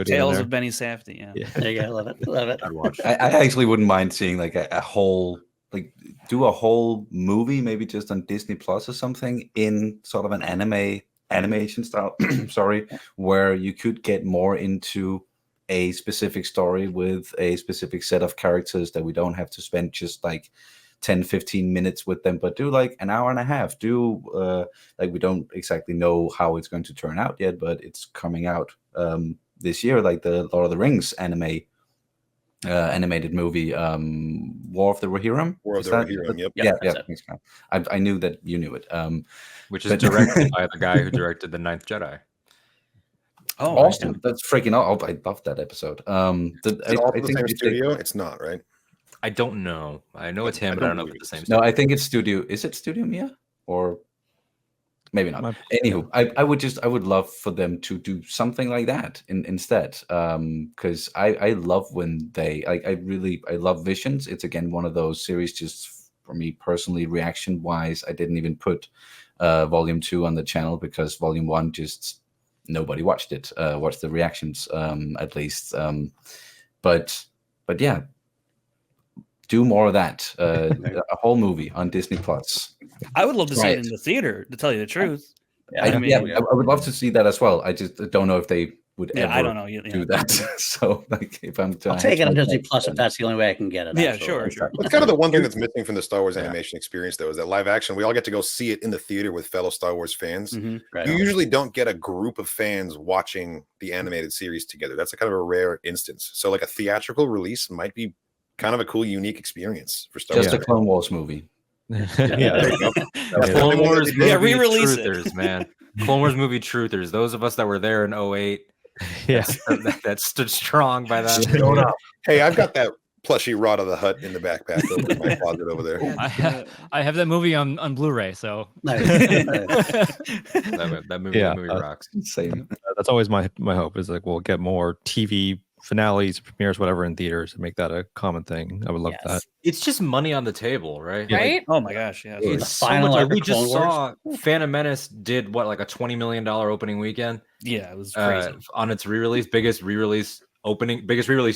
Tales of Benny Safdie. Yeah. There you go. Love it. Love it. I'd watch. I actually wouldn't mind seeing like a whole, like, do a whole movie, maybe just on Disney Plus or something, in sort of an animation style. Sorry, where you could get more into a specific story with a specific set of characters that we don't have to spend just like 10-15 minutes with them, but do like an hour and a half. Do like, we don't exactly know how it's going to turn out yet, but it's coming out this year, like the Lord of the Rings animated movie, War of the Rohirrim. War of the Rohirrim, yep. Yeah. I knew that you knew it. Which is directed by the guy who directed The Ninth Jedi. Oh, awesome! That's freaking out. I loved that episode. I think the same studio. It's not, right? I don't know. I know it's him, but I don't know if it's the same studio. No, I think it's Studio. Is it Studio Mia? Or maybe not. Anywho, I would love for them to do something like that instead. Because I love when they, I love Visions. It's again one of those series, just for me personally, reaction wise, I didn't even put Volume 2 on the channel because Volume 1 just nobody watched it. Watched the reactions at least. But yeah. Do more of that. A whole movie on Disney Plus. I would love to see it in the theater, to tell you the truth. I would love to see that as well. I just don't know if they would ever I don't know. do that. So, like, if I'm I'll take it on Disney Plus if that's the only way I can get it. Yeah, sure. That's kind of the one thing that's missing from the Star Wars animation experience, though, is that live action. We all get to go see it in the theater with fellow Star Wars fans. Right. You usually don't get a group of fans watching the animated series together. That's a kind of a rare instance. So, like, a theatrical release might be kind of a cool, unique experience for Star Wars. Just a Clone Wars movie. There you go. Clone Wars movie re-release truthers, man. Clone Wars movie truthers. Those of us that were there in 2008. Yeah, that stood strong by that. Hey, I've got that plushy Rod of the Hut in the backpack over in my closet over there. I have that movie on Blu-ray, so that movie rocks. Same. That's always my hope is like we'll get more TV finales, premieres, whatever in theaters, and make that a common thing. I would love that. It's just money on the table, right? Right? Like, Oh my gosh, yeah. it's The so final much. Like, ever we just Clone Wars. saw Phantom Menace did what, like a $20 million opening weekend Yeah, it was crazy. on its re-release, biggest re-release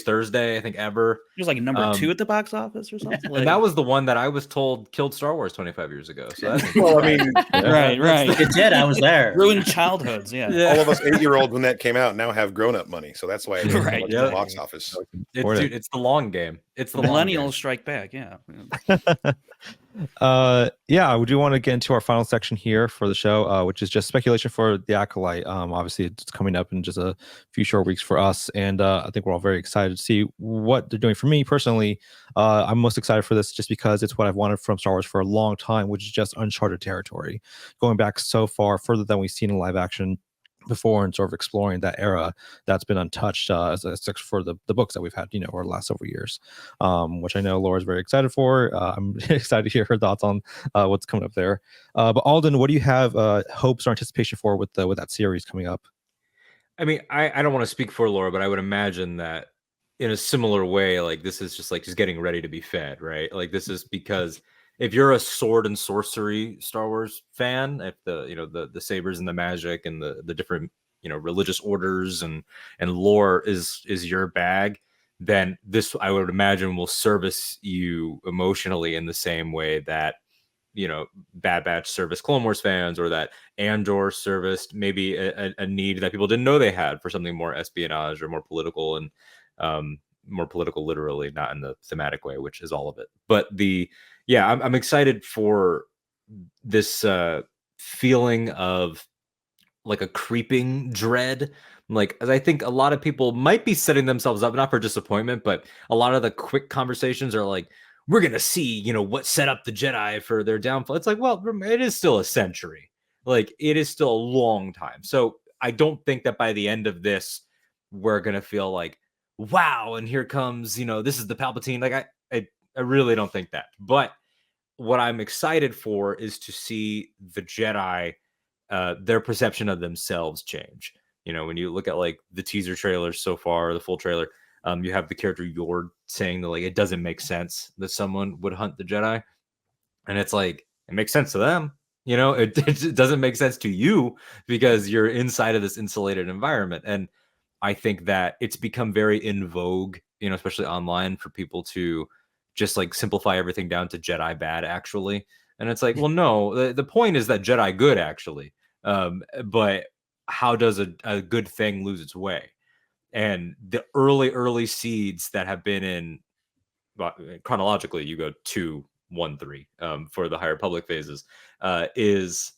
Thursday I think ever. It was like number 2 at the box office or something. And that was the one that I was told killed Star Wars 25 years ago. So that's Well, I mean, right. It did. I was there. Ruined childhoods. Yeah. all of us 8-year-olds when that came out now have grown-up money, so that's why it made Right, so much yeah. at the box office. it's the long game. It's the long game. Millennials strike back. Yeah. Yeah, we do want to get into our final section here for the show, which is just speculation for the Acolyte. Obviously, it's coming up in just a few short weeks for us, and I think we're all very excited to see what they're doing. For me personally, I'm most excited for this just because it's what I've wanted from Star Wars for a long time, which is just uncharted territory, going back so far further than we've seen in live action before, and sort of exploring that era that's been untouched except for the books that we've had, over the last several years, which I know Laura's very excited for. I'm excited to hear her thoughts on what's coming up there. But Alden, what do you have hopes or anticipation for with that series coming up? I mean, I don't want to speak for Laura, but I would imagine that in a similar way, like this is just getting ready to be fed, right? Like this is because if you're a sword and sorcery Star Wars fan, if the sabers and the magic and the different religious orders and lore is your bag, then this, I would imagine, will service you emotionally in the same way that Bad Batch service Clone Wars fans, or that Andor serviced maybe a need that people didn't know they had for something more espionage or more political, and more political literally, not in the thematic way, which is all of it. But I'm excited for this feeling of like a creeping dread. Like, as I think a lot of people might be setting themselves up, not for disappointment, but a lot of the quick conversations are like, we're going to see, what set up the Jedi for their downfall. It's like, well, it is still a century. Like, it is still a long time. So I don't think that by the end of this, we're going to feel like, wow, and here comes, this is the Palpatine. Like, I really don't think that. But what I'm excited for is to see the Jedi, their perception of themselves change. When you look at like the teaser trailers so far, the full trailer, you have the character Yord saying that like it doesn't make sense that someone would hunt the Jedi, and it's like it makes sense to them. It doesn't make sense to you because you're inside of this insulated environment. And I think that it's become very in vogue, especially online, for people to just like simplify everything down to Jedi bad, actually. And it's like, well, no, the point is that Jedi good, actually. But how does a good thing lose its way? And the early seeds that have been in, chronologically, you go 2, 1, 3 for the High Republic phases, is,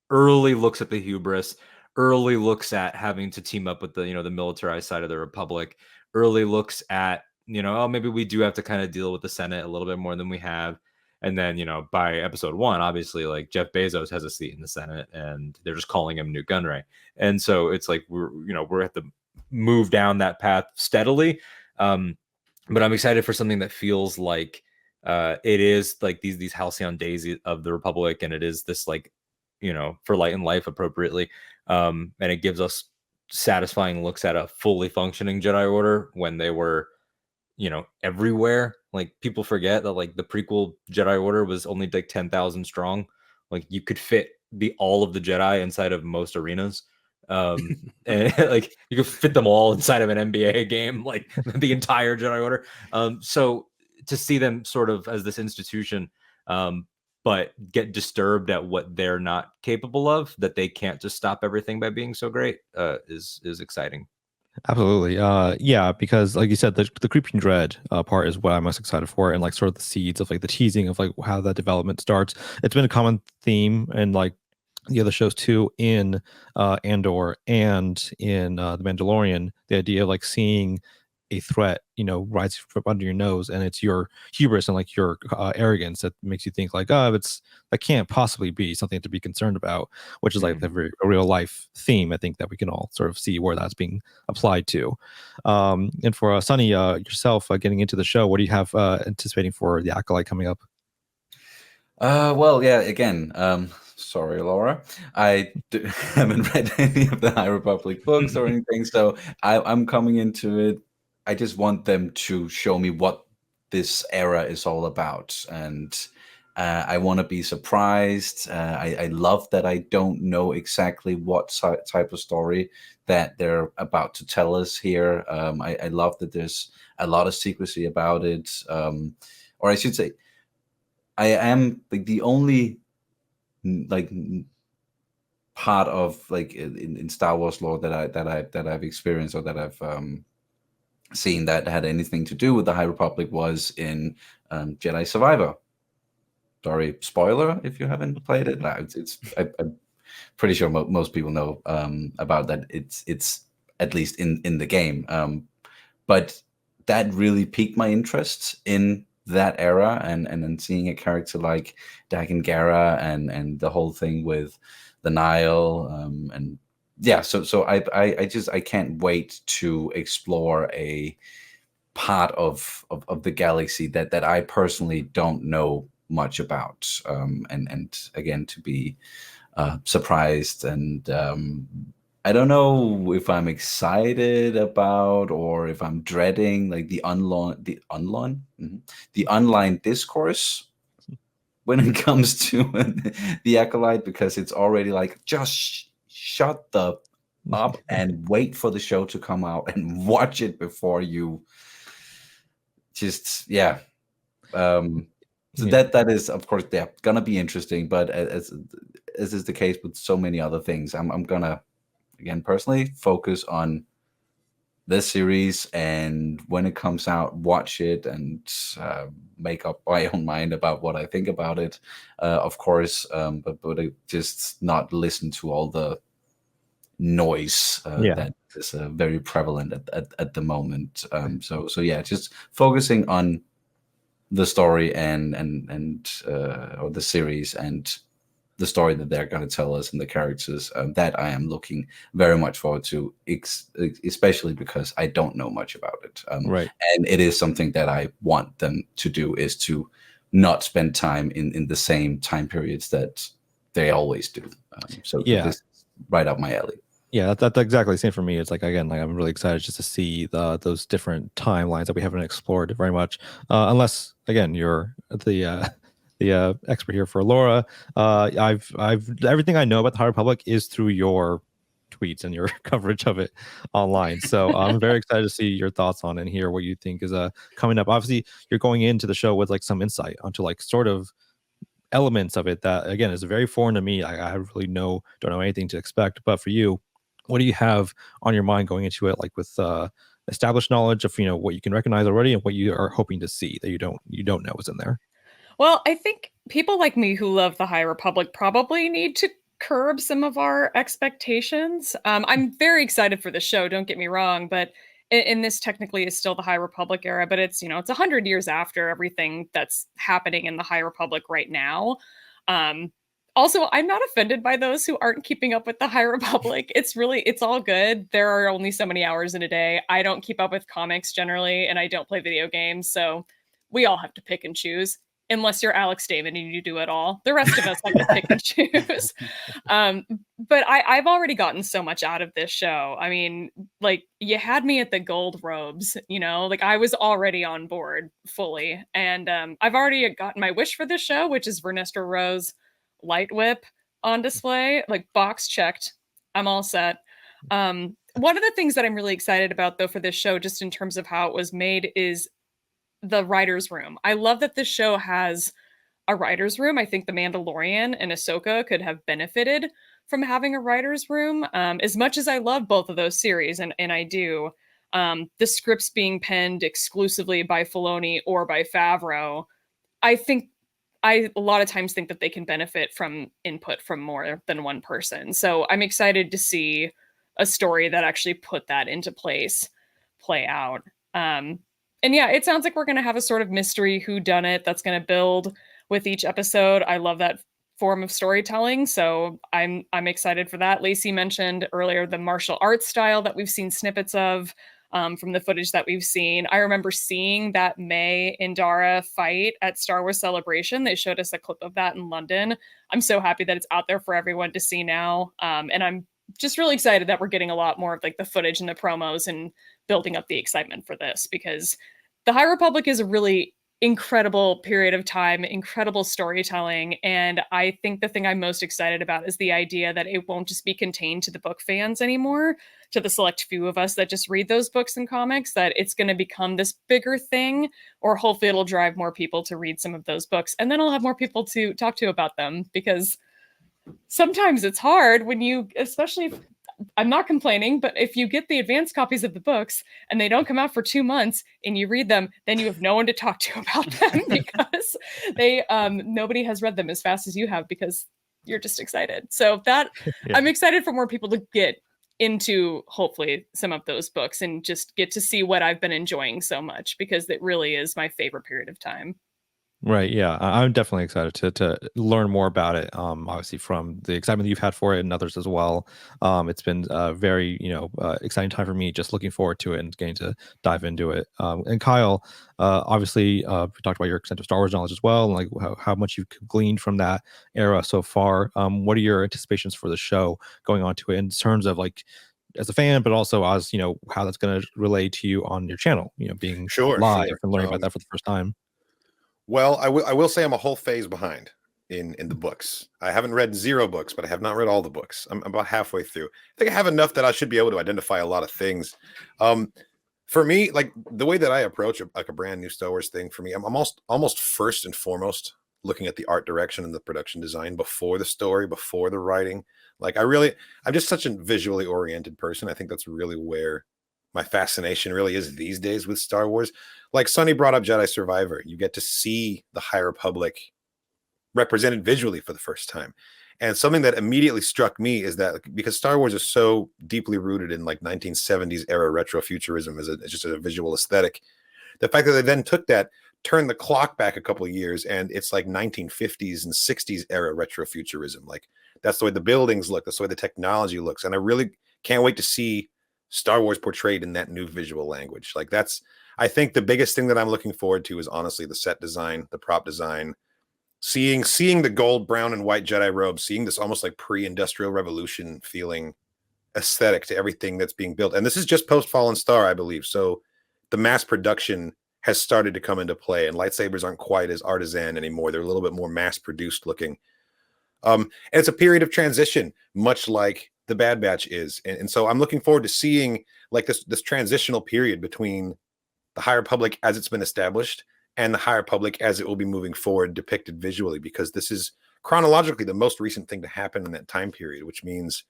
early looks at the hubris, early looks at having to team up with the, the militarized side of the Republic, early looks at, maybe we do have to kind of deal with the Senate a little bit more than we have. And then, by episode 1, obviously, like Jeff Bezos has a seat in the Senate and they're just calling him Newt Gunray. And so it's like, we're at the move down that path steadily. But I'm excited for something that feels like it is like these halcyon days of the Republic, and it is this like, for light and life appropriately. And it gives us satisfying looks at a fully functioning Jedi Order when they were, everywhere. Like, people forget that like the prequel Jedi Order was only like 10,000 strong. Like, you could fit all of the Jedi inside of most arenas. And like you could fit them all inside of an NBA game, like the entire Jedi Order. So to see them sort of as this institution, but get disturbed at what they're not capable of, that they can't just stop everything by being so great, is exciting. Absolutely. Yeah, because like you said, the creeping dread part is what I'm most excited for, and like sort of the seeds of like the teasing of like how that development starts. It's been a common theme and like the other shows too, in Andor and in The Mandalorian, the idea of like seeing a threat, rise from under your nose, and it's your hubris and like your arrogance that makes you think like, that can't possibly be something to be concerned about, which is like a real life theme. I think that we can all sort of see where that's being applied to. And for Sonny, yourself, getting into the show, what do you have anticipating for the Acolyte coming up? Well, yeah. Again, sorry, Laura. Haven't read any of the High Republic books or anything, so I'm coming into it. I just want them to show me what this era is all about, and I want to be surprised. I love that I don't know exactly what type of story that they're about to tell us here. I love that there's a lot of secrecy about it, or I should say, I am like the only like part of like in Star Wars lore that I've experienced or that I've seen that had anything to do with the High Republic was in Jedi Survivor. Sorry, spoiler if you haven't played it. I'm pretty sure most people know about that. It's at least in the game, but that really piqued my interest in that era, and then seeing a character like Dagan Gera and the whole thing with the Nile, and yeah, so I can't wait to explore a part of the galaxy that I personally don't know much about, and again to be surprised, and I don't know if I'm excited about or if I'm dreading like the online discourse when it comes to the Acolyte, because it's already like just shut the up and wait for the show to come out and watch it before you just so that is of course gonna be interesting, but as is the case with so many other things, I'm gonna again personally focus on this series, and when it comes out, watch it and make up my own mind about what I think about it, of course, but just not listen to all the noise that is very prevalent at the moment. So yeah, just focusing on the story and or the series and the story that they're going to tell us and the characters, that I am looking very much forward to, especially because I don't know much about it. Right. And it is something that I want them to do, is to not spend time in the same time periods that they always do. So this is right up my alley. Yeah, that's exactly the same for me. It's like, again, like I'm really excited just to see those different timelines that we haven't explored very much. Unless, again, you're the expert here for Laura. I've everything I know about the High Republic is through your tweets and your coverage of it online. So I'm very excited to see your thoughts on it and hear what you think is coming up. Obviously, you're going into the show with like some insight onto like sort of elements of it that, again, is very foreign to me. I really don't know anything to expect. But for you, what do you have on your mind going into it, like with established knowledge of what you can recognize already and what you are hoping to see that you don't know is in there? Well, I think people like me who love the High Republic probably need to curb some of our expectations. I'm very excited for the show, don't get me wrong, but and this technically is still the High Republic era, but it's, it's 100 years after everything that's happening in the High Republic right now. Also, I'm not offended by those who aren't keeping up with the High Republic. It's all good. There are only so many hours in a day. I don't keep up with comics generally, and I don't play video games, so we all have to pick and choose. Unless you're Alex Damon and you do it all. The rest of us have to pick and choose. But I've already gotten so much out of this show. I mean, like, you had me at the gold robes, like I was already on board fully. And I've already gotten my wish for this show, which is Vernestra Rose Light Whip on display, like box checked. I'm all set. One of the things that I'm really excited about, though, for this show, just in terms of how it was made, is the writer's room. I love that this show has a writer's room. I think The Mandalorian and Ahsoka could have benefited from having a writer's room. As much as I love both of those series, and I do, the scripts being penned exclusively by Filoni or by Favreau, I a lot of times think that they can benefit from input from more than one person. So I'm excited to see a story that actually put that into place play out. And yeah, it sounds like we're going to have a sort of mystery whodunit that's going to build with each episode. I love that form of storytelling, so I'm excited for that. Lacey mentioned earlier the martial arts style that we've seen snippets of. from the footage that we've seen. I remember seeing that May Indara fight at Star Wars Celebration. They showed us a clip of that in London. I'm so happy that it's out there for everyone to see now. And I'm just really excited that we're getting a lot more of like the footage and the promos and building up the excitement for this, because the High Republic is a really incredible period of time, incredible storytelling. And I think the thing I'm most excited about is the idea that it won't just be contained to the book fans anymore, to the select few of us that just read those books and comics, that it's going to become this bigger thing, or hopefully it'll drive more people to read some of those books. And then I'll have more people to talk to about them, because sometimes it's hard when you, especially if, I'm not complaining, but if you get the advanced copies of the books and they don't come out for 2 months and you read them, then you have no one to talk to about them because they nobody has read them as fast as you have, because you're just excited. So that I'm excited for more people to get into hopefully some of those books and just get to see what I've been enjoying so much, because it really is my favorite period of time. Right. Yeah. I'm definitely excited to learn more about it. Obviously from the excitement that you've had for it and others as well. It's been a very, exciting time for me, just looking forward to it and getting to dive into it. And Kyle, obviously, we talked about your extensive Star Wars knowledge as well, and like how much you've gleaned from that era so far. What are your anticipations for the show going on to it in terms of like, as a fan, but also as, how that's going to relate to you on your channel, being live and learning about that for the first time? Well, I will say I'm a whole phase behind in the books. I haven't read 0 books, but I have not read all the books. I'm about halfway through. I think I have enough that I should be able to identify a lot of things. For me, like the way that I approach a brand new Star Wars thing, for me, I'm almost first and foremost looking at the art direction and the production design before the story, before the writing. Like I'm just such a visually oriented person. I think that's really where my fascination really is these days with Star Wars. Like Sonny brought up Jedi Survivor. You get to see the High Republic represented visually for the first time. And something that immediately struck me is that because Star Wars is so deeply rooted in like 1970s era retrofuturism as just a visual aesthetic, the fact that they then took that, turned the clock back a couple of years, and it's like 1950s and 60s era retrofuturism. Like that's the way the buildings look, that's the way the technology looks. And I really can't wait to see Star Wars portrayed in that new visual language. Like I think the biggest thing that I'm looking forward to is honestly the set design, the prop design, seeing the gold, brown, and white Jedi robes, seeing this almost like pre-industrial revolution feeling aesthetic to everything that's being built. And this is just post Fallen Star, I believe. So the mass production has started to come into play, and lightsabers aren't quite as artisan anymore. They're a little bit more mass produced looking. And it's a period of transition, much like the Bad Batch is. And so I'm looking forward to seeing like this transitional period between the High Republic as it's been established and the High Republic as it will be moving forward, depicted visually, because this is chronologically the most recent thing to happen in that time period, which means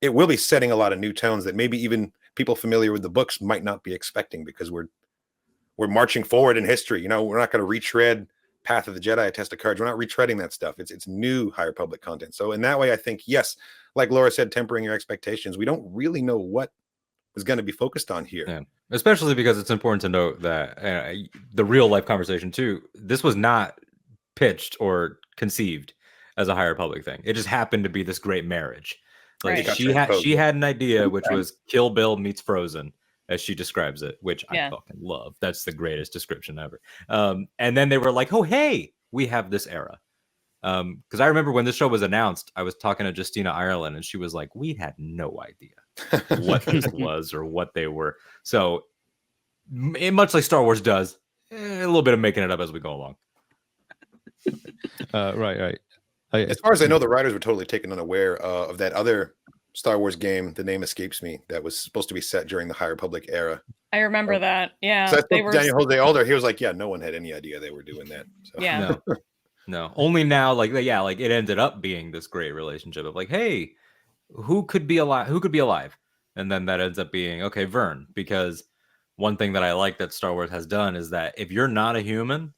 it will be setting a lot of new tones that maybe even people familiar with the books might not be expecting, because we're marching forward in history. We're not going to retread Path of the Jedi, Test of Courage. We're not retreading that stuff. It's new High Republic content. So in that way, I think, yes, like Laura said, tempering your expectations. We don't really know what is going to be focused on here. Yeah. Especially because it's important to note that the real life conversation too, this was not pitched or conceived as a High Republic thing. It just happened to be this great marriage. Like she had an idea, which was Kill Bill meets Frozen, as she describes it, which I fucking love. That's the greatest description ever. And then they were like, oh, hey, we have this era. Because I remember when this show was announced, I was talking to Justina Ireland, and she was like, we had no idea what this was or what they were. So much like Star Wars does, a little bit of making it up as we go along. Right. As far as I know, the writers were totally taken unaware of that other Star Wars game. The name escapes me. That was supposed to be set during the High Republic era. I remember that. Yeah. So I spoke to Daniel Jose Alder. He was like, yeah, no one had any idea they were doing that. So. Yeah. No. Only now, like it ended up being this great relationship of like, hey, who could be alive? And then that ends up being, okay, Vern, because one thing that I like that Star Wars has done is that if you're not a human,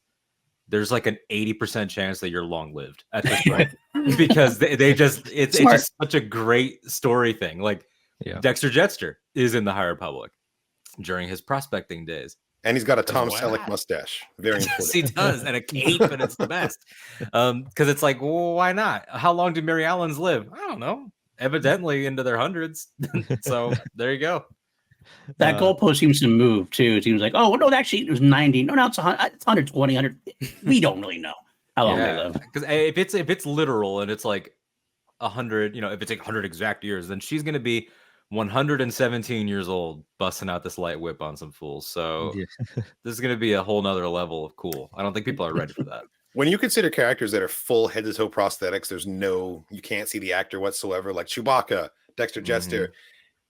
there's like an 80% chance that you're long lived at this point. Because it's just such a great story thing. Like Dexter Jettster is in the High Republic during his prospecting days. And he's got a Tom Selleck mustache. Very important. Yes, he does. And a cape, and it's the best. Because it's like, well, why not? How long do Mary Allens live? I don't know. Evidently into their hundreds. So there you go. That goalpost seems to move too. It seems like, oh no, actually it was 90. No, now it's 120, 100. We don't really know how long they live. Because if it's literal and it's like 100, if it's like 100 exact years, then she's gonna be 117 years old, busting out this light whip on some fools. So this is gonna be a whole nother level of cool. I don't think people are ready for that. When you consider characters that are full head to toe prosthetics, you can't see the actor whatsoever, like Chewbacca, Dexter Jettster.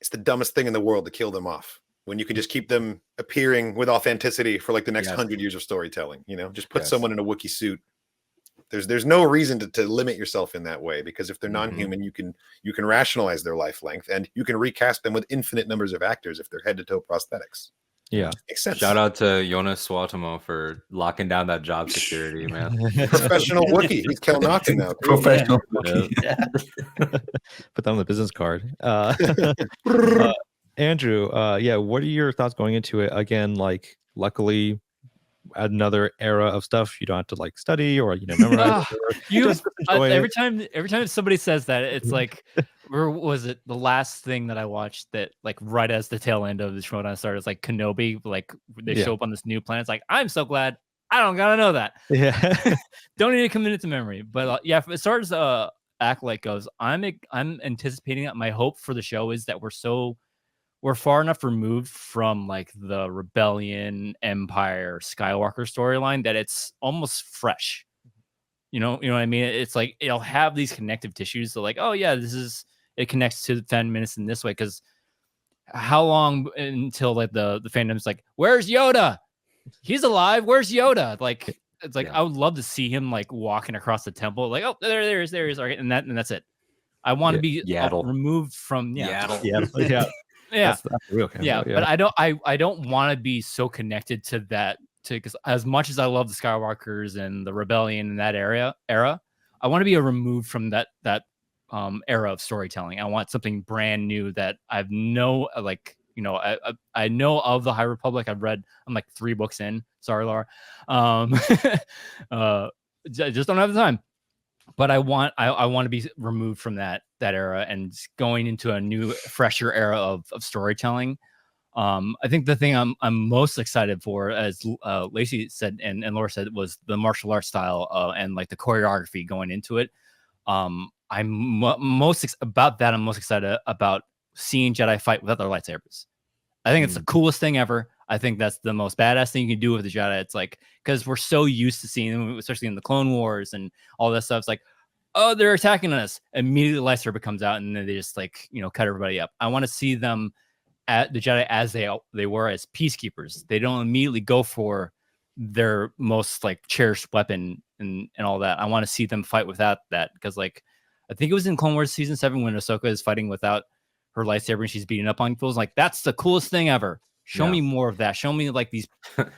It's the dumbest thing in the world to kill them off when you can just keep them appearing with authenticity for like the next 100 years of storytelling. Just put someone in a Wookiee suit. There's no reason to limit yourself in that way, because if they're non-human, you can rationalize their life length, and you can recast them with infinite numbers of actors if they're head to toe prosthetics. Yeah, makes sense. Shout out to Jonas Swatomo for locking down that job security, man. Professional Wookiee. He's Kelnati now. Professional Wookiee. Put that on the business card. Andrew, what are your thoughts going into it? Again, like, luckily, another era of stuff you don't have to like study or memorize. Every time somebody says that, it's like, where was it the last thing that I watched that like right as the tail end of the Showdown started? It's like Kenobi, like they show up on this new planet. It's like, I'm so glad I don't gotta know that. Don't need to commit it to memory. But as far as Acolyte goes, I'm anticipating that. My hope for the show is that we're far enough removed from like the Rebellion, Empire, Skywalker storyline that it's almost fresh. You know what I mean? It's like it'll have these connective tissues. So like, oh yeah, it connects to the Phantom Menace in this way. Because how long until like the fandom's like, where's Yoda? He's alive. Where's Yoda? Like, it's like I would love to see him like walking across the temple. Like, oh, there he is. Okay, and that's it. I want to be removed from Yaddle. That's real but I don't want to be so connected to that, because as much as I love the Skywalkers and the Rebellion in that era, I want to be removed from that era of storytelling. I want something brand new that I've I know of the High Republic. I'm like 3 books in. Sorry, Laura. Just don't have the time. But I want to be removed from that era and going into a new, fresher era of storytelling. I think the thing I'm most excited for, as Lacey said and Laura said, was the martial arts style and like the choreography going into it. I'm most excited about seeing Jedi fight without their lightsabers. I think it's the coolest thing ever. I think that's the most badass thing you can do with the Jedi. It's like, because we're so used to seeing them, especially in the Clone Wars and all that stuff. It's like, oh, they're attacking us. Immediately, lightsaber comes out, and then they just like cut everybody up. I want to see them at the Jedi as they were as peacekeepers. They don't immediately go for their most like cherished weapon and all that. I want to see them fight without that, because like I think it was in Clone Wars season 7 when Ahsoka is fighting without her lightsaber and she's beating up on fools. Like, that's the coolest thing ever. Show me more of that. Show me like these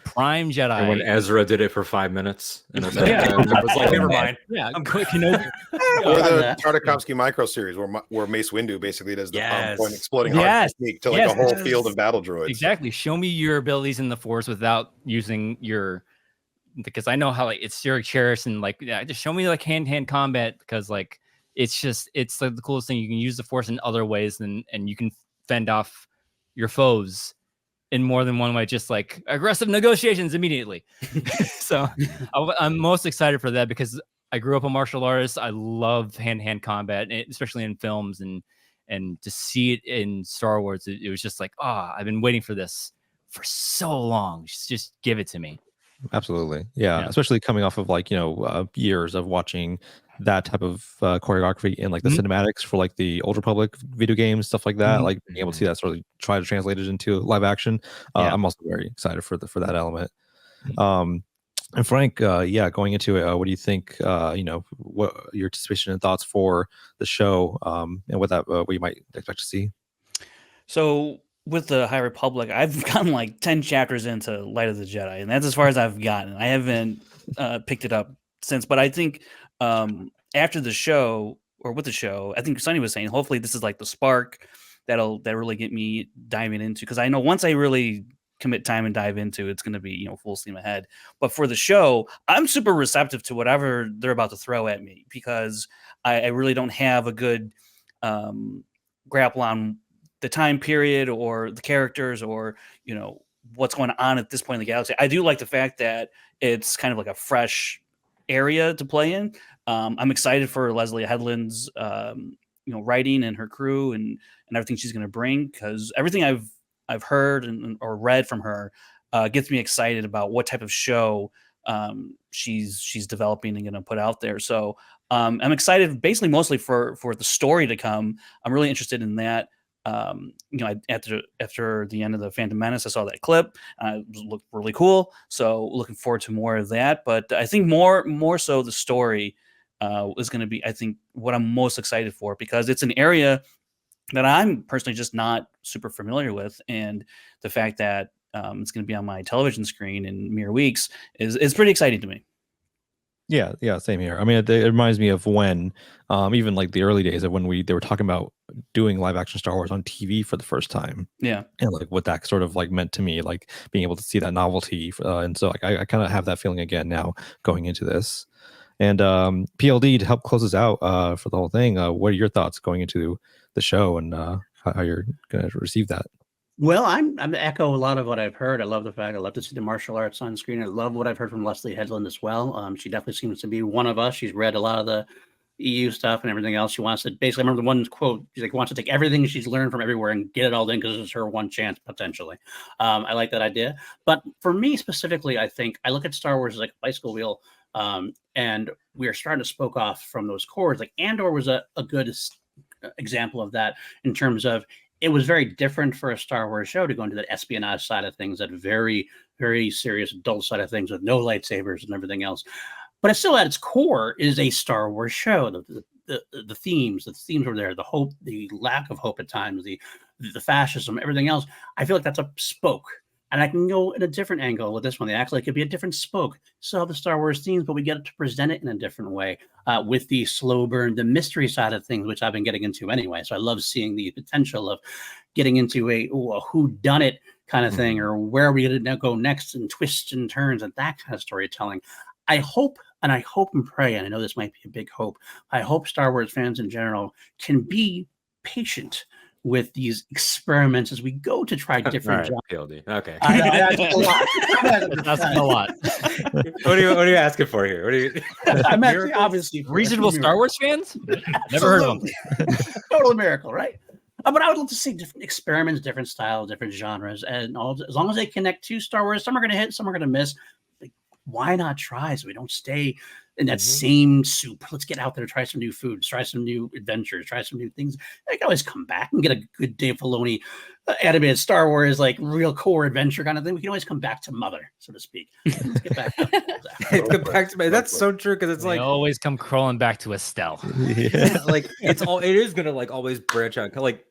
prime Jedi. And when Ezra did it for 5 minutes, and I was like, never mind. Yeah, or the Tartakovsky micro series where Mace Windu basically does the point exploding heart technique to like a whole field of battle droids. Exactly. Show me your abilities in the Force without using your, because I know how like it's your cherished, and like just show me like hand-to-hand combat, because like it's like the coolest thing. You can use the Force in other ways, and you can fend off your foes in more than one way, just like aggressive negotiations immediately. So I'm most excited for that, because I grew up a martial artist. I love hand-to-hand combat, especially in films, and to see it in Star Wars, it was just like, I've been waiting for this for so long. Just give it to me. Absolutely. Yeah. Especially coming off of like, years of watching that type of choreography in like the cinematics for like the Old Republic video games, stuff like that, like being able to see that, sort of try to translate it into live action. I'm also very excited for that element. And Frank, going into it, what do you think, what your anticipation and thoughts for the show, and what you might expect to see? So with the High Republic, I've gotten like 10 chapters into Light of the Jedi, and that's as far as I've gotten. I haven't picked it up since, but I think after the show, or with the show, I think Sonny was saying, hopefully this is like the spark that'll really get me diving into, because I know once I really commit time and dive into, it's going to be full steam ahead. But for the show, I'm super receptive to whatever they're about to throw at me, because I really don't have a good grapple on the time period or the characters or what's going on at this point in the galaxy. I do like the fact that it's kind of like a fresh area to play in. I'm excited for Leslie Headland's writing and her crew and everything she's going to bring, because everything I've heard or read from her gets me excited about what type of show she's developing and going to put out there. So I'm excited basically mostly for the story to come. I'm really interested in that. After the end of the Phantom Menace, I saw that clip. It looked really cool. So looking forward to more of that. But I think more so the story is going to be, I think, what I'm most excited for, because it's an area that I'm personally just not super familiar with, and the fact that it's going to be on my television screen in mere weeks is pretty exciting to me. Yeah, same here. I mean, it reminds me of when, even like the early days of when they were talking about doing live action Star Wars on TV for the first time. Yeah, and like what that sort of like meant to me, like being able to see that novelty, and so like I kind of have that feeling again now going into this. And PLD, to help close us out for the whole thing, what are your thoughts going into the show and how you're going to receive that? Well, I'm echo a lot of what I've heard. I love the fact I love to see the martial arts on screen. I love what I've heard from Leslie Headland as well. She definitely seems to be one of us. She's read a lot of the EU stuff and everything else. She wants to basically, I remember the one quote, she's like, wants to take everything she's learned from everywhere and get it all in because it's her one chance potentially. I like that idea. But for me specifically, I think I look at Star Wars as like a bicycle wheel, and we are starting to spoke off from those cores. Like Andor was a good example of that, in terms of it was very different for a Star Wars show to go into that espionage side of things, that very, very serious adult side of things with no lightsabers and everything else. But it still, at its core, is a Star Wars show. The themes were there. The hope, the lack of hope at times, the fascism, everything else. I feel like that's a spoke. And I can go in a different angle with this one. The Acolyte could be a different spoke. Still have the Star Wars themes, but we get to present it in a different way, with the slow burn, the mystery side of things, which I've been getting into anyway. So I love seeing the potential of getting into a whodunit kind of thing, or where are we going to go next, and twists and turns and that kind of storytelling. I hope and pray, and I know this might be a big hope, I hope Star Wars fans in general can be patient with these experiments as we go to try different jobs. PLD. Okay. That's a lot. What are you asking for here? What are you? I'm actually obviously reasonable Star Wars fans. Never heard of them. Total miracle, right? But I would love to see different experiments, different styles, different genres, and all. As long as they connect to Star Wars, some are going to hit, some are going to miss. Like, why not try so we don't stay in that same soup? Let's get out there, try some new foods, try some new adventures, try some new things. I can always come back and get a good Dave Filoni animated Star Wars, like real core adventure kind of thing. We can always come back to mother, so to speak. Let's get back. Get back to me. That's so true, because it's like always come crawling back to Estelle. Yeah. Like it is gonna like always branch out. Like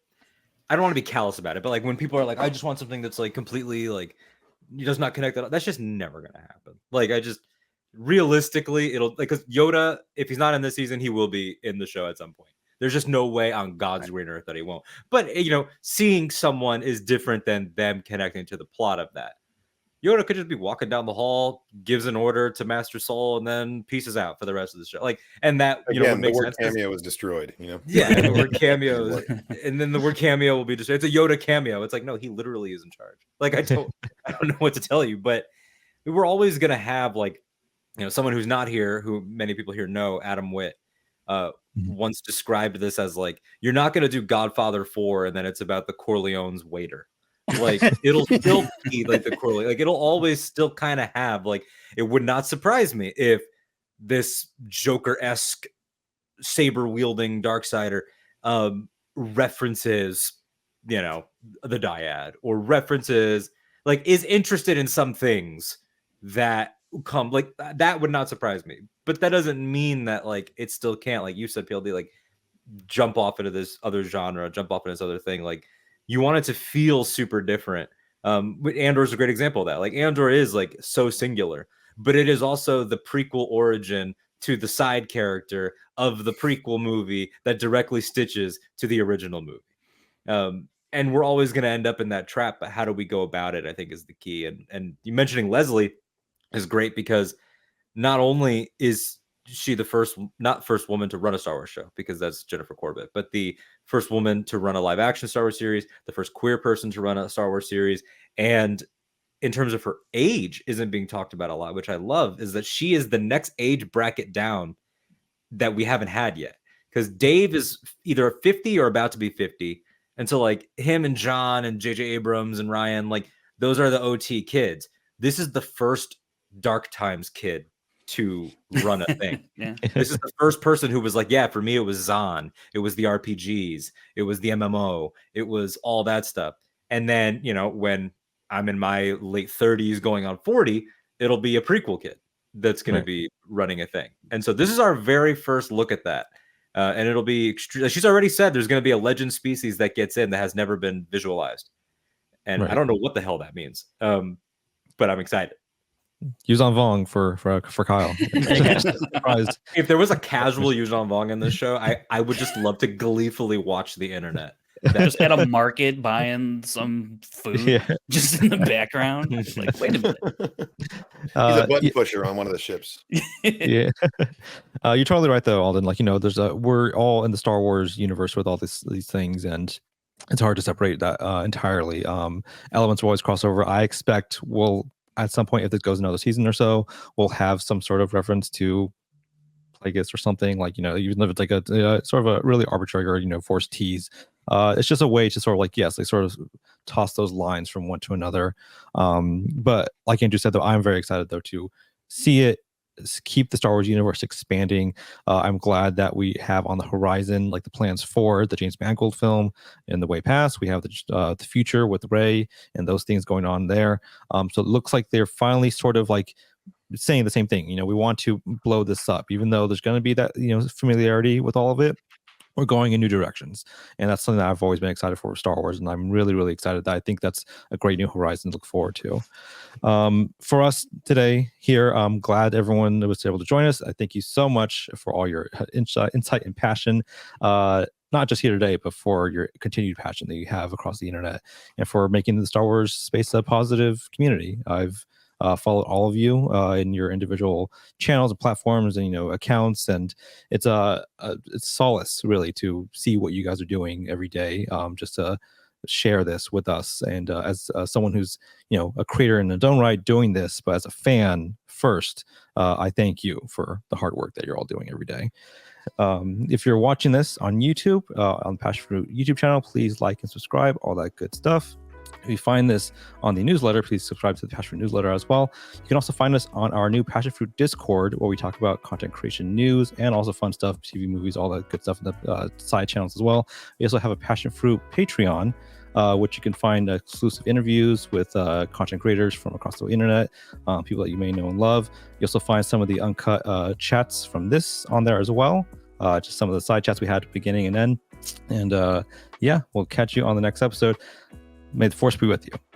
I don't want to be callous about it, but like when people are like, I just want something that's like completely like does not connect at all. That's just never gonna happen. Like realistically, it'll like, because Yoda, if he's not in this season, he will be in the show at some point. There's just no way on God's green earth that he won't. But seeing someone is different than them connecting to the plot of that. Yoda could just be walking down the hall, gives an order to Master Soul, and then pieces out for the rest of the show. Like, and that again, the word cameo was destroyed. Yeah, the word cameo, and then the word cameo will be destroyed. It's a Yoda cameo. It's like, no, he literally is in charge. Like, I don't know what to tell you, but we're always gonna have like, someone who's not here, who many people here know, Adam Witt, once described this as like, you're not gonna do Godfather 4, and then it's about the Corleone's waiter. Like it'll still be like the Corleone, like it'll always still kind of have like, it would not surprise me if this Joker-esque saber wielding Darksider references the dyad, or references like is interested in some things that come, like that would not surprise me. But that doesn't mean that like it still can't, like you said, PLD, like jump off into this other genre, jump off into this other thing. Like you want it to feel super different. Andor is a great example of that. Like Andor is like so singular, but it is also the prequel origin to the side character of the prequel movie that directly stitches to the original movie. And we're always going to end up in that trap, but how do we go about it, I think, is the key. And you mentioning Leslie is great, because not only is she the first, not first woman to run a Star Wars show, because that's Jennifer Corbett, but the first woman to run a live action Star Wars series, the first queer person to run a Star Wars series. And in terms of her age, isn't being talked about a lot, which I love, is that she is the next age bracket down that we haven't had yet. Because Dave is either 50 or about to be 50. And so like him and John and JJ Abrams and Ryan, like those are the OT kids. This is the first Dark Times kid to run a thing. This is the first person who was like, yeah, for me, it was Zahn. It was the RPGs. It was the MMO. It was all that stuff. And then, you know, when I'm in my late 30s going on 40, it'll be a prequel kid that's going to be running a thing. And so this is our very first look at that. And it'll be she's already said there's going to be a legend species that gets in that has never been visualized. And I don't know what the hell that means. But I'm excited. Yuzhan Vong for Kyle. If there was a casual Yuzhan Vong in this show, I would just love to gleefully watch the internet. Just at a market buying some food, just in the background. Like, wait a minute. He's a button pusher on one of the ships. You're totally right though, Alden. Like, you know, we're all in the Star Wars universe with all these things, and it's hard to separate that entirely. Elements will always cross over. I expect we'll at some point, if this goes another season or so, we'll have some sort of reference to Plagueis or something, like, you know, even if it's like a sort of a really arbitrary or, you know, forced tease. It's just a way to sort of like, yes, they sort of toss those lines from one to another. But like Andrew said, though, I'm very excited though to see it keep the Star Wars universe expanding. I'm glad that we have on the horizon like the plans for the James Mangold film in the way past. We have the future with Rey and those things going on there. So it looks like they're finally sort of like saying the same thing. You know, we want to blow this up, even though there's going to be that, you know, familiarity with all of it. We're going in new directions, and that's something that I've always been excited for Star Wars, and I'm really, really excited that I think that's a great new horizon to look forward to. For us today here, I'm glad everyone was able to join us. I thank you so much for all your insight and passion, not just here today, but for your continued passion that you have across the internet, and for making the Star Wars space a positive community. I've followed all of you in your individual channels and platforms and, you know, accounts, and it's solace really to see what you guys are doing every day, just to share this with us. And as someone who's, you know, a creator in their own right doing this, but as a fan first, I thank you for the hard work that you're all doing every day. If you're watching this on YouTube, on the Passion Fruit YouTube channel, please like and subscribe, all that good stuff. If you find this on the newsletter, please subscribe to the Passion Fruit newsletter as well. You can also find us on our new Passion Fruit Discord, where we talk about content creation news and also fun stuff, TV, movies, all that good stuff in the side channels as well. We also have a Passion Fruit Patreon, which you can find exclusive interviews with content creators from across the internet, people that you may know and love. You also find some of the uncut chats from this on there as well, just some of the side chats we had at the beginning and end. And yeah, we'll catch you on the next episode. May the Force be with you.